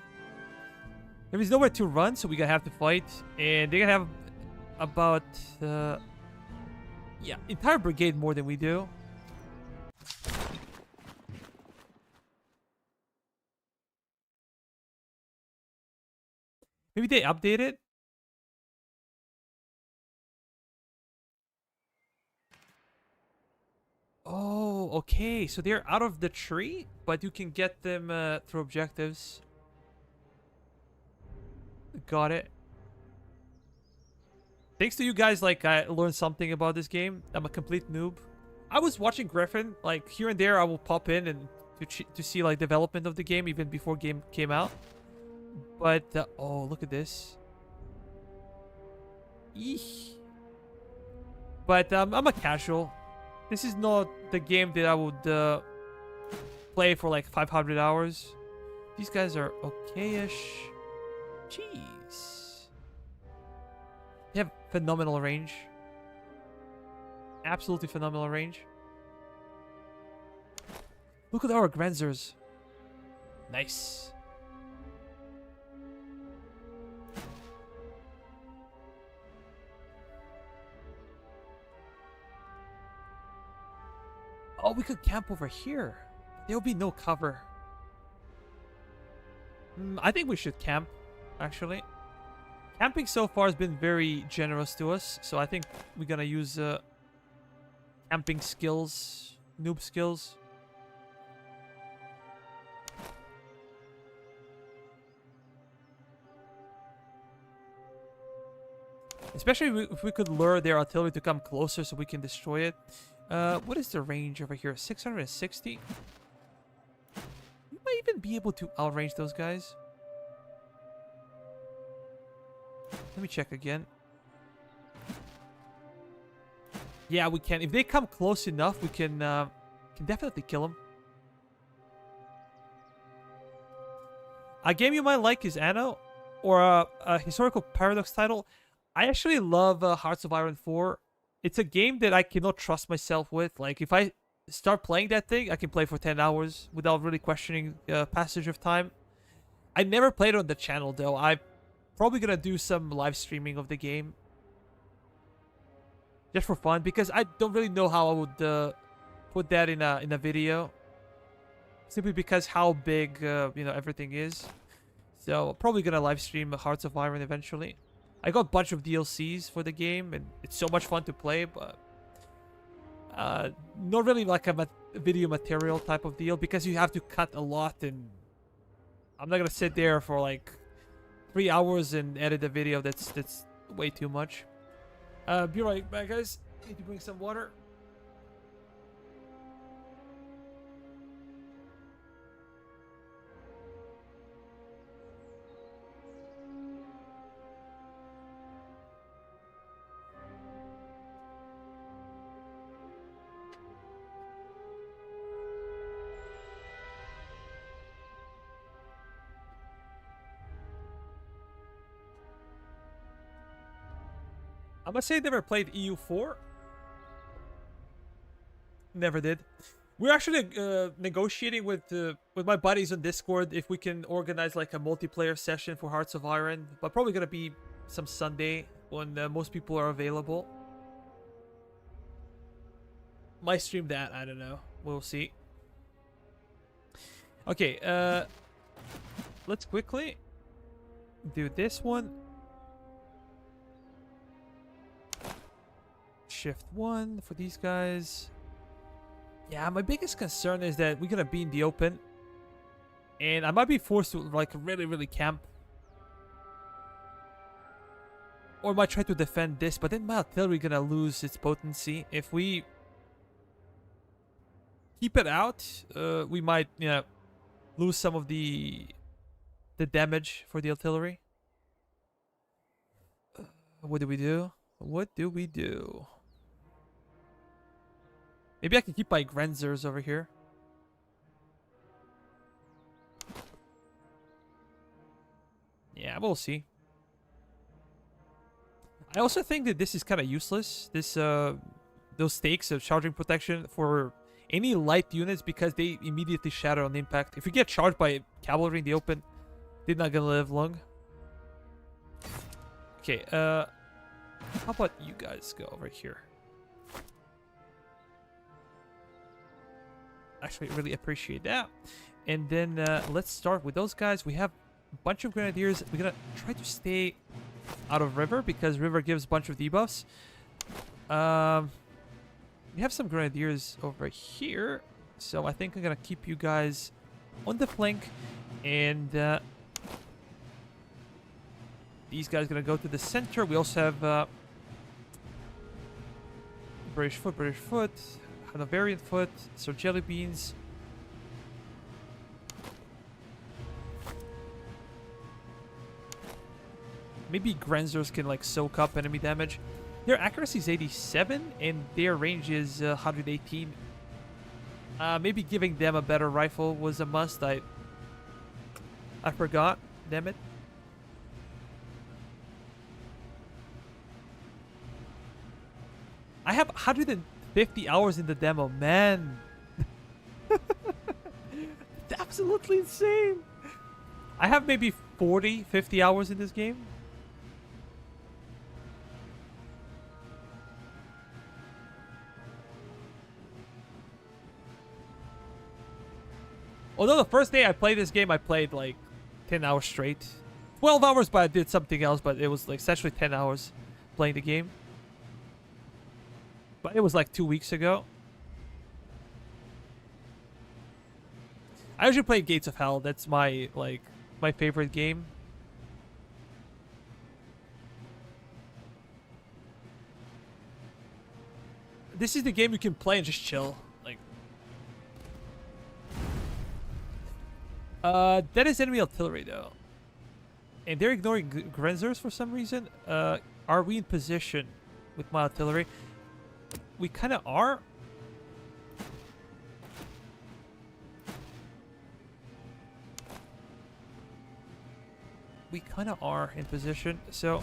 there is nowhere to run, so we're gonna have to fight. And they're gonna have about yeah, entire brigade more than we do. Maybe they update it. Oh, okay. So they're out of the tree, but you can get them through objectives. Got it. Thanks to you guys, like, I learned something about this game. I'm a complete noob. I was watching Griffin, like, here and there I will pop in and to see, like, development of the game even before game came out. But, oh, look at this. Eesh. But, I'm a casual. This is not the game that I would play for like 500 hours. These guys are okay-ish. Jeez. They have phenomenal range. Absolutely phenomenal range. Look at our Grenzers. Nice. Oh, we could camp over here. There will be no cover. I think we should camp, actually. Camping so far has been very generous to us, so I think we're gonna use camping skills, noob skills. Especially if we could lure their artillery to come closer so we can destroy it. What is the range over here? 660? We might even be able to outrange those guys. Let me check again. Yeah, we can. If they come close enough, we can definitely kill them. A game you might like is Anno, or a historical paradox title. I actually love Hearts of Iron 4. It's a game that I cannot trust myself with. Like, if I start playing that thing, I can play for 10 hours without really questioning passage of time. I never played it on the channel, though. I'm probably going to do some live streaming of the game. Just for fun, because I don't really know how I would put that in a video. Simply because how big, you know, everything is. So, probably going to live stream Hearts of Iron eventually. I got a bunch of DLCs for the game, and it's so much fun to play, but not really like a video material type of deal, because you have to cut a lot, and I'm not gonna sit there for like 3 hours and edit a video. That's way too much. Be right back, guys. Need to bring some water. I must say I never played EU4. Never did. We're actually negotiating with my buddies on Discord if we can organize like a multiplayer session for Hearts of Iron, but probably gonna be some Sunday when most people are available. Might stream that, I don't know. We'll see. Okay, let's quickly do this one. Shift 1 for these guys. Yeah, my biggest concern is that we're gonna be in the open, and I might be forced to like really camp, or might try to defend this, but then my artillery gonna lose its potency if we keep it out, we might, lose some of the damage for the artillery. What do we do? What do we do? Maybe I can keep my Grenzers over here. Yeah, we'll see. I also think that this is kind of useless. This those stakes of charging protection for any light units because they immediately shatter on impact. If you get charged by cavalry in the open, they're not gonna live long. Okay, how about you guys go over here? Actually, really appreciate that. And then let's start with those guys. We have a bunch of grenadiers. We're gonna try to stay out of river because river gives a bunch of debuffs. We have some grenadiers over here, so I think I'm gonna keep you guys on the flank, and these guys gonna go to the center. We also have British foot, Hanoverian foot, so jelly beans. Maybe Grenzers can like soak up enemy damage. Their accuracy is 87 and their range is 118. Maybe giving them a better rifle was a must. I forgot. Damn it. I have 150 hours in the demo, man. It's absolutely insane. I have maybe 40, 50 hours in this game. Although the first day I played this game, I played like 10 hours straight. 12 hours, but I did something else, but it was like essentially 10 hours playing the game. But it was like 2 weeks ago. I usually play Gates of Hell. That's my favorite game. This is the game you can play and just chill. That is enemy artillery though. And they're ignoring Grenzers for some reason. Are we in position with my artillery? We kind of are. We kind of are in position, so...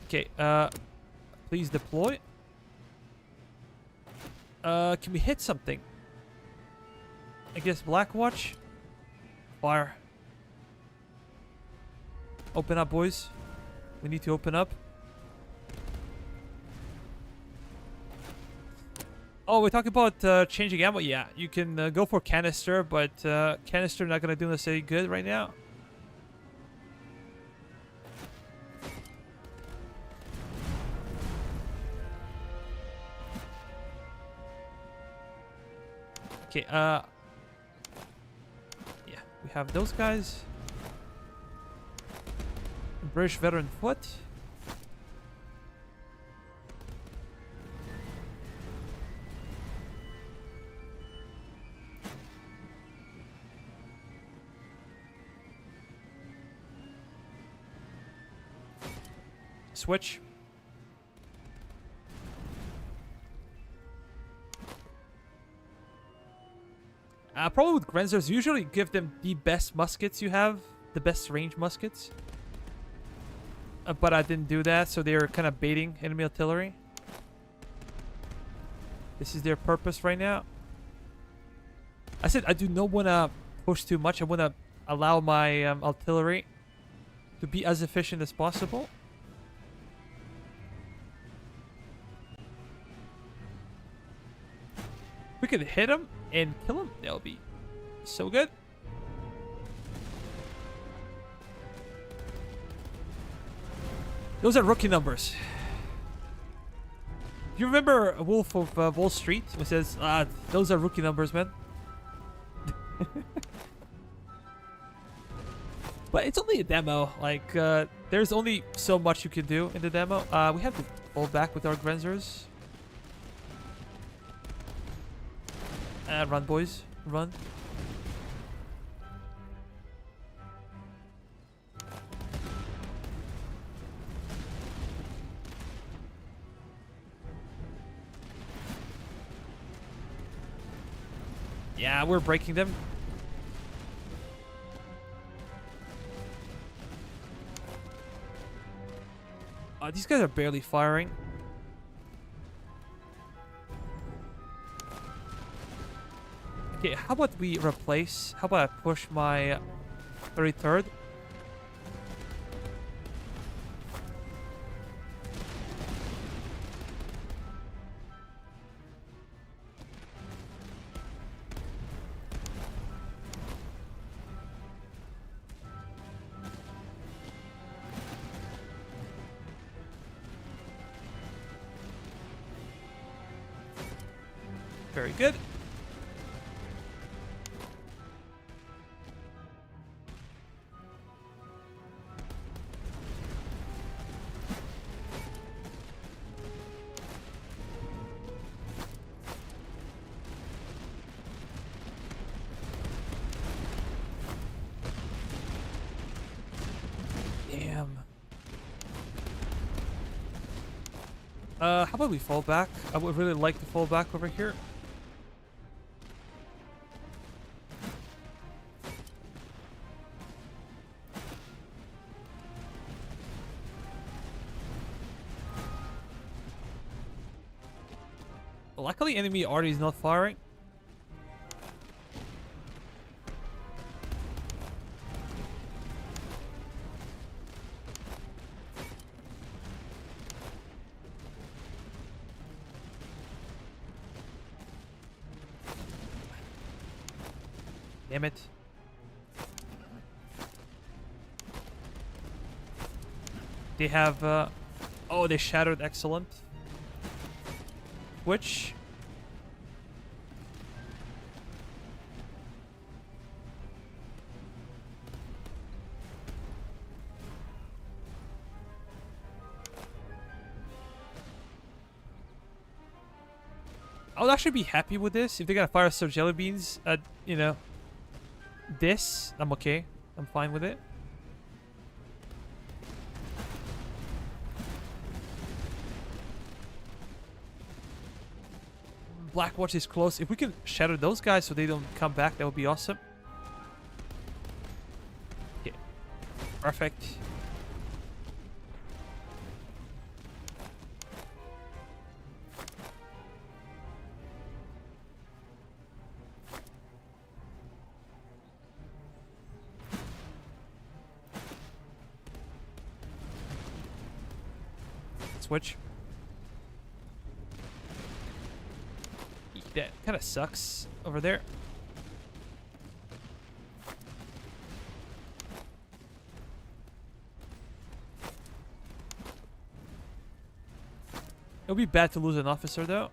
Okay, please deploy. Can we hit something? I guess Blackwatch. Fire. Open up, boys. We need to open up. Oh, we're talking about changing ammo. Yeah, you can go for canister, but canister not gonna do us any good right now. Okay, yeah, we have those guys. British veteran foot. Switch. Probably with Grenzers, usually give them the best muskets you have, the best range muskets. But I didn't do that, so they're kind of baiting enemy artillery. This is their purpose right now. I said I do not want to push too much. I want to allow my artillery to be as efficient as possible. We could hit him and kill him. That'll be so good. Those are rookie numbers. You remember Wolf of Wall Street? Who says, those are rookie numbers, man. But it's only a demo. Like, there's only so much you can do in the demo. We have to fall back with our Grenzers. Run, boys. Run. Yeah, we're breaking them. These guys are barely firing. Okay, how about we replace? How about I push my 33rd? Very good. Damn. How about we fall back? I would really like to fall back over here. Luckily, enemy arty is not firing. Damn it. They have, oh, they shattered. Excellent. Which... I would actually be happy with this if they're gonna fire some jelly beans at, you know, this. I'm okay. I'm fine with it. Blackwatch is close. If we can shatter those guys so they don't come back, that would be awesome. Okay. Perfect. Switch. That kind of sucks over there. It would be bad to lose an officer though.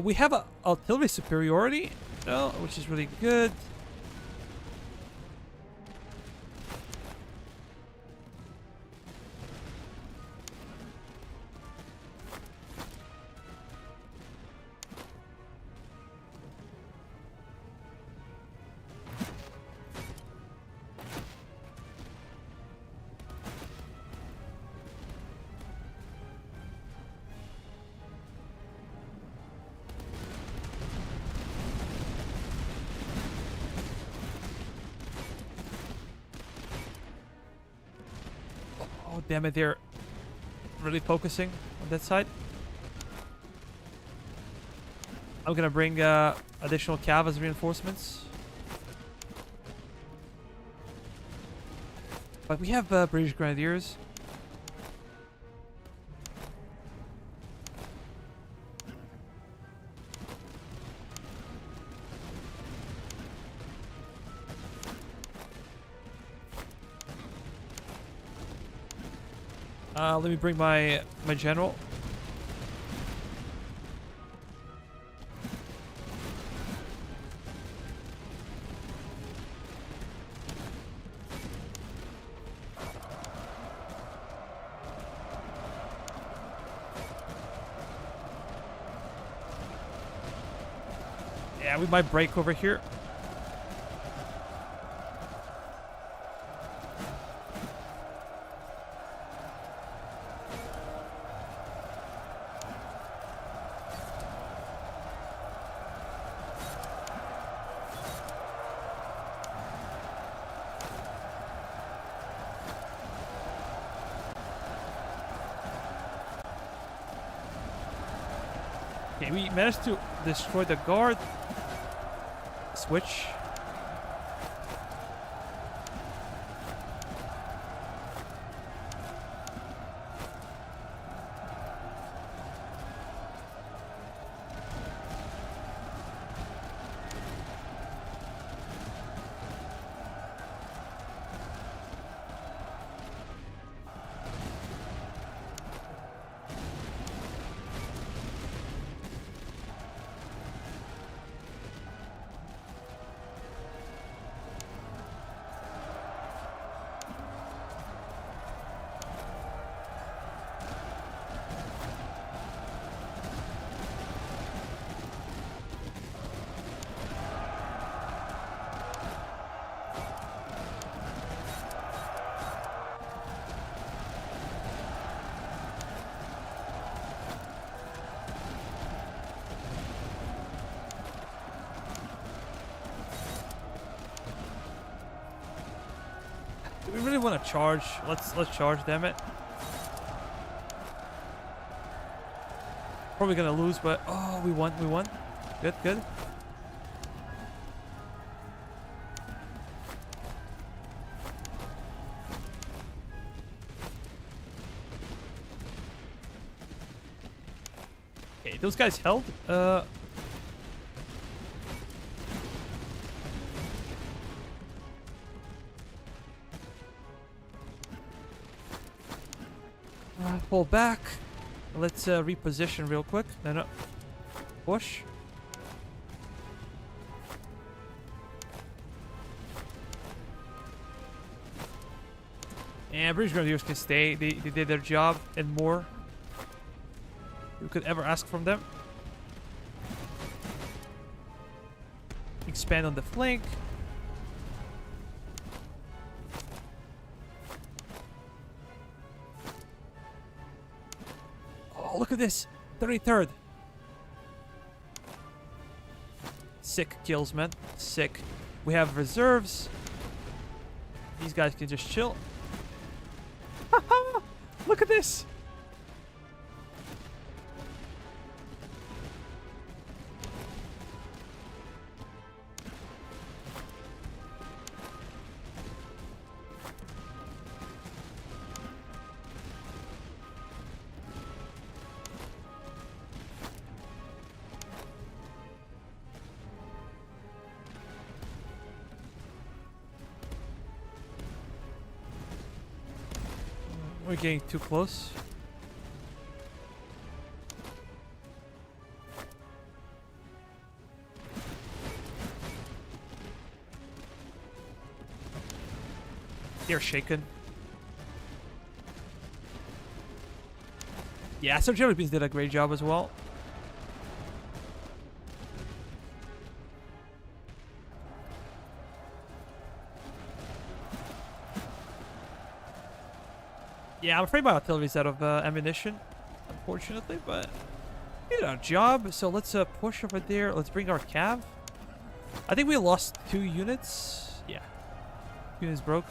We have a artillery superiority, though, which is really good. Oh, damn it, they're really focusing on that side. I'm gonna bring additional cav as reinforcements. But we have British Grenadiers. Let me bring my general. Yeah, we might break over here. Okay, we managed to destroy the guard. Switch. Do we really want to charge? Let's charge, damn it. Probably gonna lose, but oh, we won, we won. Good, good. Okay, those guys held. Pull back. Let's reposition real quick. No. Push. And British Grenadiers can stay. They did their job and more you could ever ask from them. Expand on the flank. Oh, look at this. 33rd. Sick kills, man. Sick. We have reserves. These guys can just chill. Look at this. We're getting too close. They're shaken. Yeah, some German beans did a great job as well. Yeah, I'm afraid my artillery's out of ammunition, unfortunately, but we did our job. So let's push over there. Let's bring our cav. I think we lost 2 units. Yeah, units broke.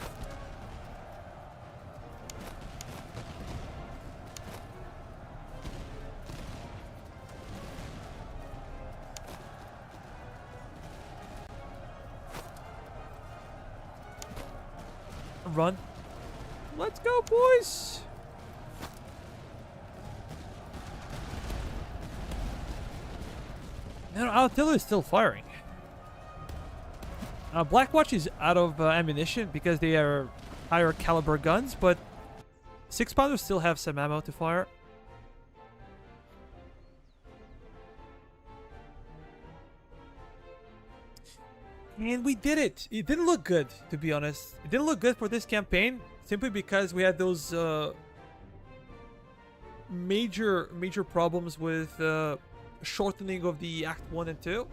Run. Let's go, boys! No, our artillery is still firing. Blackwatch is out of ammunition because they are higher caliber guns, but 6-pounders still have some ammo to fire. And we did it! It didn't look good, to be honest. It didn't look good for this campaign. Simply because we had those major problems with shortening of the Act 1 and 2.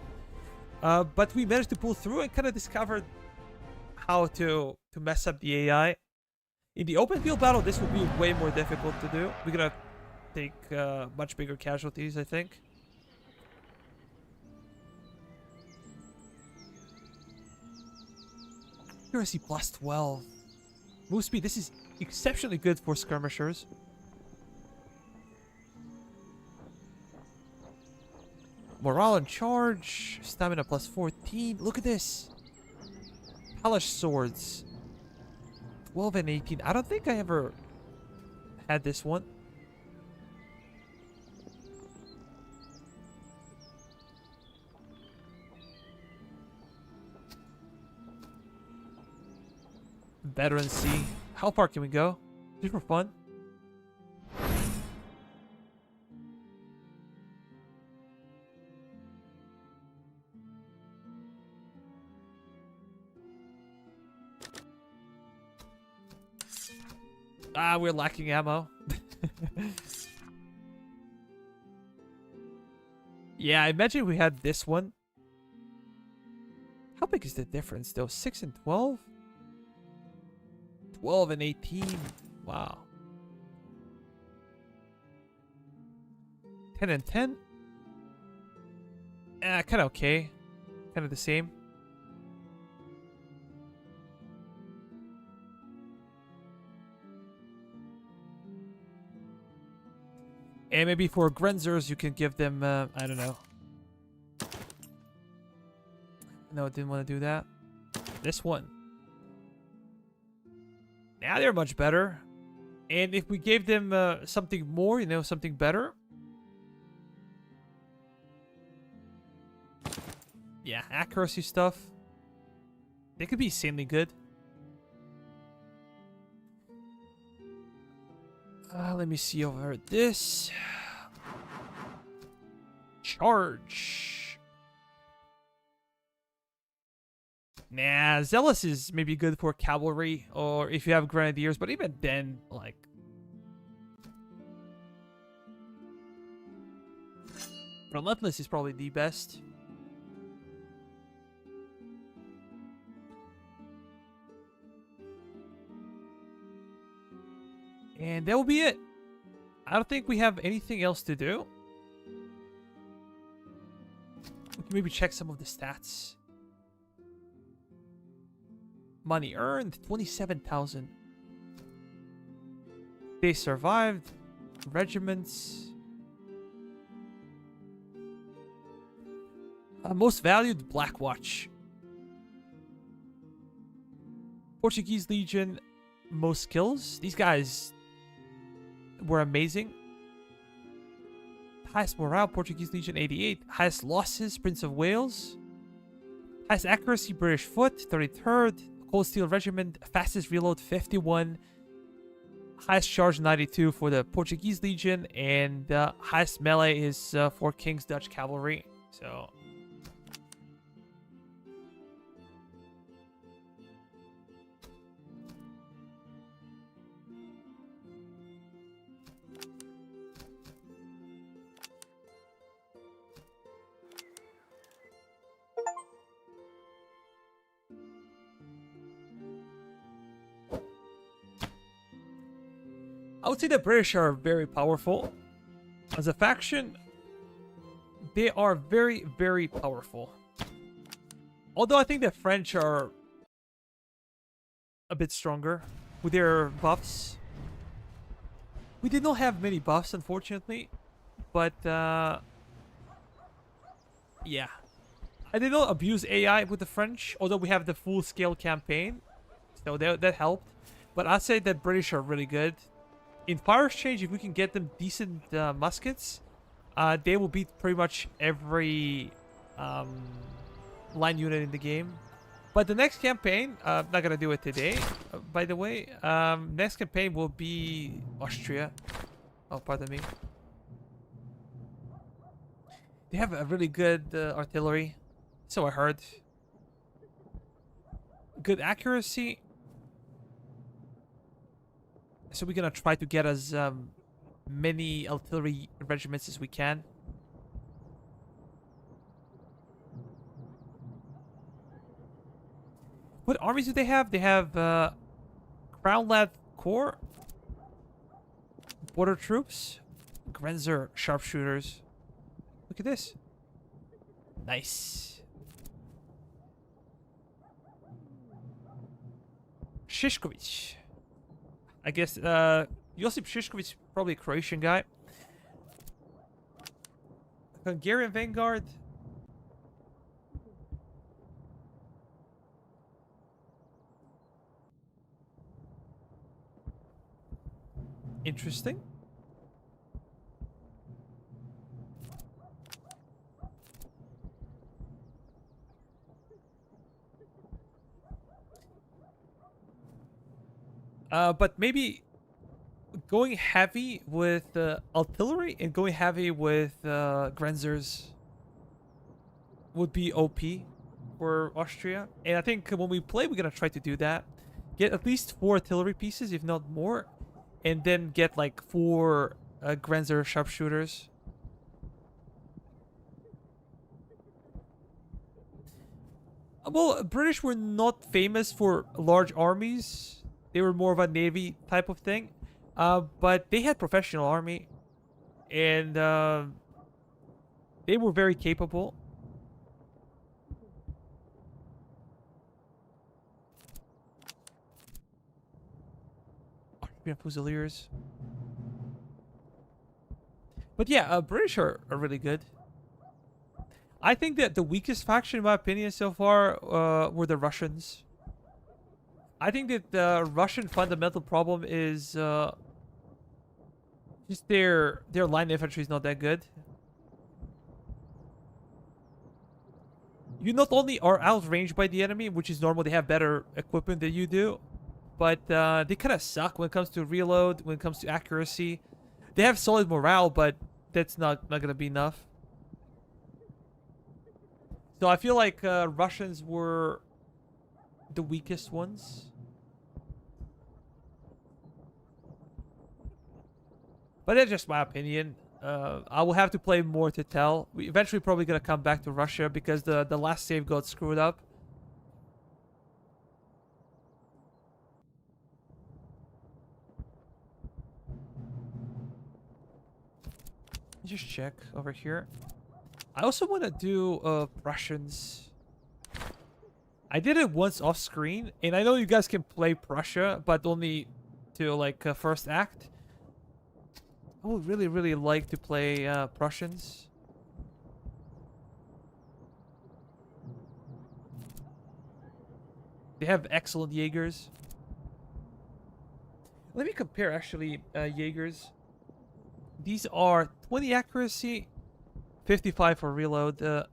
But we managed to pull through and kind of discovered how to mess up the AI. In the open field battle, this will be way more difficult to do. We're gonna take much bigger casualties, I think. Accuracy plus 12. Move speed, this is exceptionally good for skirmishers. Morale and charge. Stamina plus 14. Look at this. Polished swords. 12 and 18. I don't think I ever had this one. Veteran C. How far can we go? Just for fun. Ah, we're lacking ammo. Yeah, I imagine we had this one. How big is the difference though? 6 and 12? 12 and 18. Wow. 10 and 10? Kind of okay. Kind of the same. And maybe for Grenzers, you can give them, I don't know. No, I didn't want to do that. This one. Now they're much better. And if we gave them something more, you know, something better. Yeah, accuracy stuff. They could be insanely good. Let me see over this. Charge. Nah, Zealous is maybe good for cavalry or if you have grenadiers, but even then, like... Relentless is probably the best. And that will be it. I don't think we have anything else to do. We can maybe check some of the stats. Money earned, 27,000. They survived. Regiments. Most valued, Blackwatch. Portuguese Legion, most kills. These guys were amazing. Highest morale, Portuguese Legion 88. Highest losses, Prince of Wales. Highest accuracy, British Foot 33rd. Cold Steel Regiment, fastest reload 51. Highest charge 92 for the Portuguese Legion. And highest melee is for King's Dutch Cavalry. So... I would say the British are very powerful. As a faction, they are very, very powerful. Although I think the French are a bit stronger with their buffs. We did not have many buffs, unfortunately. But, yeah. I did not abuse AI with the French, although we have the full-scale campaign. So that helped. But I'd say that British are really good. In Fire Exchange, if we can get them decent muskets, they will beat pretty much every line unit in the game. But the next campaign, I'm not going to do it today, by the way. Next campaign will be Austria. Oh, pardon me. They have a really good artillery, so I heard. Good accuracy. So we're gonna try to get as many artillery regiments as we can. What armies do they have? They have Crown Lad Corps, Border Troops, Grenzer Sharpshooters. Look at this. Nice. Shishkovich. I guess Josip Shishkovich, probably a Croatian guy. Hungarian Vanguard. Interesting. But maybe going heavy with artillery and going heavy with Grenzers would be OP for Austria. And I think when we play, we're going to try to do that. Get at least 4 artillery pieces, if not more. And then get like 4 Grenzer sharpshooters. Well, British were not famous for large armies. They were more of a navy type of thing. But they had professional army. And they were very capable. Austrian Fusiliers. But yeah, British are really good. I think that the weakest faction, in my opinion, so far were the Russians. I think that the Russian fundamental problem is just their line infantry is not that good. You not only are outranged by the enemy, which is normal, they have better equipment than you do, but they kind of suck when it comes to reload, when it comes to accuracy. They have solid morale, but that's not gonna be enough. So I feel like Russians were the weakest ones. But that's just my opinion. I will have to play more to tell. We eventually probably gonna come back to Russia because the last save got screwed up. Just check over here. I also want to do Prussians. I did it once off screen, and I know you guys can play Prussia, but only to like first act. I would really like to play Prussians. They have excellent Jaegers. Let me compare actually Jaegers. These are 20 accuracy, 55 for reload.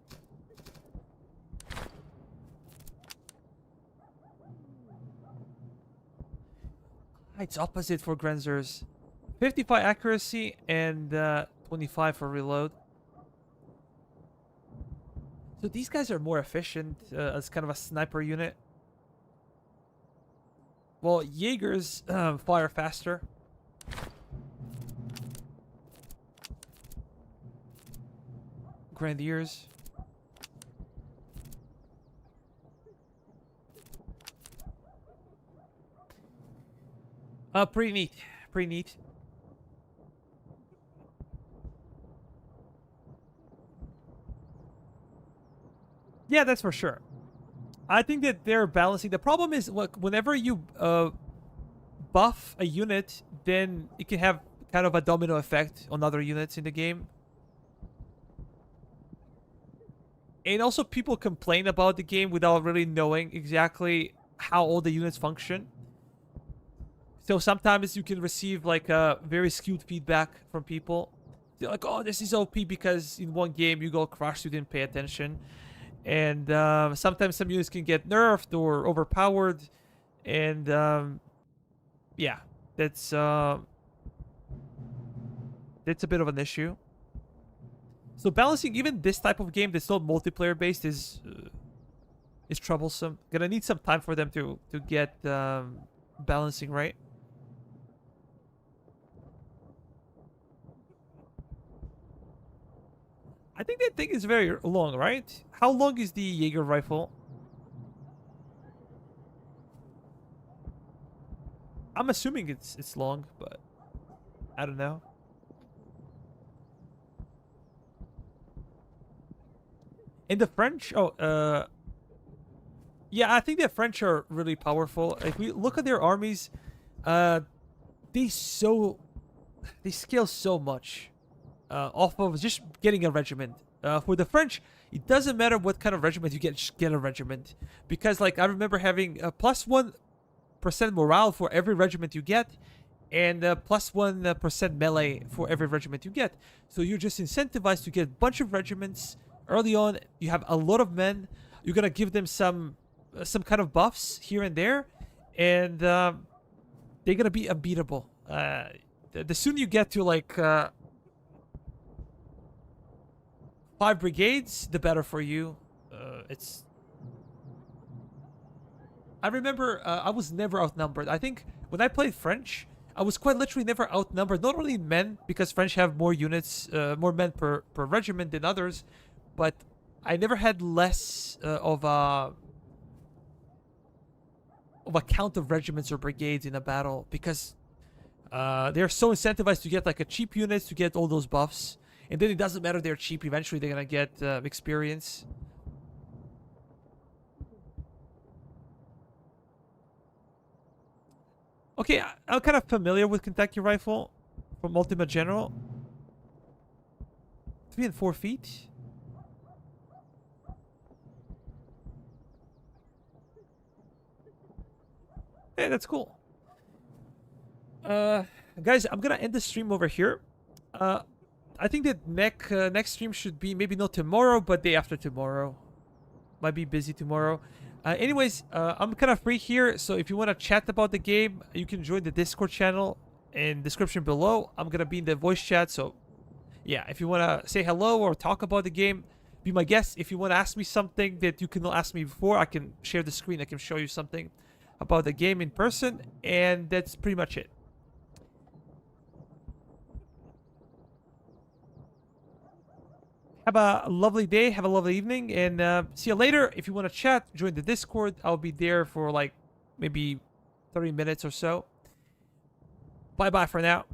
It's opposite for Grenzers. 55 accuracy and 25 for reload. So these guys are more efficient as kind of a sniper unit. Well, Jaegers fire faster. Grenadiers. Pretty neat. Pretty neat. Yeah, that's for sure. I think that they're balancing. The problem is, look, whenever you buff a unit, then it can have kind of a domino effect on other units in the game. And also, people complain about the game without really knowing exactly how all the units function. So sometimes you can receive like a very skewed feedback from people. They're like, "Oh, this is OP because in one game you got crushed, you didn't pay attention." And sometimes some units can get nerfed or overpowered, and yeah, that's a bit of an issue. So balancing even this type of game that's not multiplayer based is troublesome. Gonna need some time for them to get balancing right. I think that thing is very long, right? How long is the Jaeger rifle? I'm assuming it's long, but I don't know. And the French, yeah, I think the French are really powerful. If we look at their armies, uh, they so they scale so much off of just getting a regiment. For the French, it doesn't matter what kind of regiment you get, just get a regiment. Because like I remember having a +1% morale for every regiment you get, and +1% melee for every regiment you get. So you're just incentivized to get a bunch of regiments early on. You have a lot of men. You're gonna give them some kind of buffs here and there, and they're gonna be unbeatable. The sooner you get to like 5 brigades, the better for you. It's. I remember I was never outnumbered. I think when I played French, I was quite literally never outnumbered. Not only in men, because French have more units, more men per regiment than others, but I never had less of a count of regiments or brigades in a battle, because they're so incentivized to get like a cheap units to get all those buffs, and then it doesn't matter they're cheap. Eventually, they're gonna get experience. Okay, I'm kind of familiar with Kentucky Rifle from Ultimate General. 3 and 4 feet. Hey, that's cool. Guys, I'm gonna end the stream over here. I think that next stream should be maybe not tomorrow, but day after tomorrow. Might be busy tomorrow. Anyways, I'm kind of free here, so if you want to chat about the game, you can join the Discord channel in description below. I'm gonna be in the voice chat, so yeah, if you want to say hello or talk about the game, be my guest. If you want to ask me something that you cannot ask me before, I can share the screen. I can show you something about the game in person, and that's pretty much it. Have a lovely day, have a lovely evening, and see you later. If you want to chat, join the Discord. I'll be there for like maybe 30 minutes or so. Bye bye for now.